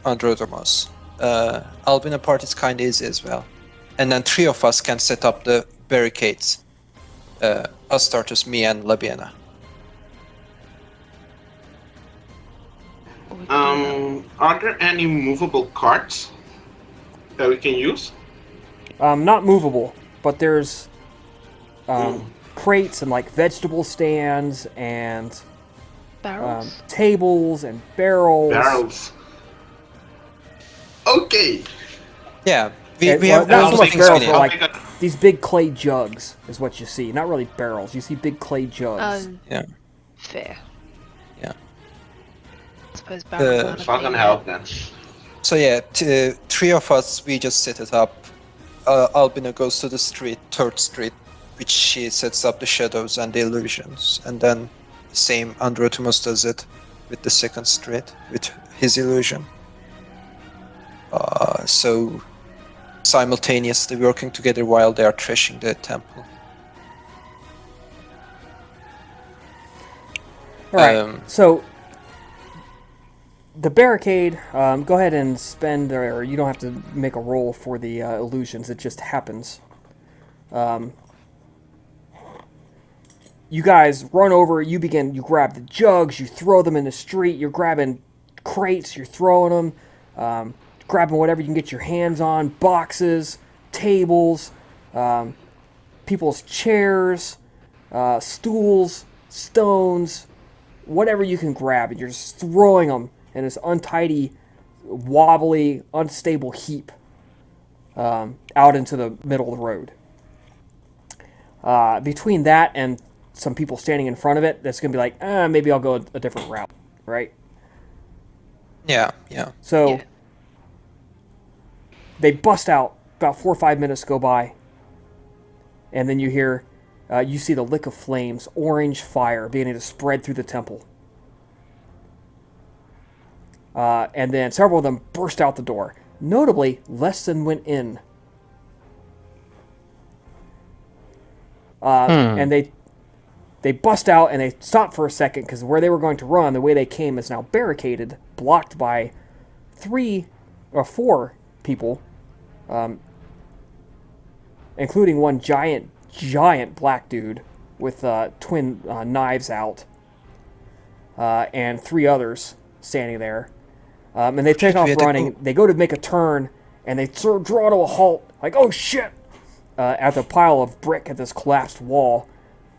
Andromedus. Albina part is kind of easy as well. And then 3 of us can set up the barricades. Astartes, me, and Labiena. Or we can do that. Are there any movable carts that we can use? Not movable, but there's crates and like vegetable stands and Barrels? tables and barrels. Barrels. Okay. Yeah, we Well, have not all so the much things we barrels, need. but like these big clay jugs is what you see. Not really barrels. You see big clay jugs. Yeah. Fair. Yeah. I suppose barrels aren't a It's not thing gonna yet. help then. So yeah, 3 of us, we just set it up. Albina goes to the street, 3rd street, which she sets up the shadows and the illusions. And then same Androtimus does it with the 2nd street, with his illusion. So simultaneously working together while they are trashing the temple. All right. Um, So the barricade. Go ahead and spend, or you don't have to make a roll for the illusions. It just happens. You guys run over. You grab the jugs. You throw them in the street. You're grabbing crates. You're throwing them. Grabbing whatever you can get your hands on. Boxes, tables, people's chairs, stools, stones, whatever you can grab, and you're just throwing them in this untidy, wobbly, unstable heap out into the middle of the road. Between that and some people standing in front of it, that's going to be like, maybe I'll go a different route, right? Yeah. So Yeah. they bust out. About 4 or 5 minutes go by, and then you hear, you see the lick of flames, orange fire beginning to spread through the temple. And then several of them burst out the door. Notably, less than went in. And they bust out and they stop for a second because where they were going to run, the way they came is now barricaded, blocked by 3 or 4 people, including one giant black dude with twin knives out, and 3 others standing there. And they take off running. They go to make a turn, and they sort of draw to a halt, like, oh shit, at the pile of brick at this collapsed wall.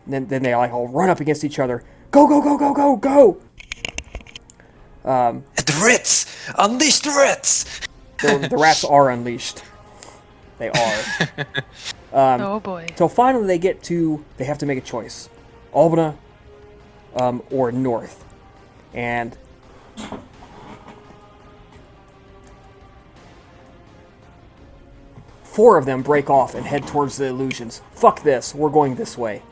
And then they like all run up against each other. Go, go, go, go, go, go! The rats! Unleash the rats! The rats are unleashed. They are. Oh boy. So finally they have to make a choice. Albina or North. And four of them break off and head towards the illusions. Fuck this, we're going this way.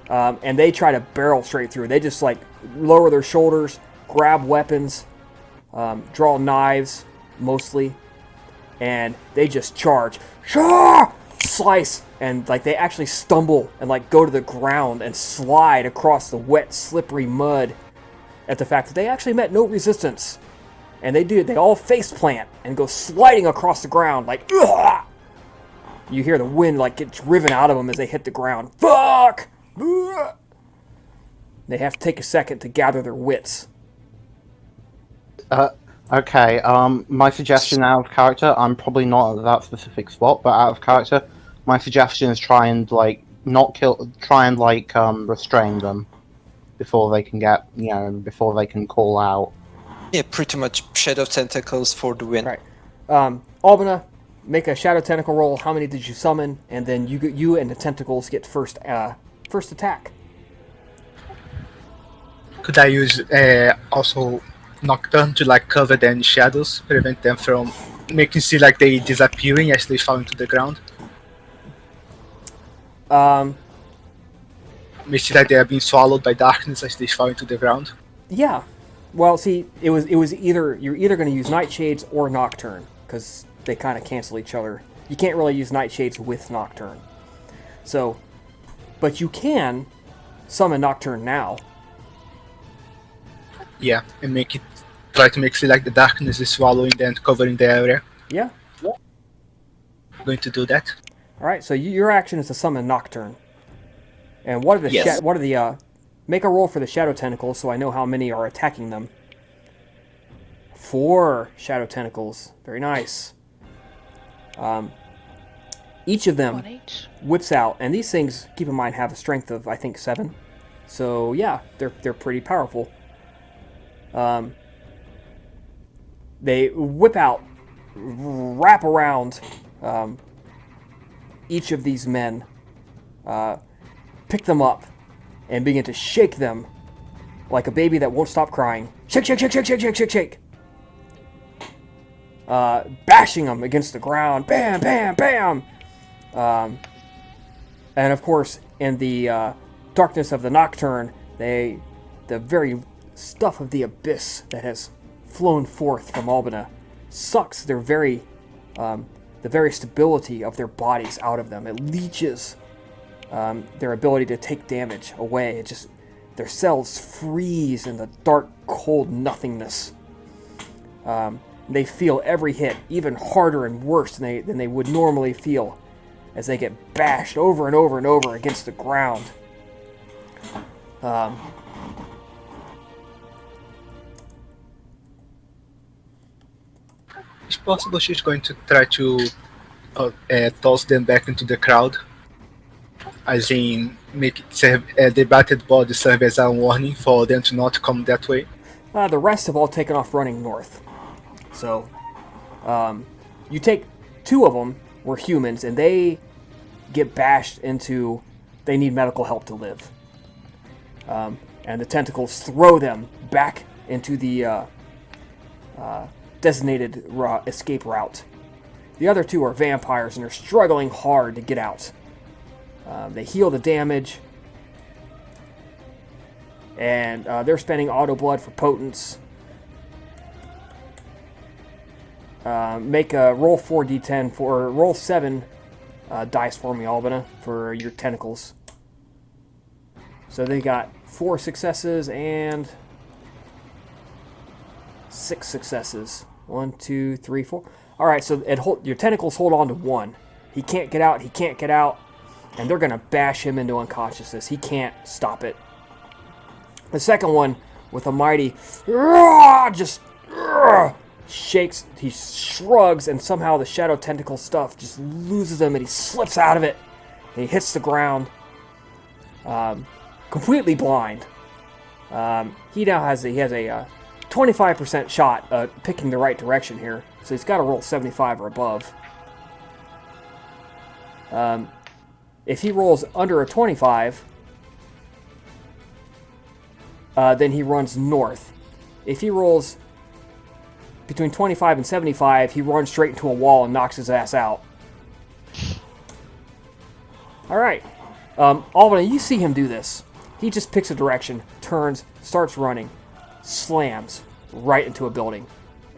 And they try to barrel straight through. They just like lower their shoulders, grab weapons, draw knives mostly, and they just charge. Shah! Slice, and like they actually stumble and like go to the ground and slide across the wet, slippery mud at the fact that they actually met no resistance. And they all face plant and go sliding across the ground like, ugh! You hear the wind like get driven out of them as they hit the ground. Fuck! Ugh! They have to take a second to gather their wits. Okay, my suggestion out of character, I'm probably not at that specific spot, but out of character, my suggestion is try and, like, not kill, try and, like, restrain them before they can get, before they can call out. Yeah, pretty much shadow tentacles for the win. Right. Albina, make a shadow tentacle roll. How many did you summon? And then you and the tentacles get first attack. Could I use also Nocturne to like cover them in shadows, prevent them from making see like they disappearing as they fall into the ground? May see like they are being swallowed by darkness as they fall into the ground. Yeah. Well, see, it was you're either going to use Nightshades or Nocturne because they kind of cancel each other. You can't really use Nightshades with Nocturne. So, but you can summon Nocturne now. Yeah, and try to make see like the darkness is swallowing them and covering the area. Yeah. Going to do that. All right. So your action is to summon Nocturne. And what are the make a roll for the shadow tentacles so I know how many are attacking them. 4 shadow tentacles. Very nice. Each of them One each. whips out, and these things, keep in mind, have a strength of I think 7. So yeah, they're pretty powerful. They whip out, wrap around each of these men, pick them up, and begin to shake them like a baby that won't stop crying. Shake, shake, shake, shake, shake, shake, shake, shake. Bashing them against the ground. Bam, bam, bam. And of course, in the darkness of the Nocturne, the very stuff of the abyss that has flown forth from Albina sucks the very stability of their bodies out of them. It leeches their ability to take damage away. It just, their cells freeze in the dark, cold nothingness. They feel every hit even harder and worse than they would normally feel as they get bashed over and over and over against the ground. It's possible she's going to try to toss them back into the crowd, as in make it serve, the battered body serve as a warning for them to not come that way. The rest have all taken off running north. So, you take 2 of them were humans, and they get bashed into, they need medical help to live. And the tentacles throw them back into the designated escape route. The other two are vampires and are struggling hard to get out. They heal the damage. And they're spending auto blood for potence. Make a roll 4d10 for roll 7 dice for me, Albina, for your tentacles. So they got 4 successes and 6 successes. 1, 2, 3, 4. All right, so your tentacles hold on to 1. He can't get out. He can't get out, and they're gonna bash him into unconsciousness. He can't stop it. The second one, with a mighty, just shakes, he shrugs, and somehow the shadow tentacle stuff just loses him, and he slips out of it, and he hits the ground, completely blind. He now has a 25% shot at picking the right direction here, so he's got to roll 75 or above. If he rolls under a 25, then he runs north. If he rolls between 25 and 75, he runs straight into a wall and knocks his ass out. All right. Albina, you see him do this. He just picks a direction, turns, starts running, slams right into a building.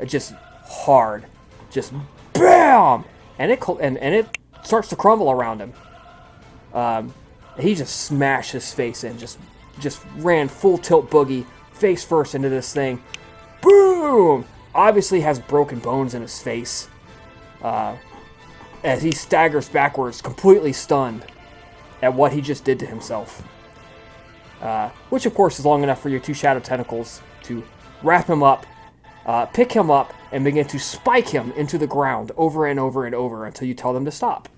Just hard. Just BAM! And it starts to crumble around him. He just smashed his face in, just ran full tilt boogie, face first into this thing. Boom! Obviously has broken bones in his face. As he staggers backwards, completely stunned at what he just did to himself. Which, of course, is long enough for your 2 shadow tentacles to wrap him up, pick him up, and begin to spike him into the ground over and over and over until you tell them to stop.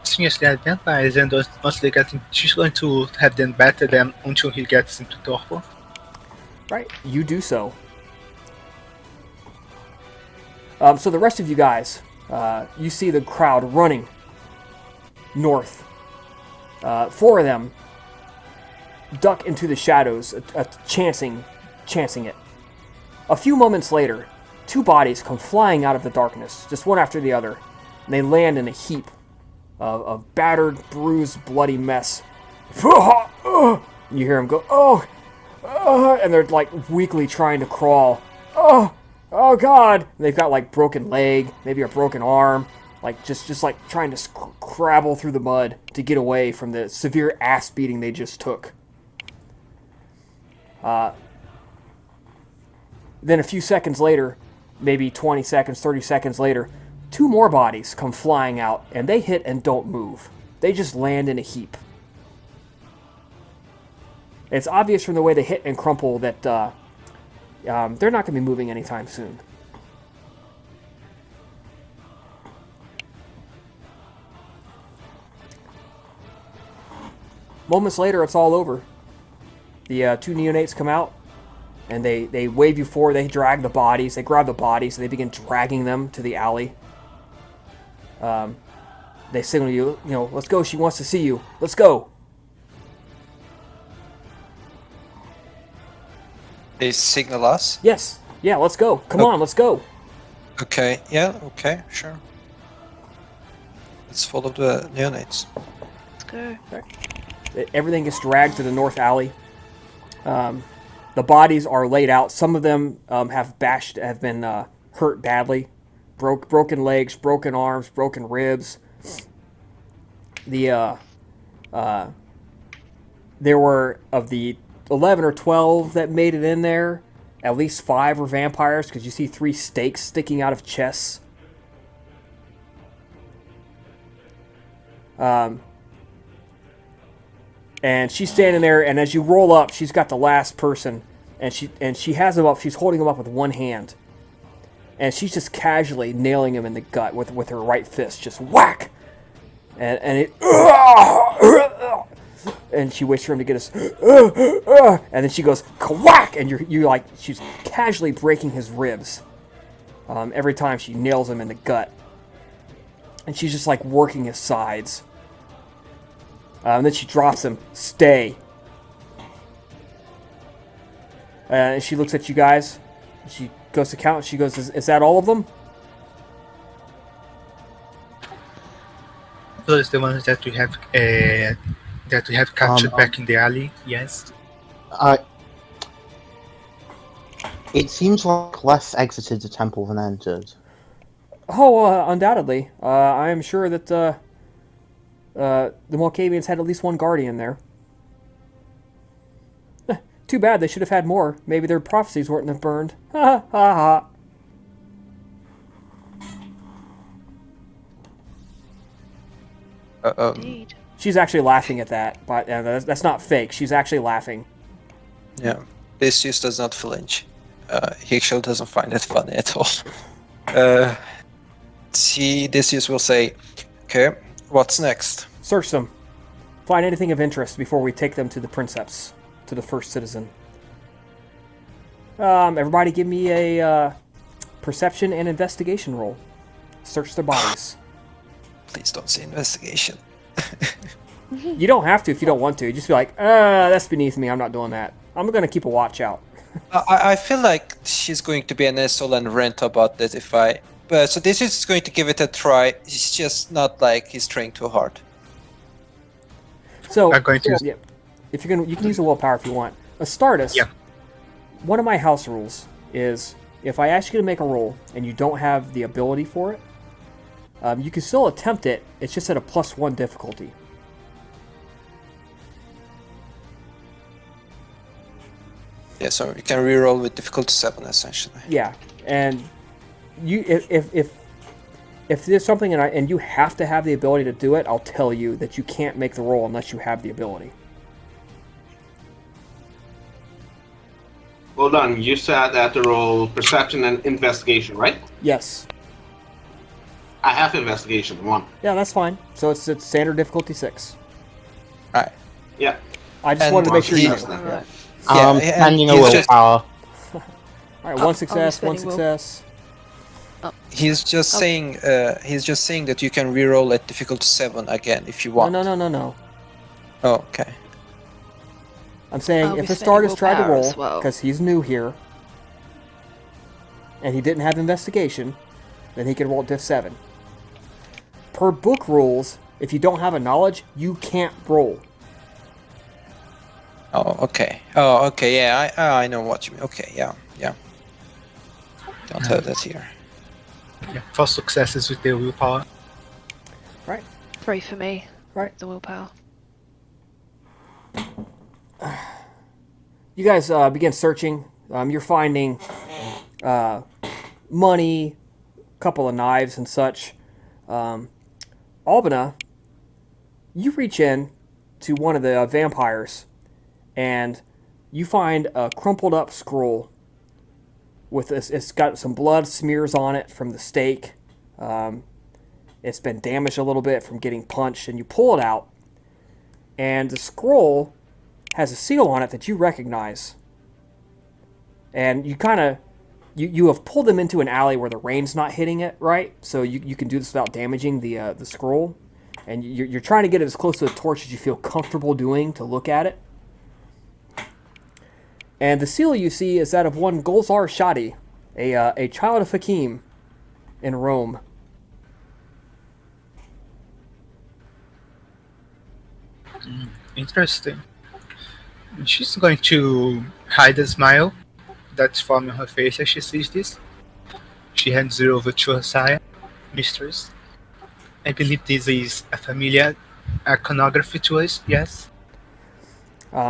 Since they identifies and once they get in, she's going to have them batter them until he gets into torpor. Right, you do so. So the rest of you guys, you see the crowd running north. 4 of them duck into the shadows, chancing it. A few moments later, 2 bodies come flying out of the darkness, just one after the other, and they land in a heap of battered, bruised, bloody mess. You hear them go, oh, and they're like weakly trying to crawl. Oh God! And they've got like broken leg, maybe a broken arm, like just like trying to scrabble through the mud to get away from the severe ass beating they just took. Then a few seconds later, maybe 20 seconds, 30 seconds later, 2 more bodies come flying out, and they hit and don't move. They just land in a heap. It's obvious from the way they hit and crumple that they're not going to be moving anytime soon. Moments later, it's all over. The 2 neonates come out, and they wave you forward. They drag the bodies. They grab the bodies, and they begin dragging them to the alley. They signal you, let's go. She wants to see you. Let's go. They signal us? Yes. Yeah, let's go. Come on, let's go. Okay, yeah, okay, sure. Let's follow the neonates. Let's go. Everything gets dragged to the north alley. The bodies are laid out. Some of them have been hurt badly. Broken legs, broken arms, broken ribs. There were, of the 11 or 12 that made it in there, at least 5 were vampires, because you see 3 stakes sticking out of chests. And she's standing there, and as you roll up, she's got the last person, and she has him up. She's holding him up with one hand, and she's just casually nailing him in the gut with her right fist, just whack, and she waits for him to get his, and then she goes whack, and you like she's casually breaking his ribs. Every time she nails him in the gut. And she's just like working his sides. And then she drops him. Stay. And she looks at you guys. She goes to count. She goes, is that all of them? Those the ones that we have captured back in the alley. Yes. It seems like less exited the temple than entered. Oh, undoubtedly. I am sure that the Malkavians had at least one guardian there. Too bad, they should have had more. Maybe their prophecies wouldn't have burned. Ha ha ha. Indeed. She's actually laughing at that, but that's not fake. She's actually laughing. Yeah. Deseus does not flinch. He actually doesn't find it funny at all. Deseus will say, okay, what's next? Search them. Find anything of interest before we take them to the princeps, to the first citizen. Everybody give me a perception and investigation roll. Search their bodies. Please don't say investigation. You don't have to if you don't want to. Just be like, that's beneath me. I'm not doing that. I'm going to keep a watch out. I feel like she's going to be an asshole and rant about that if I... so this is going to give it a try. It's just not like he's trying too hard. So, I'm going to... yeah, if you're gonna, you can use a willpower if you want. Astartes, Yeah. One of my house rules is if I ask you to make a roll and you don't have the ability for it, you can still attempt it. It's just at a +1 difficulty. Yeah, so you can reroll with difficulty 7 essentially. Yeah, and you if there's something and you have to have the ability to do it, I'll tell you that you can't make the roll unless you have the ability. Hold on, you said that to roll perception and investigation, right? Yes. I have investigation 1. Yeah, that's fine. So it's standard difficulty 6. Alright. Yeah. I just And wanted to make sure you Yes, know. then. Alright. Yeah, and Spending a he's just- willpower. All right, one success, one spending will. success. He's just saying that you can reroll at difficulty 7 again if you want. No. Oh, okay. I'm saying I'll if be Astartes spending tried to willpower roll, as well. because he's new here, and he didn't have investigation, then he could roll diff 7. Per book rules, if you don't have a knowledge, you can't roll. Oh, okay. Oh, okay. Yeah, I know what you mean. Okay, yeah. Don't have that here. Yeah, 4 successes with the willpower. 3 for me. Right. The willpower. You guys begin searching. You're finding money, a couple of knives and such. Albina, you reach in to one of the vampires, and you find a crumpled up scroll with this. It's got some blood smears on it from the stake. It's been damaged a little bit from getting punched, and you pull it out, and the scroll has a seal on it that you recognize. And you kind of you have pulled them into an alley where the rain's not hitting it, right? So you can do this without damaging the scroll. And you're trying to get it as close to the torch as you feel comfortable doing to look at it. And the seal you see is that of one Golzar Shadi, a child of Hakim in Rome. Interesting. She's going to hide a smile that's forming her face as she sees this. She hands it over to her sire, mistress. I believe this is a familiar iconography to us, yes?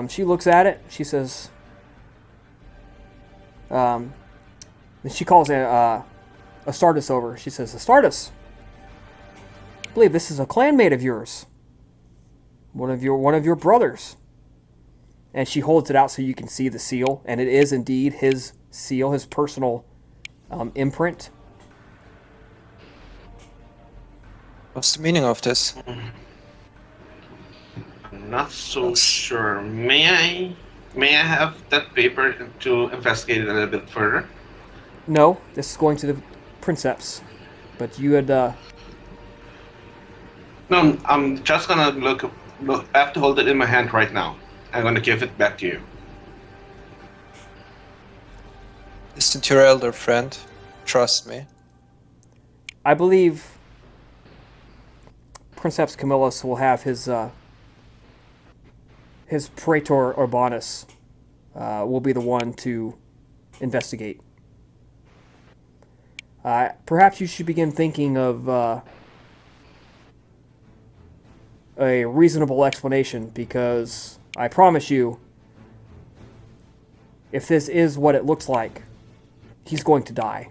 She looks at it. She says, she calls Astartes over. She says, Astartes, I believe this is a clanmate of yours. One of your brothers. And she holds it out so you can see the seal, and it is indeed his seal, his personal imprint. What's the meaning of this? I'm not so sure. May I have that paper to investigate it a little bit further? No, this is going to Princeps, but you had No, I'm just gonna look. I have to hold it in my hand right now. I'm gonna give it back to you. Isn't your elder friend? Trust me. I believe Princeps Camillus will have his praetor Urbanus will be the one to investigate. Perhaps you should begin thinking of a reasonable explanation, because I promise you, if this is what it looks like, he's going to die.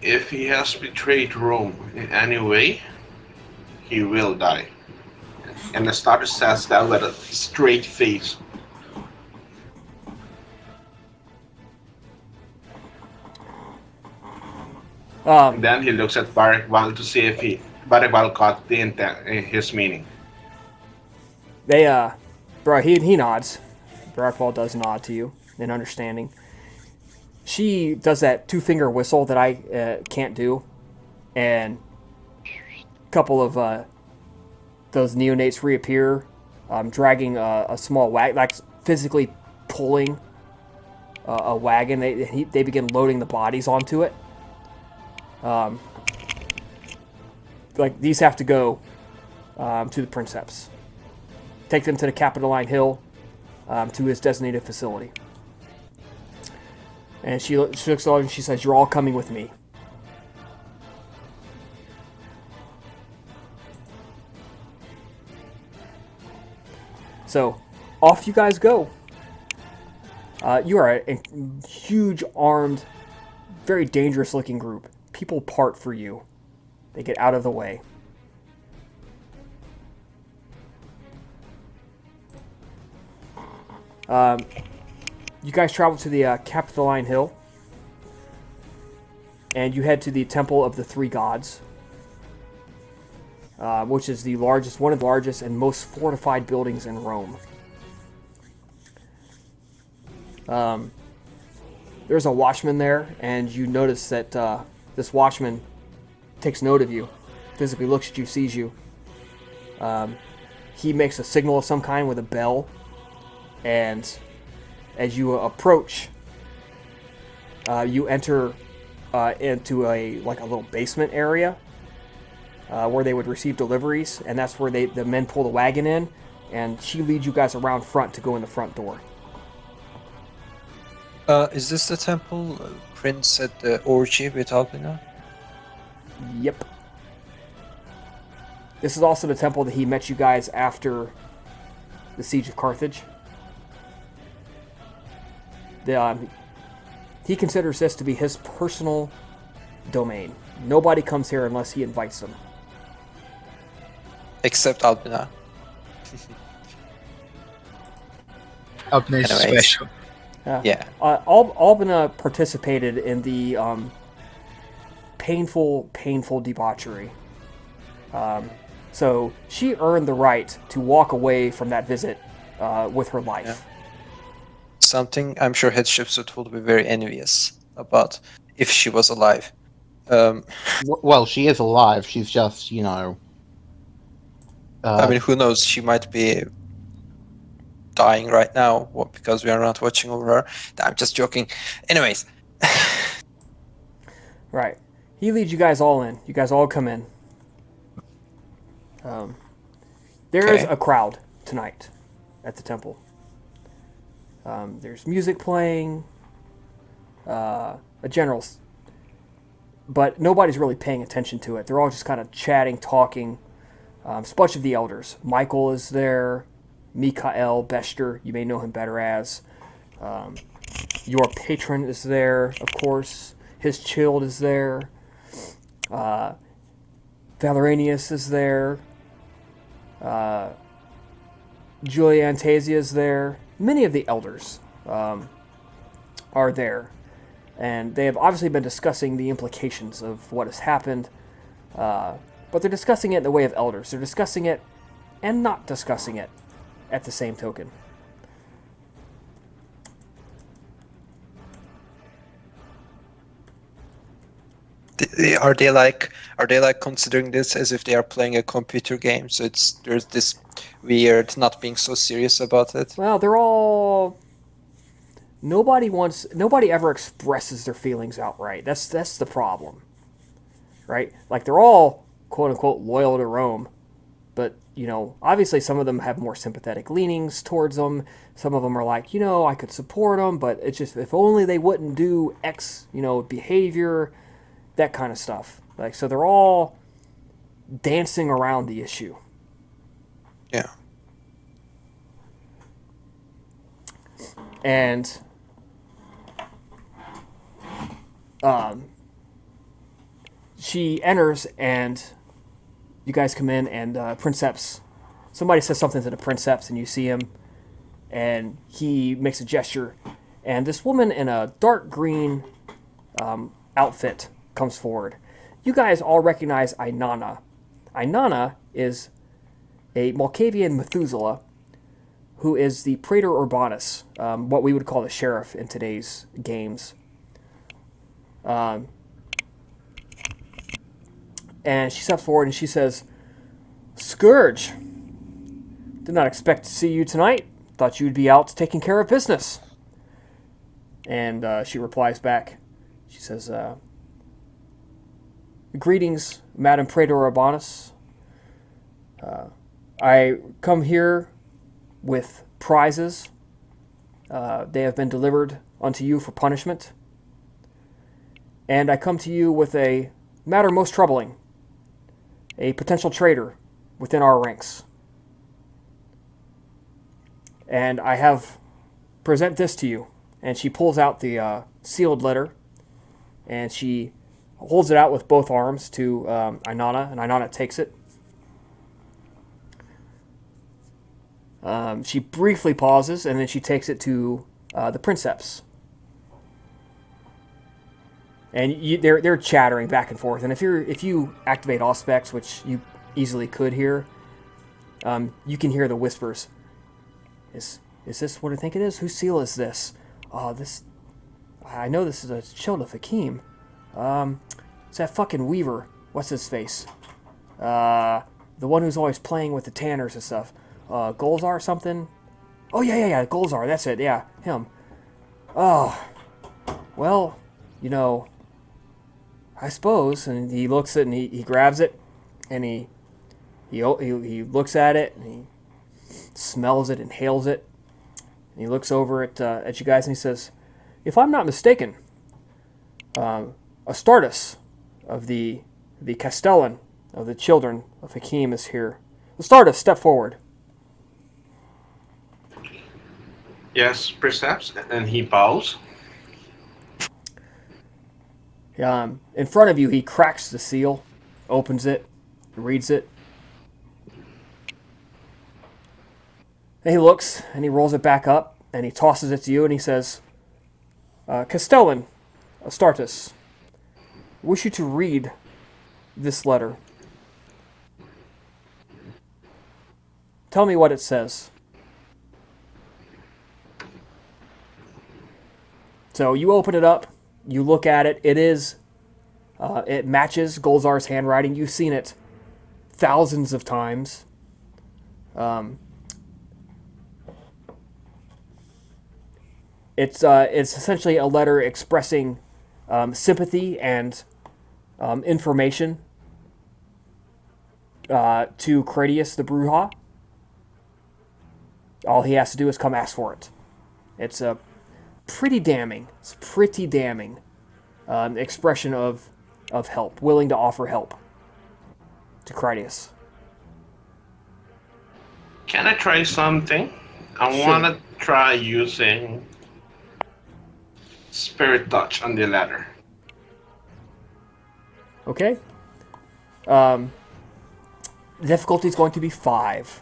If he has betrayed Rome in any way, he will die. And the starter says that with a straight face. And then he looks at Barakval to see if Barakval caught the intent, his meaning. He nods. Barakval does nod to you in understanding. She does that 2-finger whistle that I can't do, and a couple of those neonates reappear, dragging a small wagon, like physically pulling a wagon. They begin loading the bodies onto it. Like, these have to go to the Princeps. Take them to the Capitoline Hill, to his designated facility. And she looks at all and she says, "You're all coming with me." So, off you guys go. You are a huge, armed, very dangerous-looking group. People part for you. They get out of the way. You guys travel to the Capitoline Hill, and you head to the Temple of the Three Gods, which is one of the largest and most fortified buildings in Rome. There's a watchman there, and you notice that this watchman takes note of you, physically looks at you, sees you. He makes a signal of some kind with a bell, and as you approach, you enter into a little basement area where they would receive deliveries, and that's where the men pull the wagon in, and she leads you guys around front to go in the front door. Is this the temple Prince at the orgy with Albina? Yep. This is also the temple that he met you guys after the siege of Carthage. He considers this to be his personal domain. Nobody comes here unless he invites them. Except Albina. Albina is Anyways. special. Yeah. Albina participated in the painful debauchery. So she earned the right to walk away from that visit with her life. Yeah. Something I'm sure Headshipsuit would be very envious about if she was alive. Well, she is alive. She's just, I mean, who knows? She might be dying right now because we are not watching over her. I'm just joking. Anyways. Right. He leads you guys all in. You guys all come in. There is a crowd tonight at the temple. There's music playing, a general, but nobody's really paying attention to it. They're all just kind of chatting, talking. It's a bunch of the elders. Michael is there, Mikael Bester, you may know him better as. Your patron is there, of course. His child is there. Valerianus is there. Julia Antasia is there. Many of the elders are there. And they have obviously been discussing the implications of what has happened. But they're discussing it in the way of elders. They're discussing it and not discussing it at the same token. Are they like considering this as if they are playing a computer game? So there's this weird not being so serious about it. Well, they're all. Nobody ever expresses their feelings outright. That's the problem, right? Like they're all quote unquote loyal to Rome, but obviously some of them have more sympathetic leanings towards them. Some of them are like, I could support them, but it's just if only they wouldn't do X, behavior, that kind of stuff. Like so, they're all dancing around the issue. Yeah. And she enters, and you guys come in, and Princeps, somebody says something to the Princeps, and you see him, and he makes a gesture, and this woman in a dark green outfit comes forward. You guys all recognize Ainana. Ainana is a Malkavian Methuselah who is the Praetor Urbanus, what we would call the sheriff in today's games. And she steps forward and she says, "Scourge, did not expect to see you tonight. Thought you'd be out taking care of business." And she replies back. She says, "Greetings, Madam Praetor Urbanus. I come here with prizes. They have been delivered unto you for punishment. And I come to you with a matter most troubling, a potential traitor within our ranks. And I have present this to you." And she pulls out the sealed letter, and she holds it out with both arms to Ainana, and Ainana takes it. She briefly pauses, and then she takes it to the Princeps. And they're chattering back and forth. And if you activate Auspex, which you easily could hear, you can hear the whispers. Is this what I think it is? Whose seal is this? I know this is a Child of Hakim. It's that fucking Weaver. What's his face? The one who's always playing with the Tanners and stuff. Golzar or something? Oh, yeah, Golzar, that's it, yeah, him. Oh, well, I suppose. And he looks at it, and he grabs it, and he looks at it, and he smells it, inhales it, and he looks over at you guys, and he says, "If I'm not mistaken, Astartes of the Castellan of the children of Hakim is here. Astartes, step forward." Yes, perhaps. And he bows. In front of you, he cracks the seal, opens it, reads it. And he looks, and he rolls it back up, and he tosses it to you, and he says, "Castellan, Astartes, I wish you to read this letter. Tell me what it says." So you open it up, you look at it. It matches Golzar's handwriting. You've seen it thousands of times. It's essentially a letter expressing sympathy and information to Cradius the Bruja. All he has to do is come ask for it. It's a pretty damning expression of help, willing to offer help to Cradius. Can I try something? I Sure. want to try using Spirit Touch on the ladder. Okay. Difficulty is going to be 5.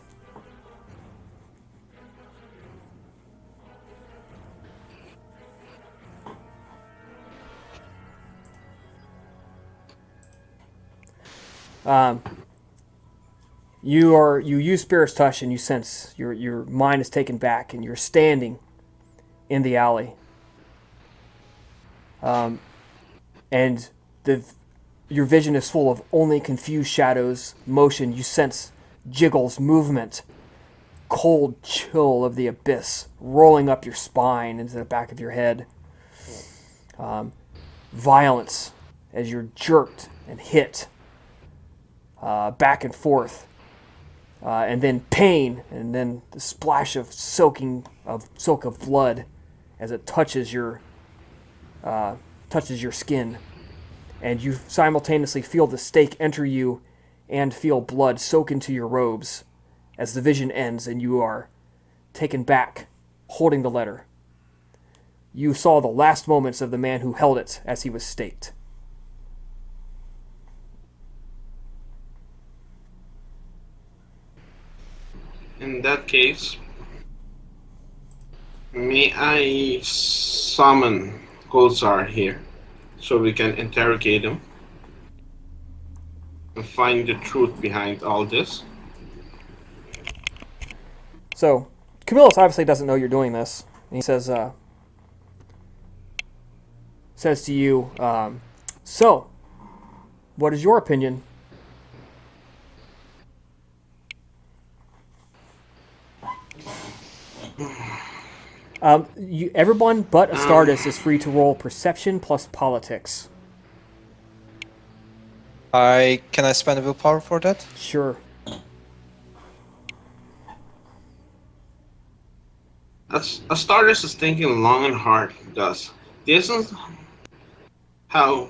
You use Spirit's Touch, and you sense your mind is taken back, and you're standing in the alley. And Your vision is full of only confused shadows, motion. You sense jiggles, movement, cold chill of the abyss rolling up your spine into the back of your head. Violence as you're jerked and hit back and forth. And then pain, and then the splash of soak of blood as it touches your skin, and you simultaneously feel the stake enter you, and feel blood soak into your robes, as the vision ends and you are taken back, holding the letter. You saw the last moments of the man who held it as he was staked. In that case, may I summon Golzar here so we can interrogate him and find the truth behind all this? So, Camillus obviously doesn't know you're doing this. And he says to you, so, what is your opinion? Everyone but Astartes is free to roll perception plus politics. Can I spend a willpower for that? Sure. Astartes is thinking long and hard because this isn't how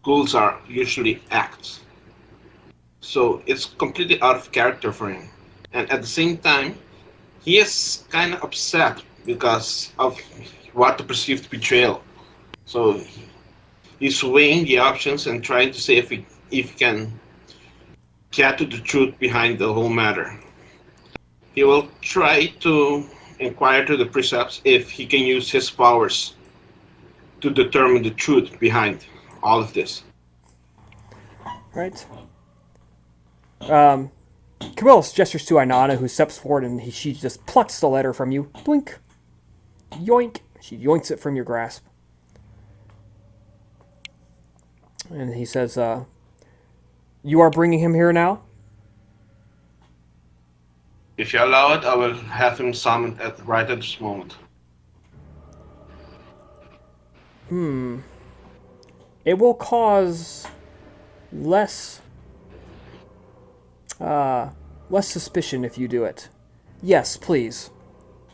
Golzar usually acts. So it's completely out of character for him. And at the same time, he is kind of upset because of what the perceived betrayal. So he's weighing the options and trying to see if he can get to the truth behind the whole matter. He will try to inquire to the precepts if he can use his powers to determine the truth behind all of this. Right. Camillus gestures to Inanna, who steps forward, and she just plucks the letter from you. Doink. Yoink. She yoinks it from your grasp. And he says, you are bringing him here now? If you allow it, I will have him summoned right at this moment. It will cause less suspicion if you do it. Yes, please.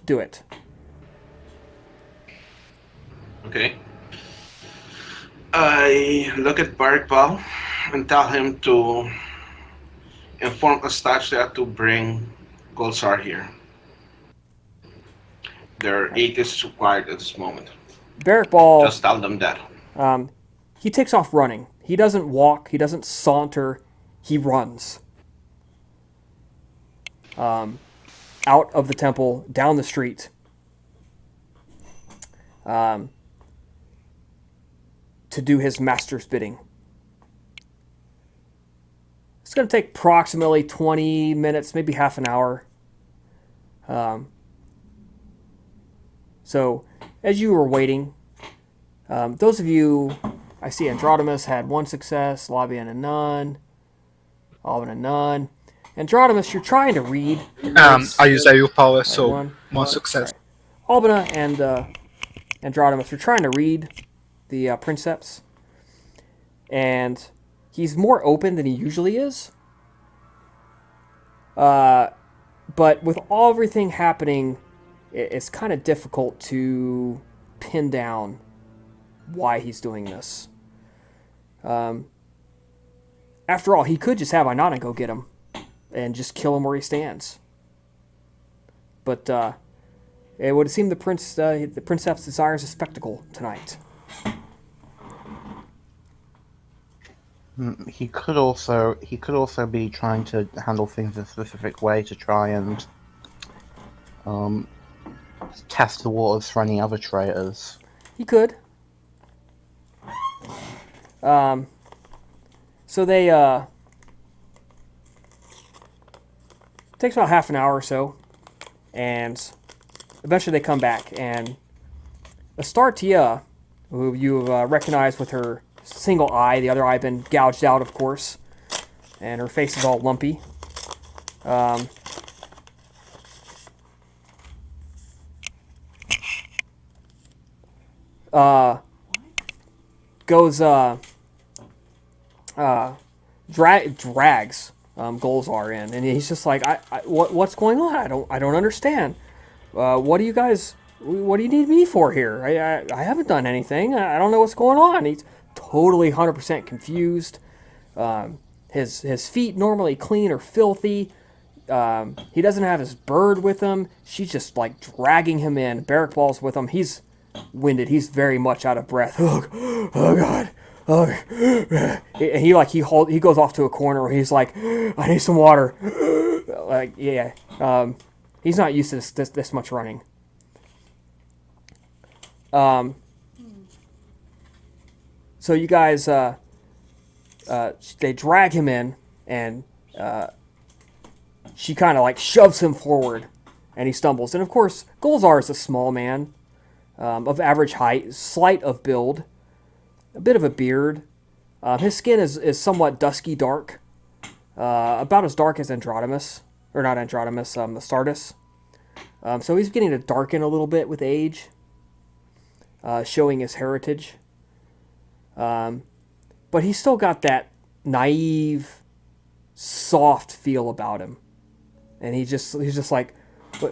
Do it. Okay. I look at Barikbal and tell him to inform Astacia to bring Golzar here. There are 8 is required at this moment. Barrack Ball, Just tell them that. he takes off running. He doesn't walk. He doesn't saunter. He runs. Out of the temple, down the street. To do his master's bidding. It's going to take approximately 20 minutes, maybe half an hour. So, as you were waiting, those of you, I see Androdamus had 1 success, Labian a none, Alvin a none. Androdamus, you're trying to read. I use a willpower, so one. one success. Right. Albina and Androdamus, you're trying to read the Princeps, and he's more open than he usually is. But with everything happening, it's kind of difficult to pin down why he's doing this. After all, he could just have Inanna go get him and just kill him where he stands. But it would seem the Princeps desires a spectacle tonight. He could also be trying to handle things a specific way to try and test the waters for any other traitors. He could. So they takes about half an hour or so, and eventually they come back, and Astartia, who you recognize with her single eye. The other eye been gouged out, of course, and her face is all lumpy. Goes drags Golzar in, and he's just like, what's going on? I don't understand. What do you guys? What do you need me for here? I haven't done anything. I don't know what's going on. He's totally 100% confused. His feet normally clean or filthy. He doesn't have his bird with him. She's just like dragging him in. Barrack Ball's with him. He's winded. He's very much out of breath. Oh God. Oh. He goes off to a corner where he's like, I need some water. Like, yeah. He's not used to this much running. So you guys, they drag him in, and she kind of like shoves him forward, and he stumbles. And of course, Golzar is a small man, of average height, slight of build, a bit of a beard. His skin is somewhat dusky dark, about as dark as Androdimus, or not Androdimus, Astartes. So he's beginning to darken a little bit with age, showing his heritage. But he's still got that naive, soft feel about him, and he's just like,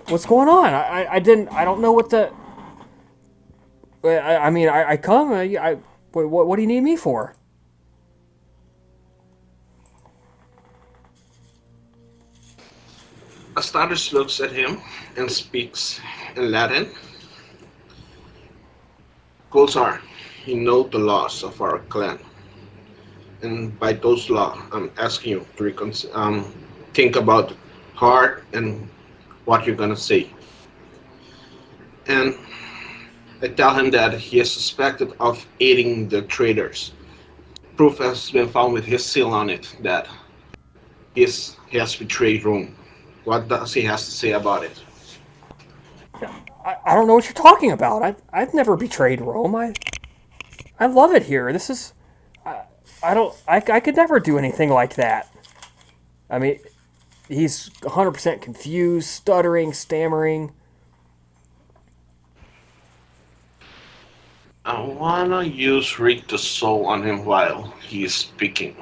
what's going on? I don't know what the. I mean, I come. What do you need me for? Astartes looks at him and speaks in Latin. Golzar, you know the laws of our clan, and by those laws, I'm asking you to think about hard and what you're gonna say. And I tell him that he is suspected of aiding the traitors. Proof has been found with his seal on it that he has betrayed Rome. What does he has to say about it? I don't know what you're talking about. I've never betrayed Rome. I love it here. This is. I could never do anything like that. I mean, he's 100% confused, stuttering, stammering. I wanna use Read the Soul on him while he is speaking.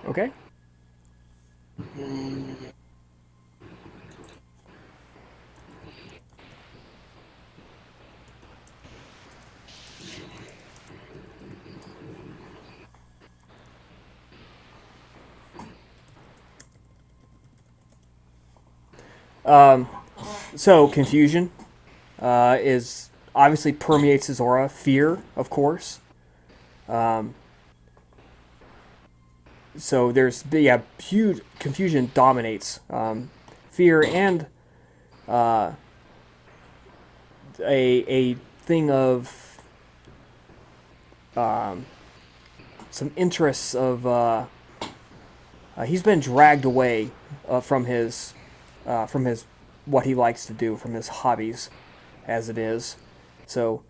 Okay. So confusion is obviously permeates his aura. Fear, of course. So there's huge confusion dominates fear and a thing of some interests of he's been dragged away from his what he likes to do, from his hobbies, as it is. So,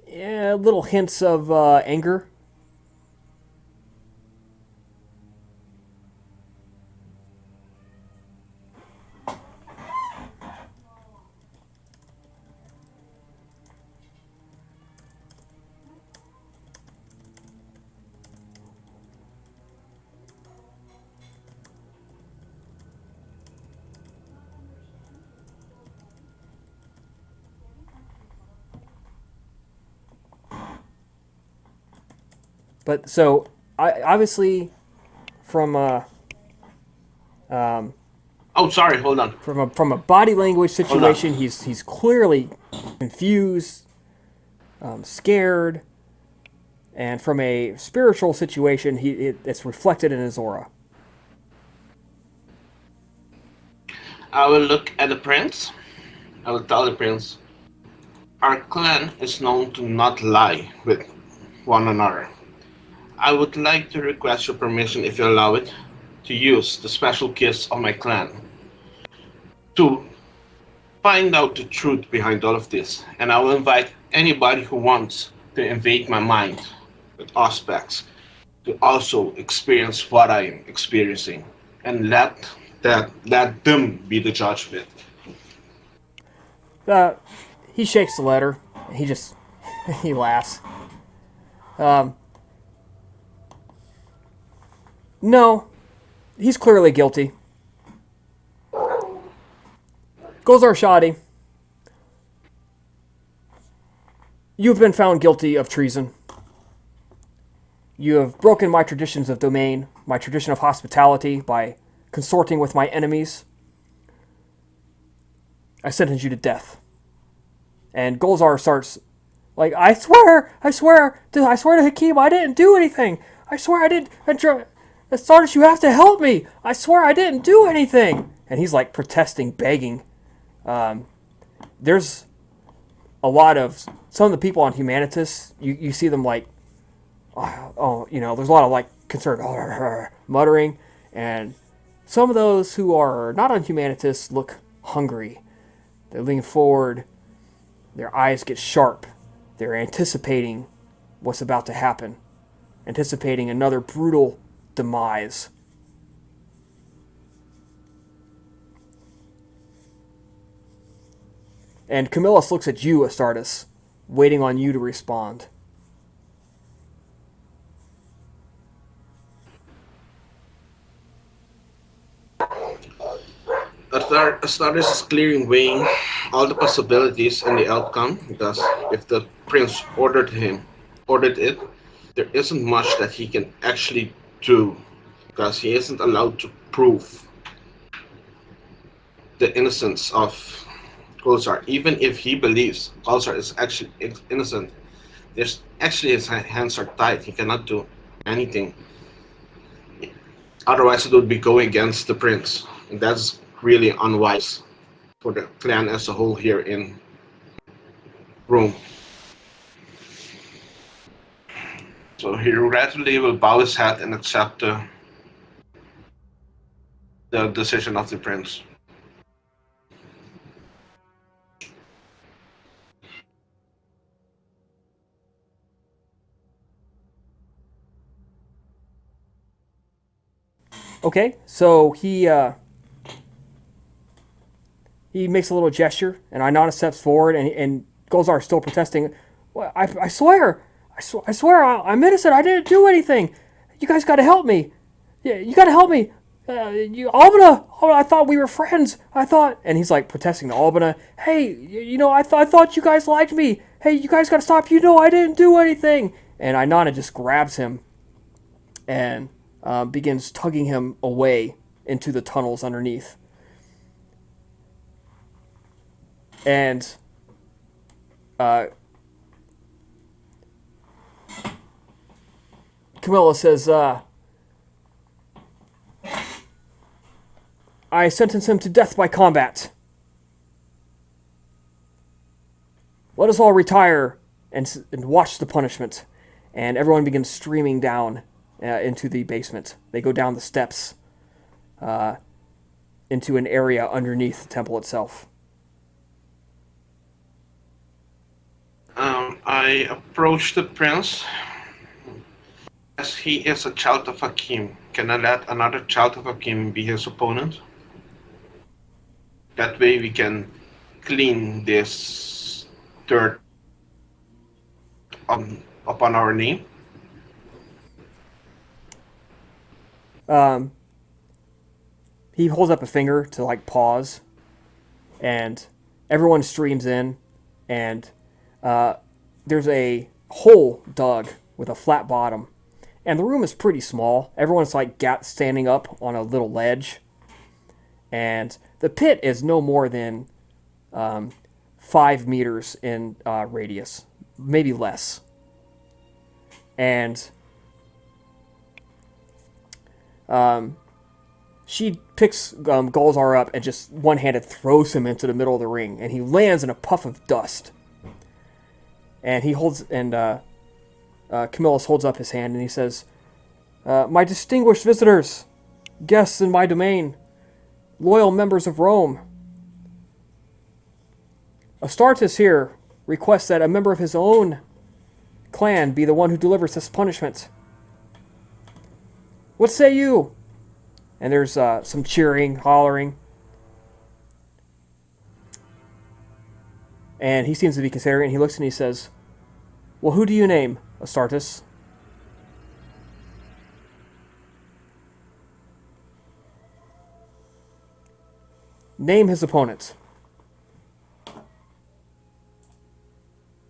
yeah, little hints of anger. But so, obviously, from Oh, sorry. Hold on. from a body language situation, he's clearly confused, scared, and from a spiritual situation, it's reflected in his aura. I will look at the prince. I will tell the prince, our clan is known to not lie with one another. I would like to request your permission, if you allow it, to use the special gifts of my clan to find out the truth behind all of this. And I will invite anybody who wants to invade my mind with aspects to also experience what I'm experiencing, and let them be the judge of it. Uh, he shakes the letter. He just he laughs. No, he's clearly guilty. Gulzar Shadi, you've been found guilty of treason. You have broken my traditions of domain, my tradition of hospitality by consorting with my enemies. I sentence you to death. And Gulzar starts like, I swear to Hakim, I didn't do anything. I swear I didn't. Sardis, you have to help me. I swear I didn't do anything. And he's like protesting, begging. There's a lot of some of the people on Humanitas. You see them like, there's a lot of like concerned muttering, and some of those who are not on Humanitas look hungry. They lean forward. Their eyes get sharp. They're anticipating what's about to happen, anticipating another brutal demise. And Camillus looks at you, Astartes, waiting on you to respond. Astartes is clearing weighing all the possibilities and the outcome because if the prince ordered it, there isn't much that he can actually do because he isn't allowed to prove the innocence of Gulzar. Even if he believes Gulzar is actually innocent, there's actually his hands are tied. He cannot do anything. Otherwise, it would be going against the prince, and that's really unwise for the clan as a whole here in Rome. So he regretfully will bow his head and accept the decision of the prince. Okay, so he makes a little gesture, and Inanna steps forward, and Gulzar is still protesting. Well, I swear, I swear, I'm innocent. I didn't do anything. You guys got to help me. Yeah, you got to help me. Albina, I thought we were friends. I thought, and he's like protesting to Albina. Hey, I thought you guys liked me. Hey, you guys got to stop. I didn't do anything. And Inanna just grabs him and begins tugging him away into the tunnels underneath. And Camilla says, I sentence him to death by combat. Let us all retire and watch the punishment. And everyone begins streaming down into the basement. They go down the steps into an area underneath the temple itself. I approach the prince. As he is a child of Hakim, can I let another child of Hakim be his opponent? That way we can clean this dirt upon our name. He holds up a finger to like pause, and everyone streams in, and there's a hole dug with a flat bottom, and the room is pretty small. Everyone's like standing up on a little ledge, and the pit is no more than 5 meters in radius, maybe less. And she picks Gulzar up and just one-handed throws him into the middle of the ring, and he lands in a puff of dust. And Camillus holds up his hand and he says, my distinguished visitors, guests in my domain, loyal members of Rome, Astartes here requests that a member of his own clan be the one who delivers this punishment. What say you? And there's some cheering, hollering. And he seems to be considering, and he looks and he says, well, who do you name, Astartes? Name his opponent.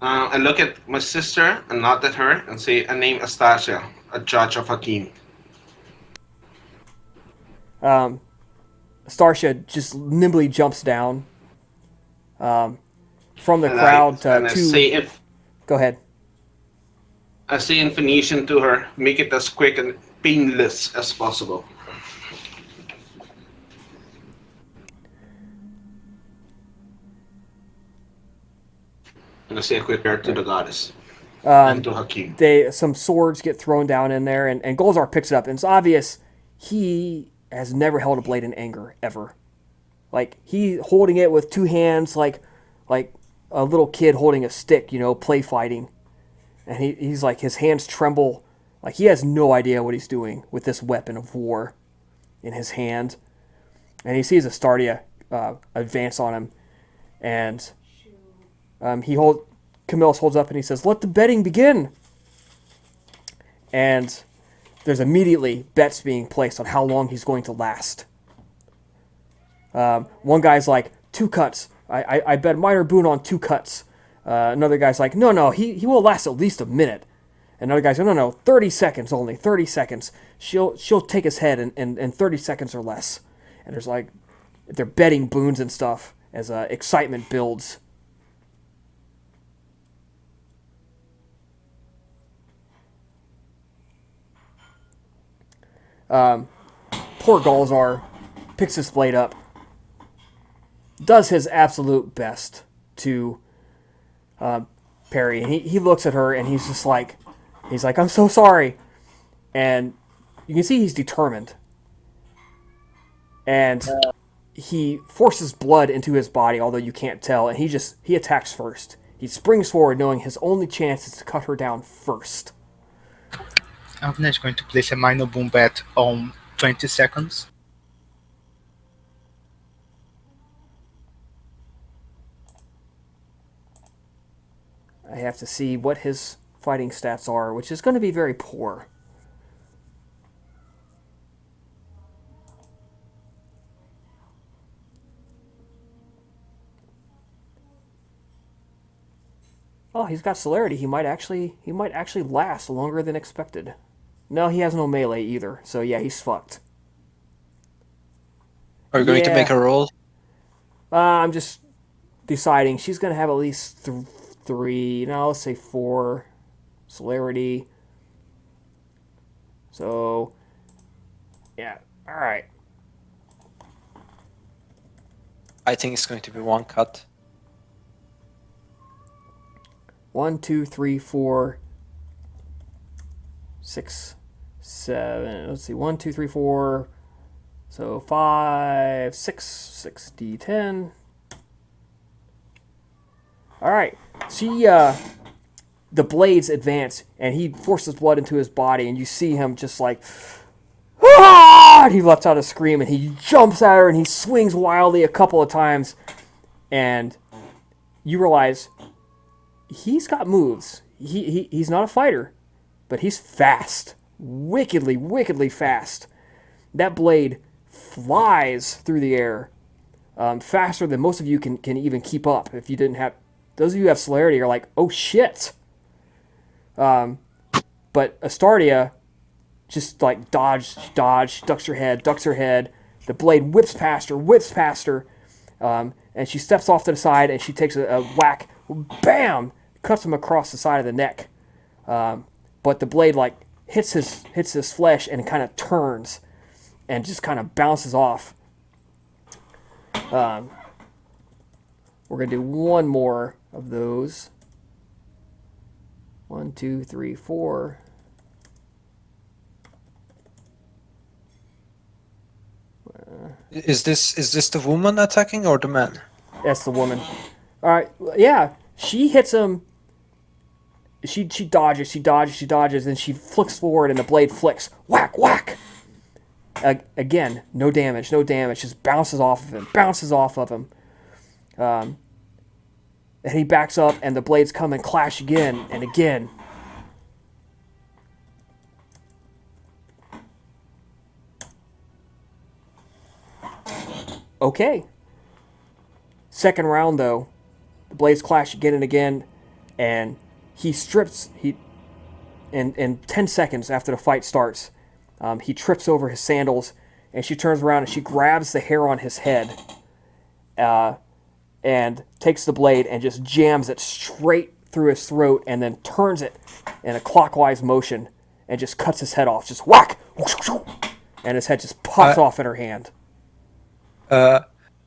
I look at my sister and nod at her and say, I name Astasia, a judge of Hakim. Starsha just nimbly jumps down from the And crowd I to... say, if Go ahead. I say in Phoenician to her, make it as quick and painless as possible. And I say a quick prayer to the goddess and to Hakim. Some swords get thrown down in there, and Golzar picks it up, and it's obvious he has never held a blade in anger, ever. Like, he holding it with two hands, like a little kid holding a stick, play fighting. And he's like, his hands tremble, like he has no idea what he's doing with this weapon of war in his hand. And he sees Astardia advance on him, and Camillus holds up and he says, let the betting begin. And there's immediately bets being placed on how long he's going to last. One guy's like, 2 cuts. I bet minor boon on 2 cuts. Another guy's like, no, he will last at least a minute. Another guy's like, no, 30 seconds only, 30 seconds. She'll take his head in 30 seconds or less. And there's like, they're betting boons and stuff as excitement builds. Poor Golzar picks his blade up, does his absolute best to parry, and he looks at her and he's like, I'm so sorry. And you can see he's determined. And he forces blood into his body, although you can't tell, and he attacks first. He springs forward knowing his only chance is to cut her down first. Avner is going to place a minor boom bet on 20 seconds. I have to see what his fighting stats are, which is going to be very poor. Oh, he's got celerity. He might actually last longer than expected. No, he has no melee either. So yeah, he's fucked. Are you going to make a roll? I'm just deciding. She's going to have at least 3. No, let's say 4 celerity. So yeah, all right. I think it's going to be 1 cut. 1, 2, 3, 4, 6, 7. Let's see, 1, 2, 3, 4. So 5, 6 D10. All right. The blades advance, and he forces blood into his body, and you see him just like, ah! He lets out a scream, and he jumps at her, and he swings wildly a couple of times, and you realize he's got moves. He's not a fighter, but he's fast. Wickedly fast. That blade flies through the air faster than most of you can even keep up. If you didn't have... Those of you who have celerity are like, oh shit. But Astardia just like dodge, ducks her head. The blade whips past her, and she steps off to the side, and she takes a whack. Bam! Cuts him across the side of the neck. But the blade like hits his flesh and kind of turns and just kind of bounces off. We're gonna do one more of those. 1, 2, 3, 4. Is this the woman attacking or the man? That's the woman. All right, yeah, she hits him. she dodges, and she flicks forward, and the blade flicks. Whack, whack! Again, no damage. Just bounces off of him. And he backs up, and the blades come and clash again and again. Okay. Second round, though, the blades clash again and again, and in 10 seconds after the fight starts, he trips over his sandals, and she turns around and she grabs the hair on his head, and takes the blade and just jams it straight through his throat, and then turns it in a clockwise motion and just cuts his head off. Just whack! And his head just pops off in her hand.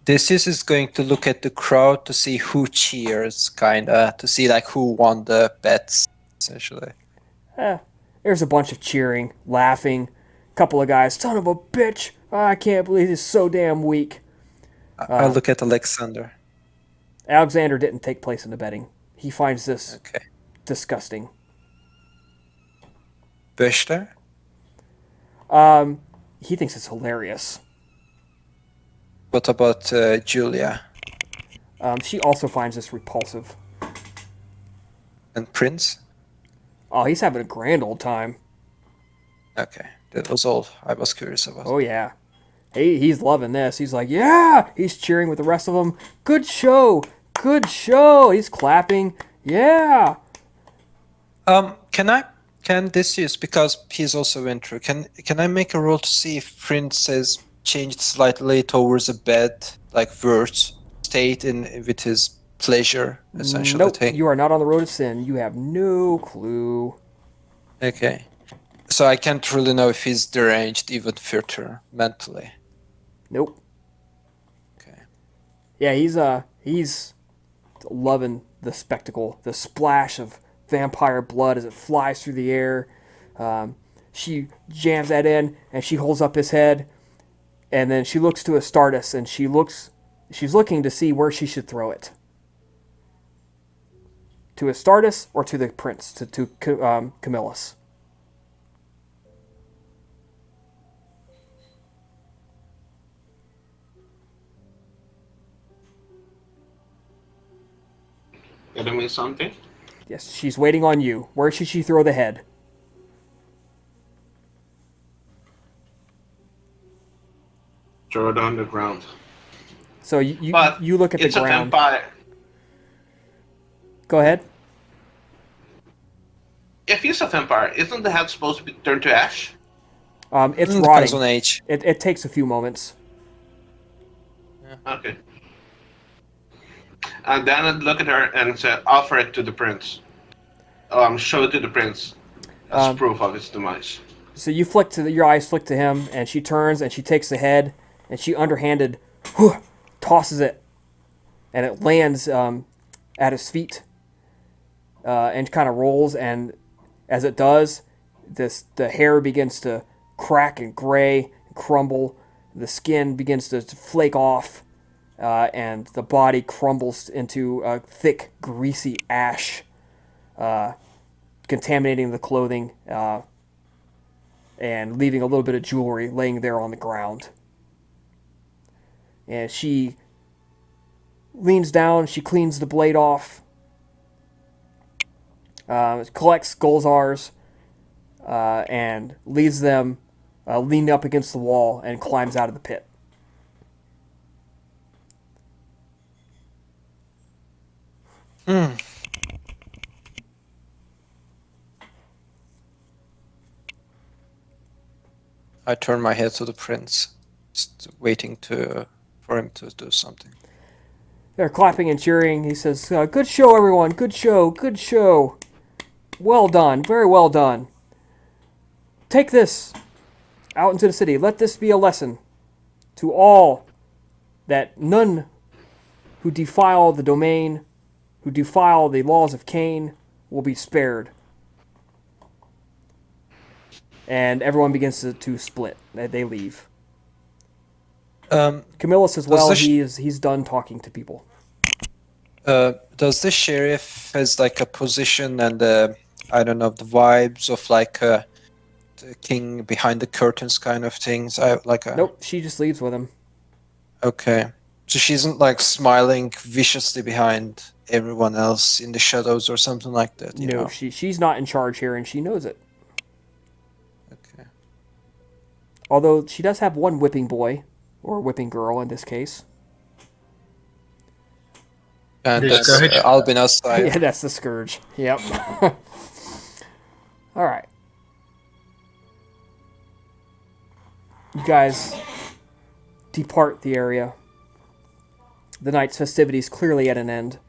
Deseus is going to look at the crowd to see who cheers, kinda, to see like who won the bets, essentially. There's a bunch of cheering, laughing. Couple of guys, son of a bitch! I can't believe he's so damn weak. I'll look at Alexander. Alexander didn't take place in the betting. He finds this Okay. disgusting. Böster? He thinks it's hilarious. What about Julia She also finds this repulsive. and Prince? Oh, he's having a grand old time. Okay, that was all I was curious about. Oh, yeah. He's loving this. He's like, yeah! He's cheering with the rest of them. Good show! Good show! He's clapping. Yeah! Can Deseus, because he's also intro, can I make a roll to see if Prince has changed slightly towards a bad, like, verse state with his pleasure, essentially? Nope, you are not on the road to sin. You have no clue. Okay. So I can't really know if he's deranged even further mentally. Nope. Okay. Yeah, he's loving the spectacle, the splash of vampire blood as it flies through the air. She jams that in, and she holds up his head, and then she looks to Astartes, and she's looking to see where she should throw it. To Astartes or to the prince, to Camillus. Gonna miss something? Yes, she's waiting on you. Where should she throw the head? Throw it on the ground. So you But look at the it's a ground. vampire. Go ahead. If he's a vampire, isn't the head supposed to be turned to ash? It's Depends rotting. on age. It takes a few moments. Okay. And then I'd look at her and say, offer it to the prince. Show it to the prince as proof of his demise. So you your eyes flick to him, and she turns and she takes the head, and she underhanded tosses it, and it lands at his feet, and kind of rolls. And as it does, the hair begins to crack and gray and crumble. The skin begins to flake off, and the body crumbles into a thick, greasy ash, contaminating the clothing. And leaving a little bit of jewelry laying there on the ground. And she leans down, she cleans the blade off, collects Golzars, and leaves them leaned up against the wall, and climbs out of the pit. I turn my head to the prince, just waiting for him to do something. They're clapping and cheering. He says, good show, everyone. Good show. Good show. Well done. Very well done. Take this out into the city. Let this be a lesson to all that none who defile the domain, who defile the laws of Cain, will be spared. And everyone begins to split. They leave. Camillus as well. He's done talking to people. Does the sheriff has like a position and I don't know, the vibes of like the king behind the curtains kind of things. I like a Nope, she just leaves with him. Okay. So she isn't like smiling viciously behind everyone else in the shadows or something like that, you No, know? she's not in charge here, and she knows it. Okay. Although she does have one whipping boy, or whipping girl in this case. And The that's Scourge. Albina's sire. Yeah, that's the scourge. Yep. All right. You guys depart the area. The night's festivities clearly at an end.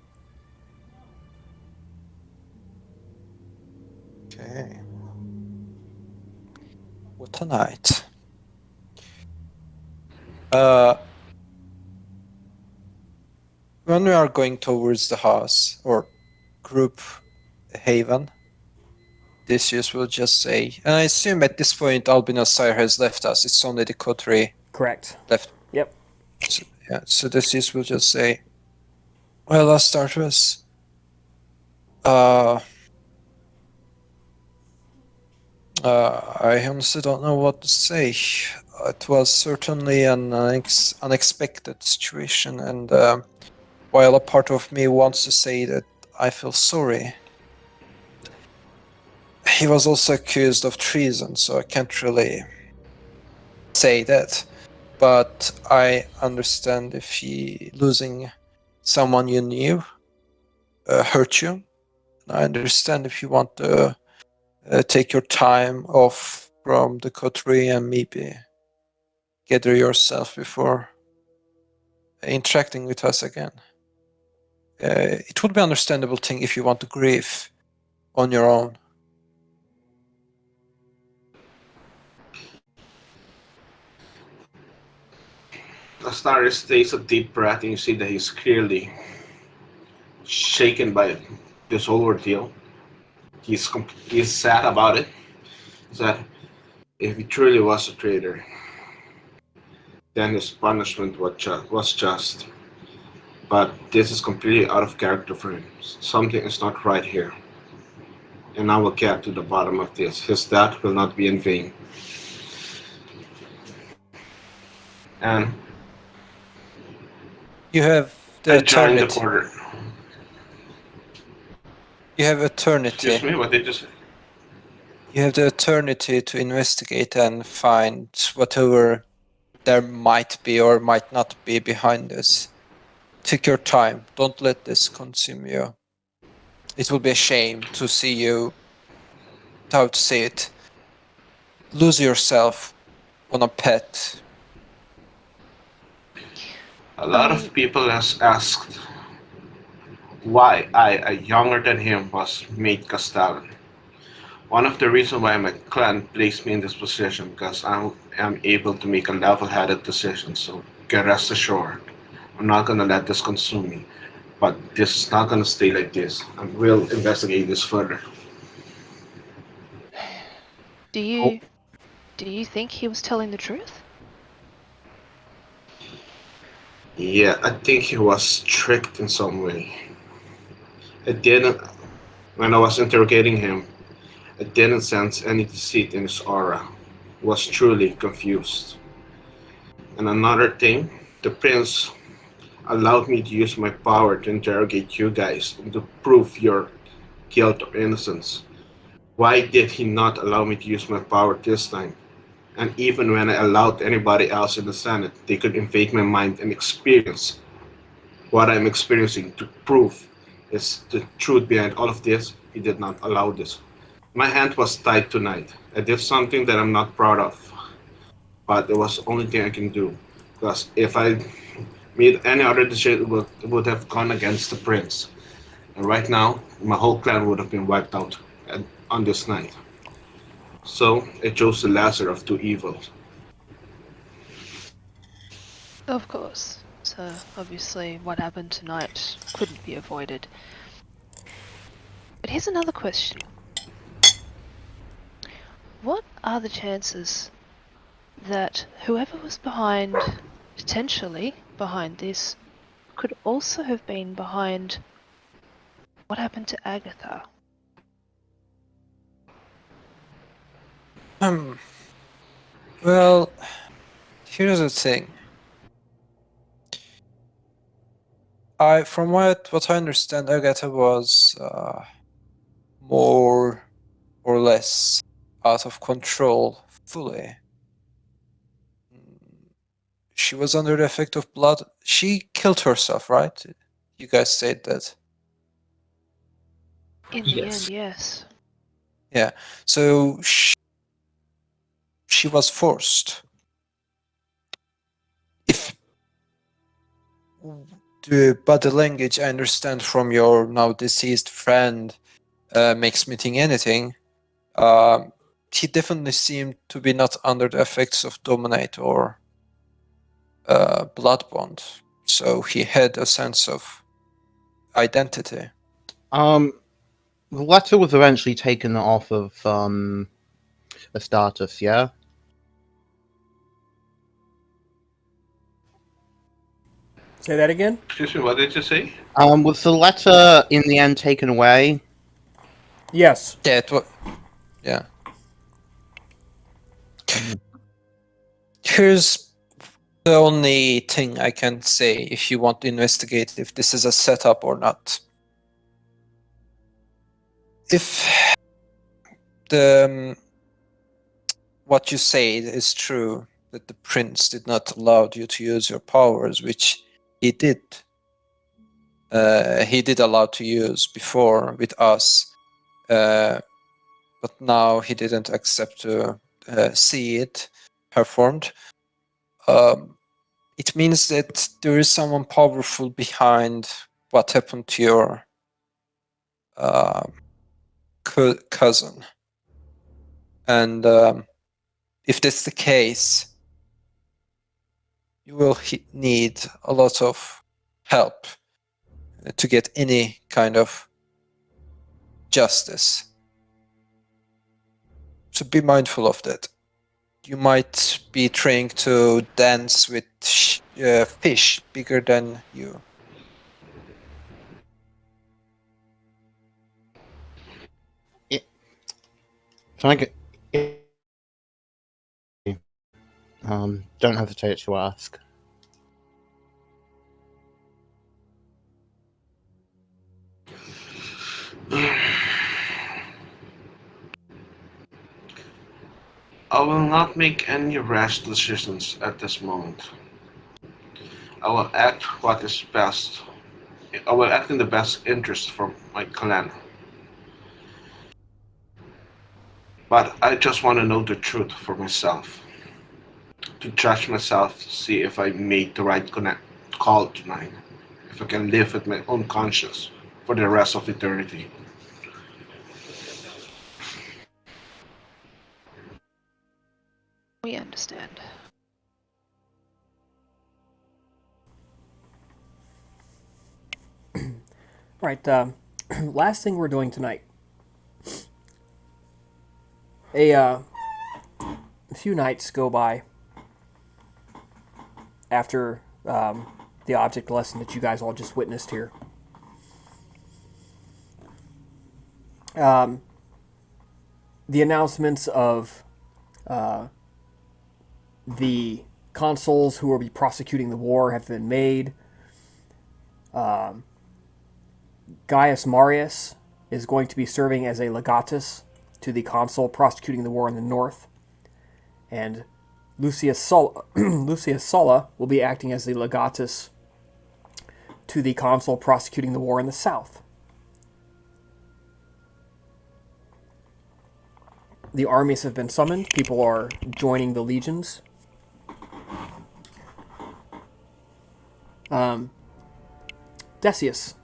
Okay. What a night. When we are going towards the house or group haven, Deseus will just say, and I assume at this point Albina's sire has left us. It's only the coterie Correct. left. Yep. So, yeah, so Deseus will just say, well, Astartes, I honestly don't know what to say. It was certainly an unexpected situation, and while a part of me wants to say that I feel sorry, he was also accused of treason, so I can't really say that. But I understand if he losing someone you knew hurt you. I understand if you want to take your time off from the coterie and maybe gather yourself before interacting with us again. It would be an understandable thing if you want to grieve on your own. Astaris takes a deep breath and you see that he's clearly shaken by this whole ordeal. He's sad about it. That if he truly was a traitor, then his punishment was just. But this is completely out of character for him. Something is not right here. And I will get to the bottom of this. His death will not be in vain. And You have the I joined the eternity. quarter. You have eternity. Excuse me, what did you say? You have the eternity to investigate and find whatever there might be or might not be behind this. Take your time. Don't let this consume you. It will be a shame to see you, how to say it, lose yourself on a pet. A lot of people has asked why I, a younger than him, was made Castellan. One of the reasons why my clan placed me in this position because I am able to make a level-headed decision. So get rest assured, I'm not gonna let this consume me. But this is not gonna stay like this. I will investigate this further. Do you think he was telling the truth? Yeah, I think he was tricked in some way. I didn't, when I was interrogating him, I didn't sense any deceit in his aura. He was truly confused. And another thing, the prince allowed me to use my power to interrogate you guys and to prove your guilt or innocence. Why did he not allow me to use my power this time? And even when I allowed anybody else in the Senate, they could invade my mind and experience what I'm experiencing to prove is the truth behind all of this. He did not allow this. My hand was tied tonight. I did something that I'm not proud of, but it was the only thing I can do. Because if I made any other decision, it would have gone against the prince. And right now, my whole clan would have been wiped out on this night. So I chose the lesser of two evils. Of course. So obviously what happened tonight couldn't be avoided. But here's another question. What are the chances that whoever was potentially behind this, could also have been behind what happened to Agatha? Well, here's the thing. From what I understand, Agatha was more or less out of control fully. She was under the effect of blood. She killed herself, right? You guys said that. In the Yes. end, yes. Yeah. So she was forced. If the body language I understand from your now deceased friend makes me think anything, he definitely seemed to be not under the effects of dominate or blood bond. So he had a sense of identity. The letter was eventually taken off of a status, yeah? Say that again? Excuse me, what did you say? Was the letter in the end taken away? Yes. Yeah, yeah. Here's the only thing I can say if you want to investigate if this is a setup or not. If the what you say is true, that the prince did not allow you to use your powers, which he did. He did allow to use before with us, but now he didn't accept to see it performed. It means that there is someone powerful behind what happened to your cousin, and if that's the case, you will need a lot of help to get any kind of justice. So be mindful of that. You might be trying to dance with fish bigger than you. Can I get... Don't hesitate to ask. I will not make any rash decisions at this moment. I will act what is best. I will act in the best interest for my clan. But I just want to know the truth for myself. To judge myself, to see if I made the right call tonight. If I can live with my own conscience for the rest of eternity. We understand. Right. Last thing we're doing tonight. A few nights go by after the object lesson that you guys all just witnessed here. The announcements of the consuls who will be prosecuting the war have been made. Gaius Marius is going to be serving as a legatus to the consul prosecuting the war in the north, and Lucius Sulla will be acting as the legatus to the consul prosecuting the war in the south. The armies have been summoned. People are joining the legions. Deseus.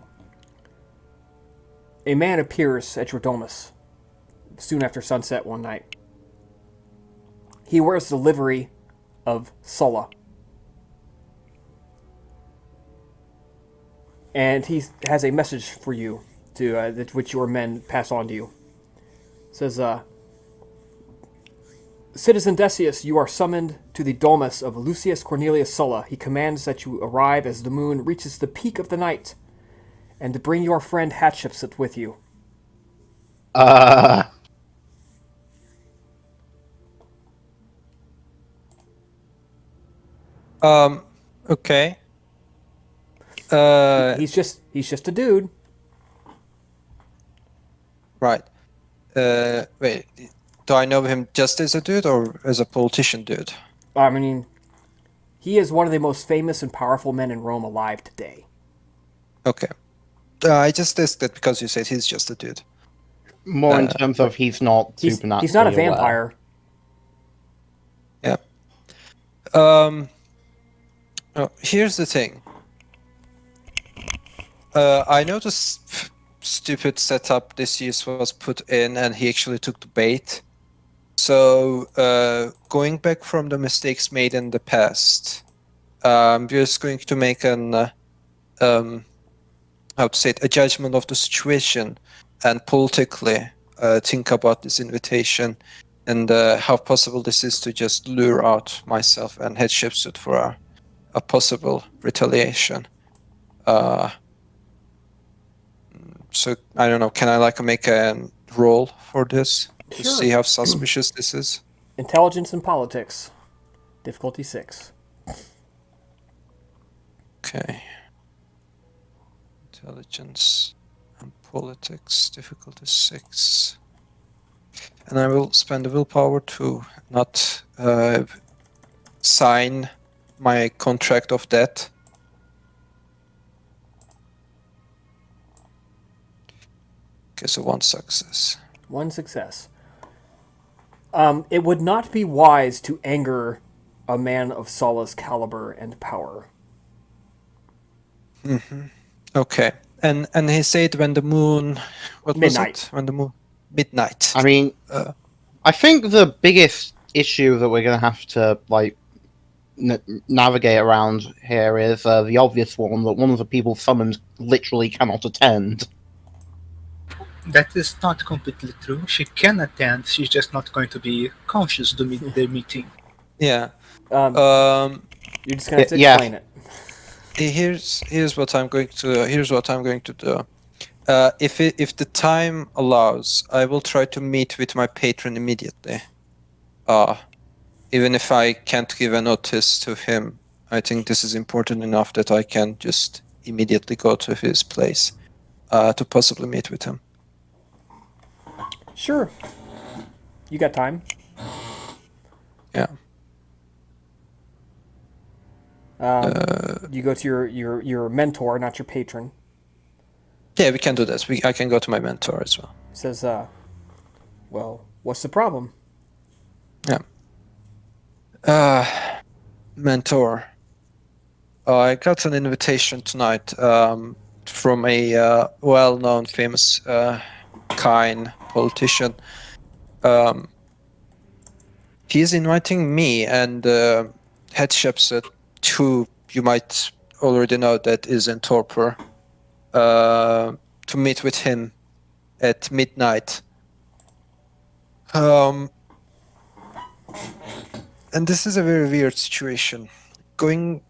A man appears at your domus soon after sunset one night. He wears the livery of Sulla. And he has a message for you, which your men pass on to you. It says, Citizen Deseus, you are summoned to the domus of Lucius Cornelius Sulla. He commands that you arrive as the moon reaches the peak of the night, and to bring your friend Hatshepsut with you. Okay. He's just a dude. Right. Wait. Do I know him just as a dude or as a politician dude? I mean, he is one of the most famous and powerful men in Rome alive today. Okay. I just asked that because you said he's just a dude. More in terms of he's not He's supernaturally not a aware. vampire. Yeah. Here's the thing. I know this stupid setup Deseus was put in, and he actually took the bait. So, going back from the mistakes made in the past, I'm just going to make an how to say it, a judgment of the situation, and politically think about this invitation and how possible this is to just lure out myself and headship suit for a possible retaliation. So I don't know. Can I make a roll for this to Sure. see how suspicious this is? Intelligence and politics. Difficulty 6. Okay. Intelligence and politics, difficulty 6. And I will spend the willpower to not sign my contract of debt. Okay, so 1 success. 1 success. It would not be wise to anger a man of Sulla's caliber and power. Okay. And he said when the moon... What Midnight. was it? When the moon... Midnight. I mean, I think the biggest issue that we're going to have to navigate around here is the obvious one, that one of the people summoned literally cannot attend. That is not completely true. She can attend, she's just not going to be conscious to the meeting. Yeah. You're just going to Yeah. explain it. Here's what I'm going to do. If the time allows, I will try to meet with my patron immediately. Even if I can't give a notice to him, I think this is important enough that I can just immediately go to his place to possibly meet with him. Sure. You got time. Yeah. You go to your mentor, not your patron. Yeah, we can do this. I can go to my mentor as well. Says, well, what's the problem? Yeah. Mentor. I got an invitation tonight from a well-known, famous, kind politician. He's inviting me and head Shepset, who you might already know that is in torpor, to meet with him at midnight. And this is a very weird situation. Going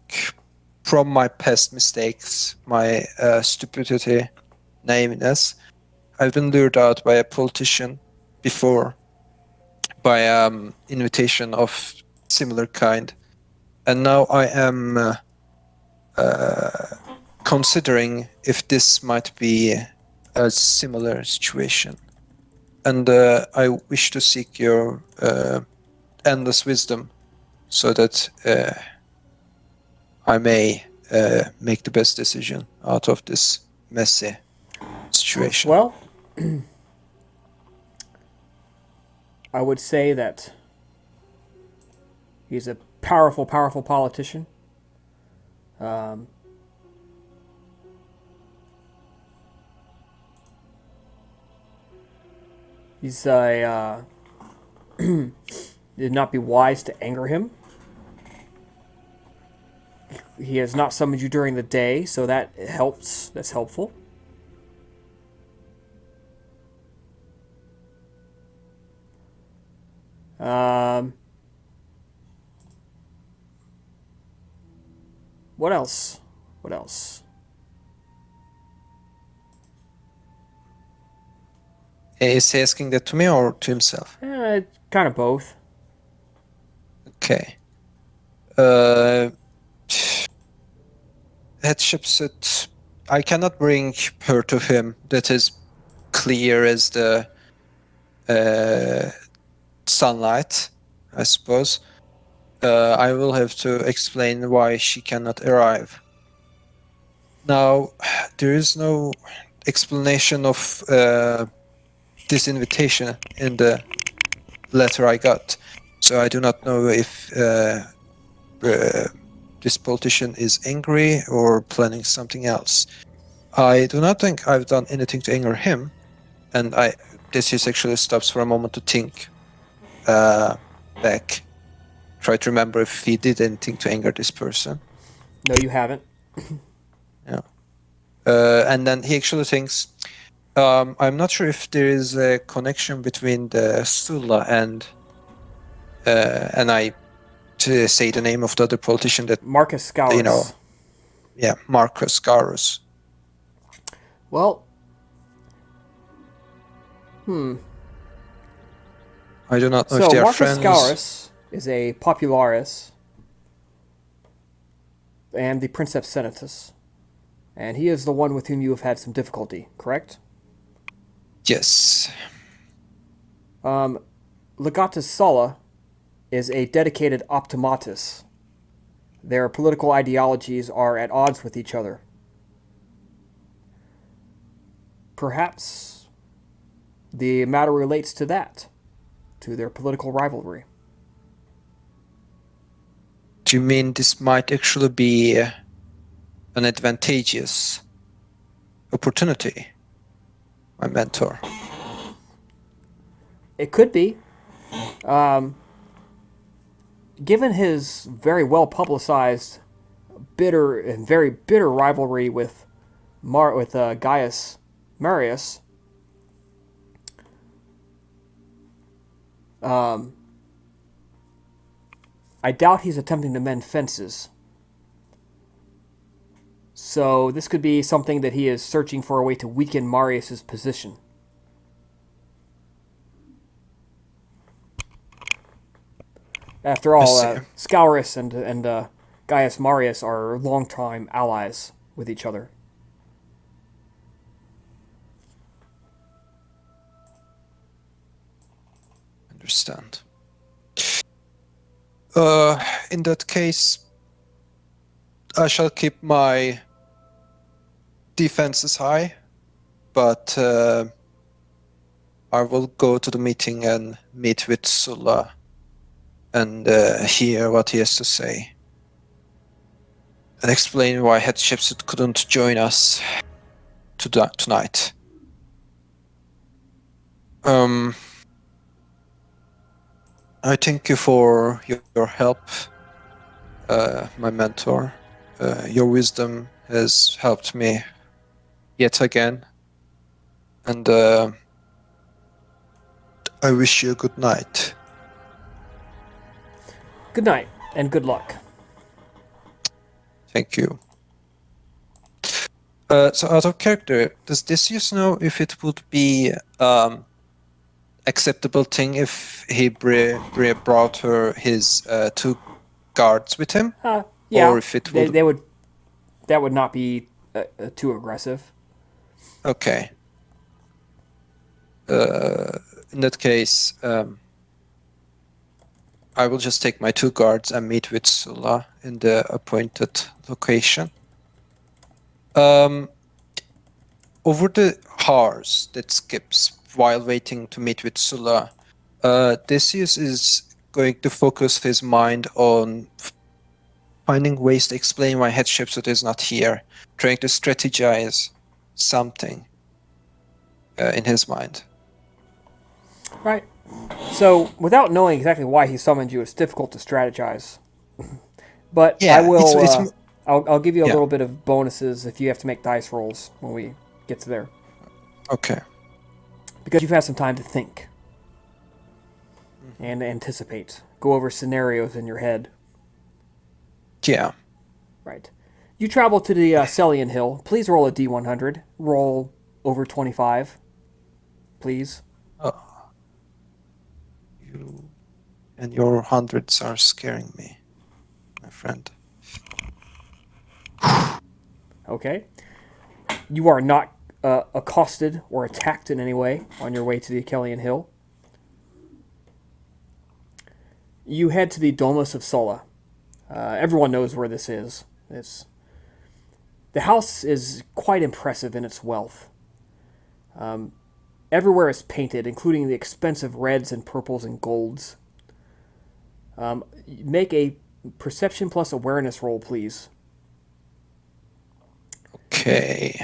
from my past mistakes, my stupidity, naiveness, I've been lured out by a politician before, by invitation of similar kind, and now I am considering if this might be a similar situation, and I wish to seek your endless wisdom so that I may make the best decision out of this messy situation. Well, I would say that he's a powerful politician. He's a... It'd not be wise to anger him. He has not summoned you during the day, so that helps. That's helpful. What else? What else? Is he asking that to me or to himself? Kind of both. Okay. Hatshepsut, I cannot bring her to him. That is clear as the sunlight, I suppose. I will have to explain why she cannot arrive. Now, there is no explanation of this invitation in the letter I got, so I do not know if this politician is angry or planning something else. I do not think I've done anything to anger him, and Deseus actually stops for a moment to think back, try to remember if he did anything to anger this person. No, you haven't. And then he actually thinks, I'm not sure if there is a connection between the Sulla and I to say the name of the other politician that, Marcus Scaurus. Marcus Scaurus. Well, I do not know if so they are Marcus friends. Scaurus is a popularis and the Princeps Senatus, and he is the one with whom you have had some difficulty, correct? Yes. Legatus Sulla is a dedicated optimatus. Their political ideologies are at odds with each other. Perhaps the matter relates to that, to their political rivalry. Do you mean this might actually be an advantageous opportunity, my mentor? It could be. Given his very well publicized, very bitter rivalry with Gaius Marius, I doubt he's attempting to mend fences. So this could be something that he is searching for a way to weaken Marius's position. After all, Scaurus and Gaius Marius are longtime allies with each other. Understand. In that case, I shall keep my defenses high, but I will go to the meeting and meet with Sulla and hear what he has to say. And explain why Hatshepsut couldn't join us tonight. I thank you for your help, my mentor. Your wisdom has helped me yet again. And I wish you a good night. Good night, and good luck. Thank you. So out of character, does Decius know if it would be acceptable thing if he brought her his 2 guards with him? Yeah, or if it would... that would not be too aggressive. Okay. In that case, I will just take my 2 guards and meet with Sulla in the appointed location. Over the hours that skips while waiting to meet with Sulla, Decius is going to focus his mind on finding ways to explain why Hatshepsut is not here, trying to strategize something in his mind. Right. So, without knowing exactly why he summoned you, it's difficult to strategize. But Yeah, I will. it's I'll give you a little bit of bonuses if you have to make dice rolls when we get to there, Okay. because you've had some time to think and anticipate, go over scenarios in your head. Yeah. Right. You travel to the Celian Hill. Please roll a D100. Roll over 25. Please. You and your hundreds are scaring me, my friend. Okay. You are not accosted or attacked in any way on your way to the Achillean Hill. You head to the Domus of Sulla. Everyone knows where this is. The house is quite impressive in its wealth. Everywhere is painted, including the expensive reds and purples and golds. Make a perception plus awareness roll, please. Okay.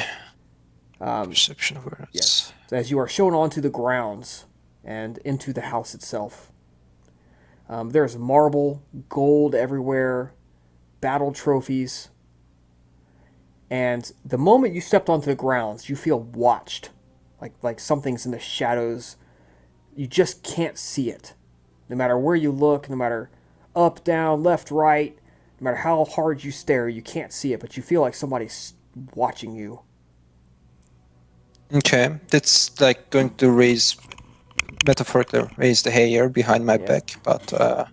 Perception awareness. Yes. As you are shown onto the grounds and into the house itself. There's marble, gold everywhere, battle trophies. And the moment you stepped onto the grounds, you feel watched. Like something's in the shadows. You just can't see it. No matter where you look, no matter up, down, left, right, no matter how hard you stare, you can't see it, but you feel like somebody's watching you. Okay, that's like going to raise, metaphorically, raise the hair behind my back, but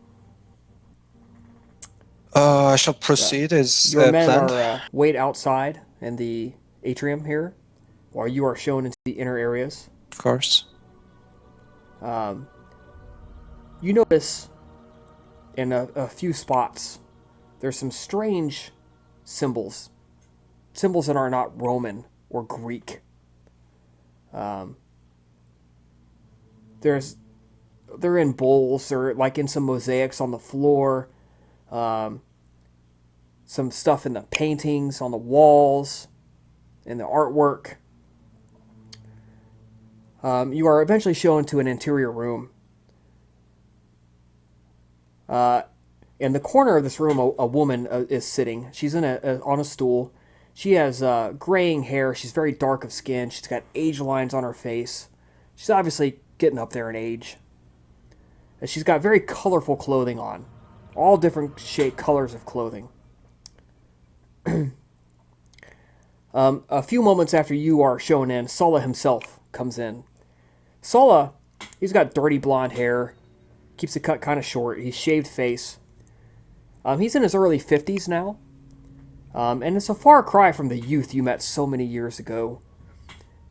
I shall proceed as Your men planned. are wait outside in the atrium here, while you are shown into the inner areas. Of course. You notice in a few spots there's some strange symbols that are not Roman or Greek. They're in bowls or like in some mosaics on the floor. Some stuff in the paintings on the walls, in the artwork. You are eventually shown to an interior room. In the corner of this room, a woman is sitting. She's on a stool. She has graying hair. She's very dark of skin. She's got age lines on her face. She's obviously getting up there in age. And she's got very colorful clothing on. All different colors of clothing. A few moments after you are shown in, Sulla himself comes in. Sulla, he's got dirty blonde hair. Keeps it cut kind of short. He's shaved face. He's in his early 50s now. And it's a far cry from the youth you met so many years ago.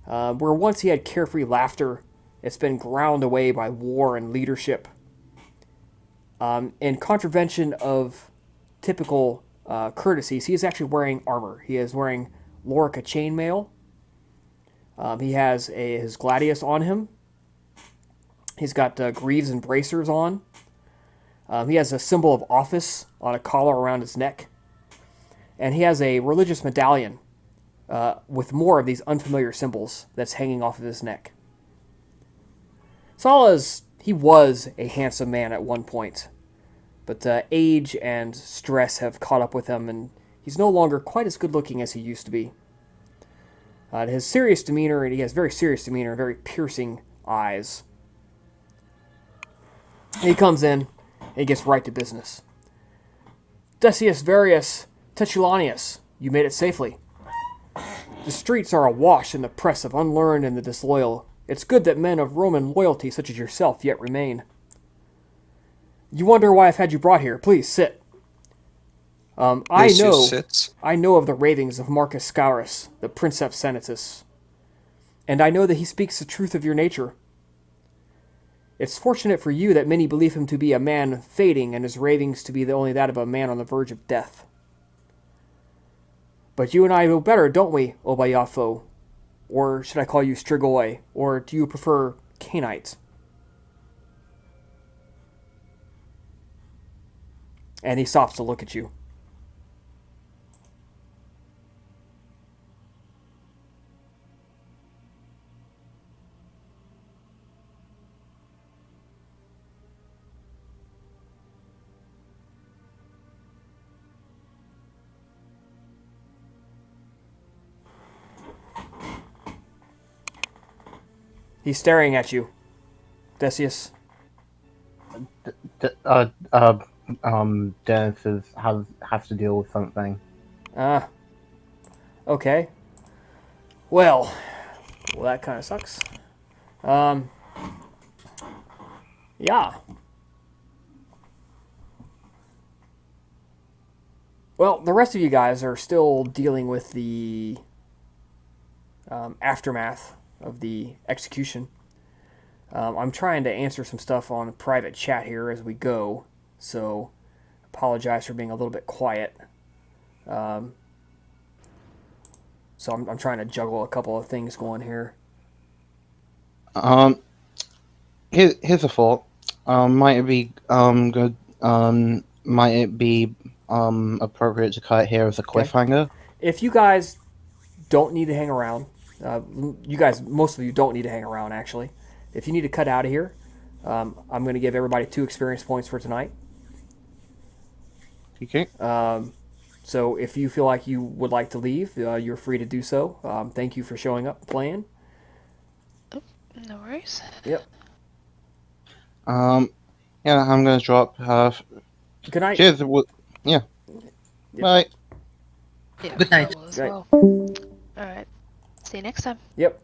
Where once he had carefree laughter, it's been ground away by war and leadership. In contravention of typical courtesies, he is actually wearing armor. He is wearing Lorica chainmail. He has his gladius on him. He's got greaves and bracers on. He has a symbol of office on a collar around his neck. And he has a religious medallion with more of these unfamiliar symbols that's hanging off of his neck. He was a handsome man at one point, but age and stress have caught up with him, and he's no longer quite as good looking as he used to be. His serious demeanor, and he has very serious demeanor, very piercing eyes. He comes in, and he gets right to business. Deseus Varius Tetulanius, you made it safely. The streets are awash in the press of unlearned and the disloyal. It's good that men of Roman loyalty such as yourself yet remain. You wonder why I've had you brought here. Please, sit. I know of the ravings of Marcus Scaurus, the Princeps Senatus, and I know that he speaks the truth of your nature. It's fortunate for you that many believe him to be a man fading and his ravings to be only that of a man on the verge of death. But you and I know better, don't we, Obayafo? Or should I call you Strigoi? Or do you prefer Cainite? And he stops to look at you. He's staring at you, Deseus. Dennis has to deal with something. Okay. Well, that kind of sucks. Yeah. Well, the rest of you guys are still dealing with the aftermath of the execution. I'm trying to answer some stuff on private chat here as we go, so apologize for being a little bit quiet. So I'm trying to juggle a couple of things going here. Here's a thought. Might it be good? Might it be appropriate to cut it here as a Okay. cliffhanger? If you guys don't need to hang around, you guys, most of you don't need to hang around actually. If you need to cut out of here, I'm going to give everybody 2 experience points for tonight. Okay. So if you feel like you would like to leave, you're free to do so. Thank you for showing up and playing. No worries. Yep. Yeah, I'm gonna drop. Good night. Cheers. Yeah. Yep. Bye. Yeah, Good night. I will as Good night. well. Alright. See you next time. Yep.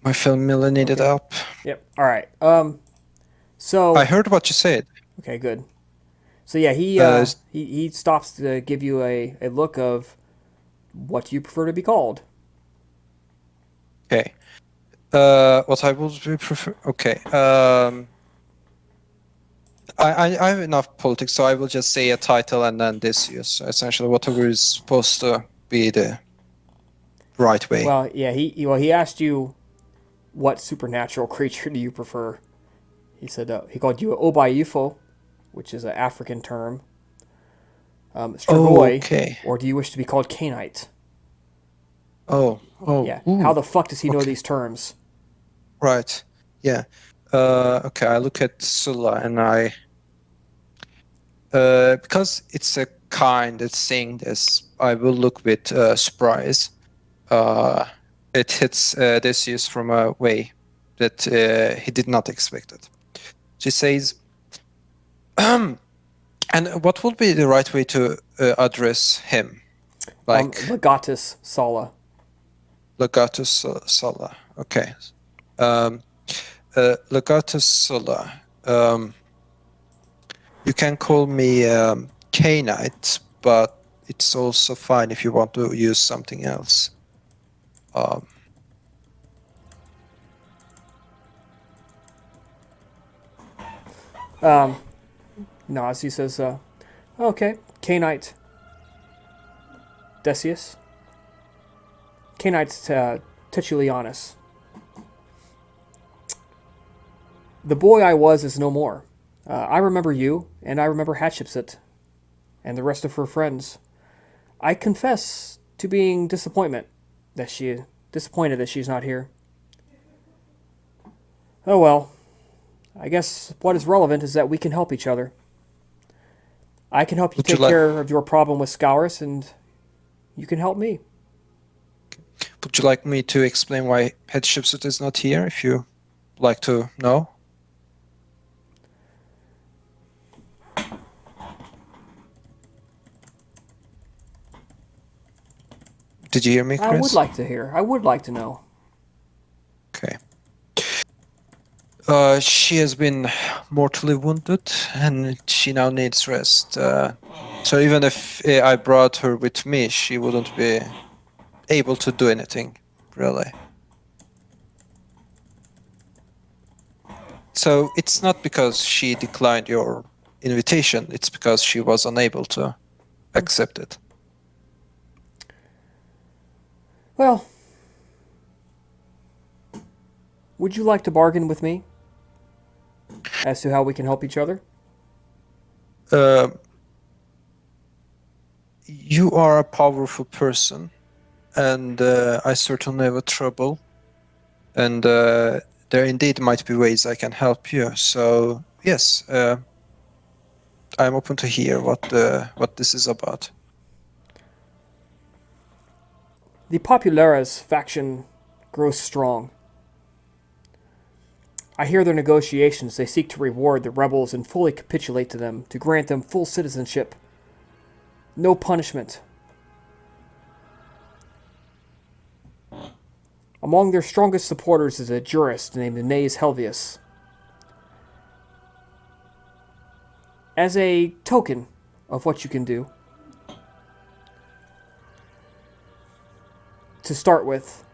My film Miller needed Okay. help. Yep. All right. So I heard what you said. okay, good. So yeah, he stops to give you a look of what you prefer to be called. Okay. What I would prefer. Okay. I have enough politics, so I will just say a title and then Deseus. Essentially, whatever is supposed to be the right way. Well, yeah, he asked you what supernatural creature do you prefer. He said he called you Obayifo, which is an African term. Strigoi, Okay. or do you wish to be called Canite? Oh. Yeah. Ooh, How the fuck does he know okay. these terms? Right. Yeah. Okay. I look at Sulla and I. Because it's a kind that's saying this, I will look with surprise. It hits Decius from a way that he did not expect it. She says, and what would be the right way to address him? Like Legatus Sala. Legatus Sulla. Okay. Legatus Sulla. You can call me Canite, but it's also fine if you want to use something else. No, he says, okay, Canite Deseus. Canite Titulianus. The boy I was is no more. I remember you, and I remember Hatshepsut, and the rest of her friends. I confess to being disappointed that she's not here. Oh well. I guess what is relevant is that we can help each other. I can help you Would you take like- care of your problem with Scourus, and you can help me. Would you like me to explain why Hatshepsut is not here, if you like to know? Did you hear me, Chris? I would like to hear. I would like to know. Okay. She has been mortally wounded, and she now needs rest. So even if I brought her with me, she wouldn't be able to do anything, really. So it's not because she declined your invitation, it's because she was unable to accept it. Well, Would you like to bargain with me as to how we can help each other? You are a powerful person, and I certainly have a trouble. And there indeed might be ways I can help you. So yes, I'm open to hear what this is about. The Populares faction grows strong. I hear their negotiations. They seek to reward the rebels and fully capitulate to them, to grant them full citizenship. No punishment. Among their strongest supporters is a jurist named Deseus Helvius. As a token of what you can do, to start with,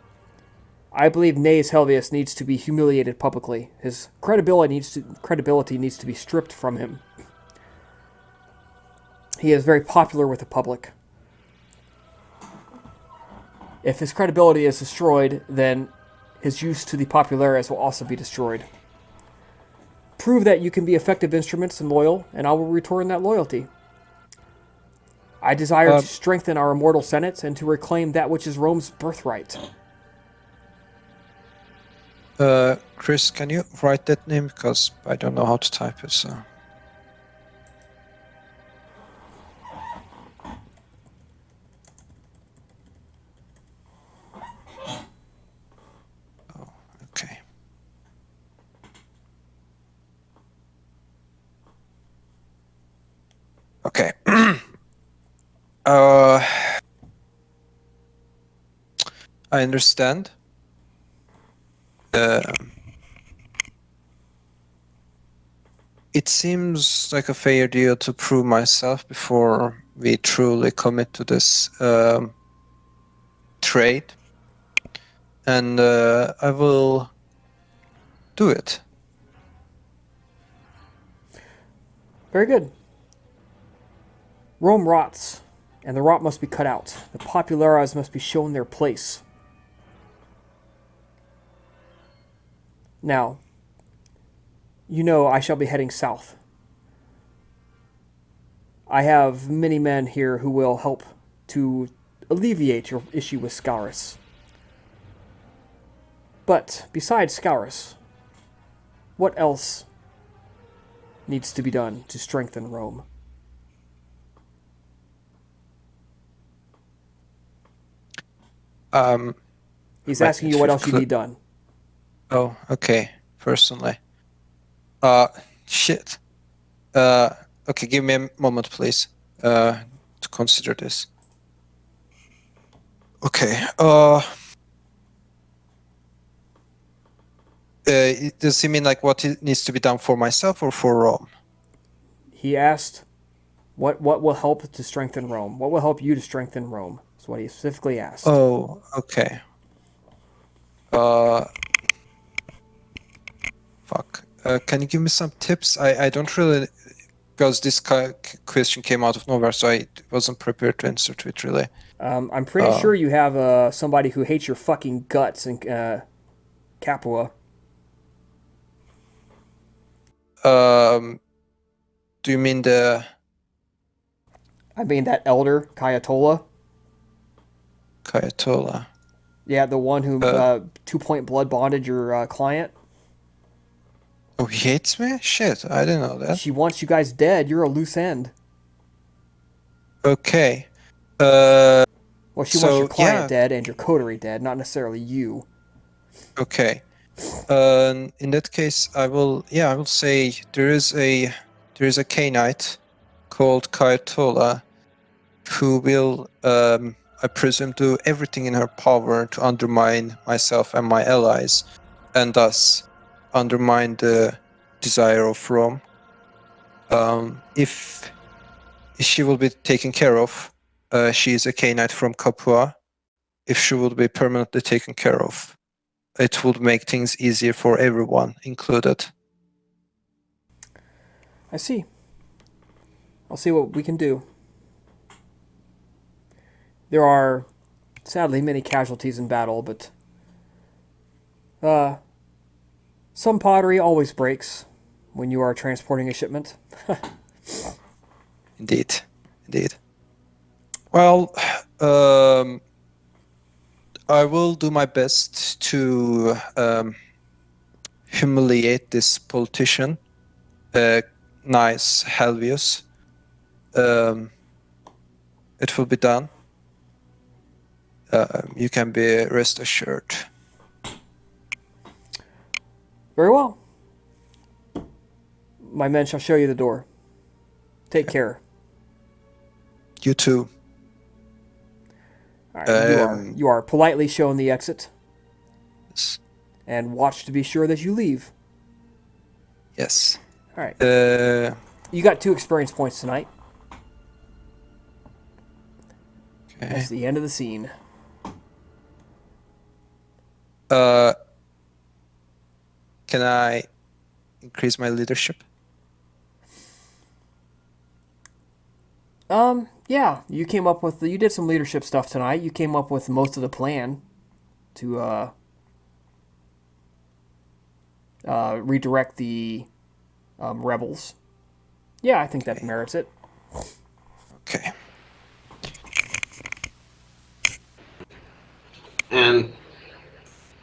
I believe Deseus Helvius needs to be humiliated publicly. His credibility needs to be stripped from him. He is very popular with the public. If his credibility is destroyed, then his use to the populares will also be destroyed. Prove that you can be effective instruments and loyal, and I will return that loyalty. I desire to strengthen our immortal senates and to reclaim that which is Rome's birthright. Chris, can you write that name? Because I don't know how to type it, so... Oh, okay. Okay. I understand. It seems like a fair deal to prove myself before we truly commit to this trade. And I will do it. Very good. Rome rots, and the rot must be cut out. The populares must be shown their place. Now, you know I shall be heading south. I have many men here who will help to alleviate your issue with Scaurus. But besides Scaurus, what else needs to be done to strengthen Rome? He's asking you what else you need done. Oh, okay. Personally. Shit. Okay, give me a moment, please, to consider this. Okay. Does he mean like what needs to be done for myself or for Rome? He asked, what will help to strengthen Rome? What will help you to strengthen Rome? That's what he specifically asked. Oh, okay. Fuck. Can you give me some tips? I don't really... Because this question came out of nowhere, so I wasn't prepared to answer to it, really. I'm pretty sure you have somebody who hates your fucking guts in Capua. Do you mean the... I mean that elder, Kayatola. Kayatola. Yeah, the one who 2-point blood bonded your client. Oh, he hates me? Shit, I didn't know that. She wants you guys dead. You're a loose end. Okay. Well, she wants your client dead and your coterie dead, not necessarily you. Okay. In that case, I will say there is a K-Knight called Kayatola who will, I presume, do everything in her power to undermine myself and my allies, and thus undermine the desire of Rome. If she will be taken care of, she is a K-Knight from Capua. If she will be permanently taken care of, it would make things easier for everyone, included. I see. I'll see what we can do. There are, sadly, many casualties in battle, but Some pottery always breaks when you are transporting a shipment. Indeed, indeed. Well, I will do my best to humiliate this politician, nice Helvius. It will be done. You can be rest assured. Very well. My men shall show you the door. Take care. You too. All right, you are politely shown the exit, Yes. and watch to be sure that you leave. Yes. All right. You got 2 experience points tonight. Okay. That's the end of the scene. Can I increase my leadership? Yeah, you came up with you did some leadership stuff tonight. You came up with most of the plan to redirect the rebels. Yeah, I think that merits it. Okay. And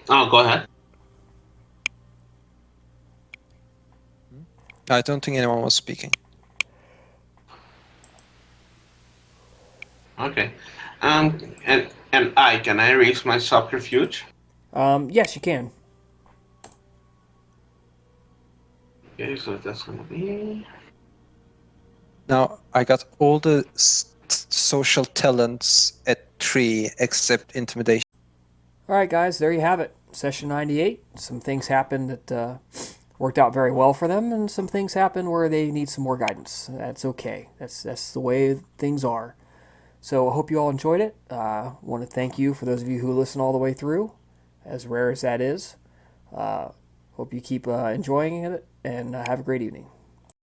oh, go ahead. I don't think anyone was speaking. Okay. And can I raise my subterfuge? Yes, you can. Okay, so that's gonna be. Now I got all the social talents at 3 except intimidation. All right, guys, there you have it. Session 98. Some things happened that worked out very well for them, and some things happened where they need some more guidance. That's okay. That's the way things are. So I hope you all enjoyed it. Want to thank you for those of you who listen all the way through, as rare as that is. Hope you keep enjoying it, and have a great evening.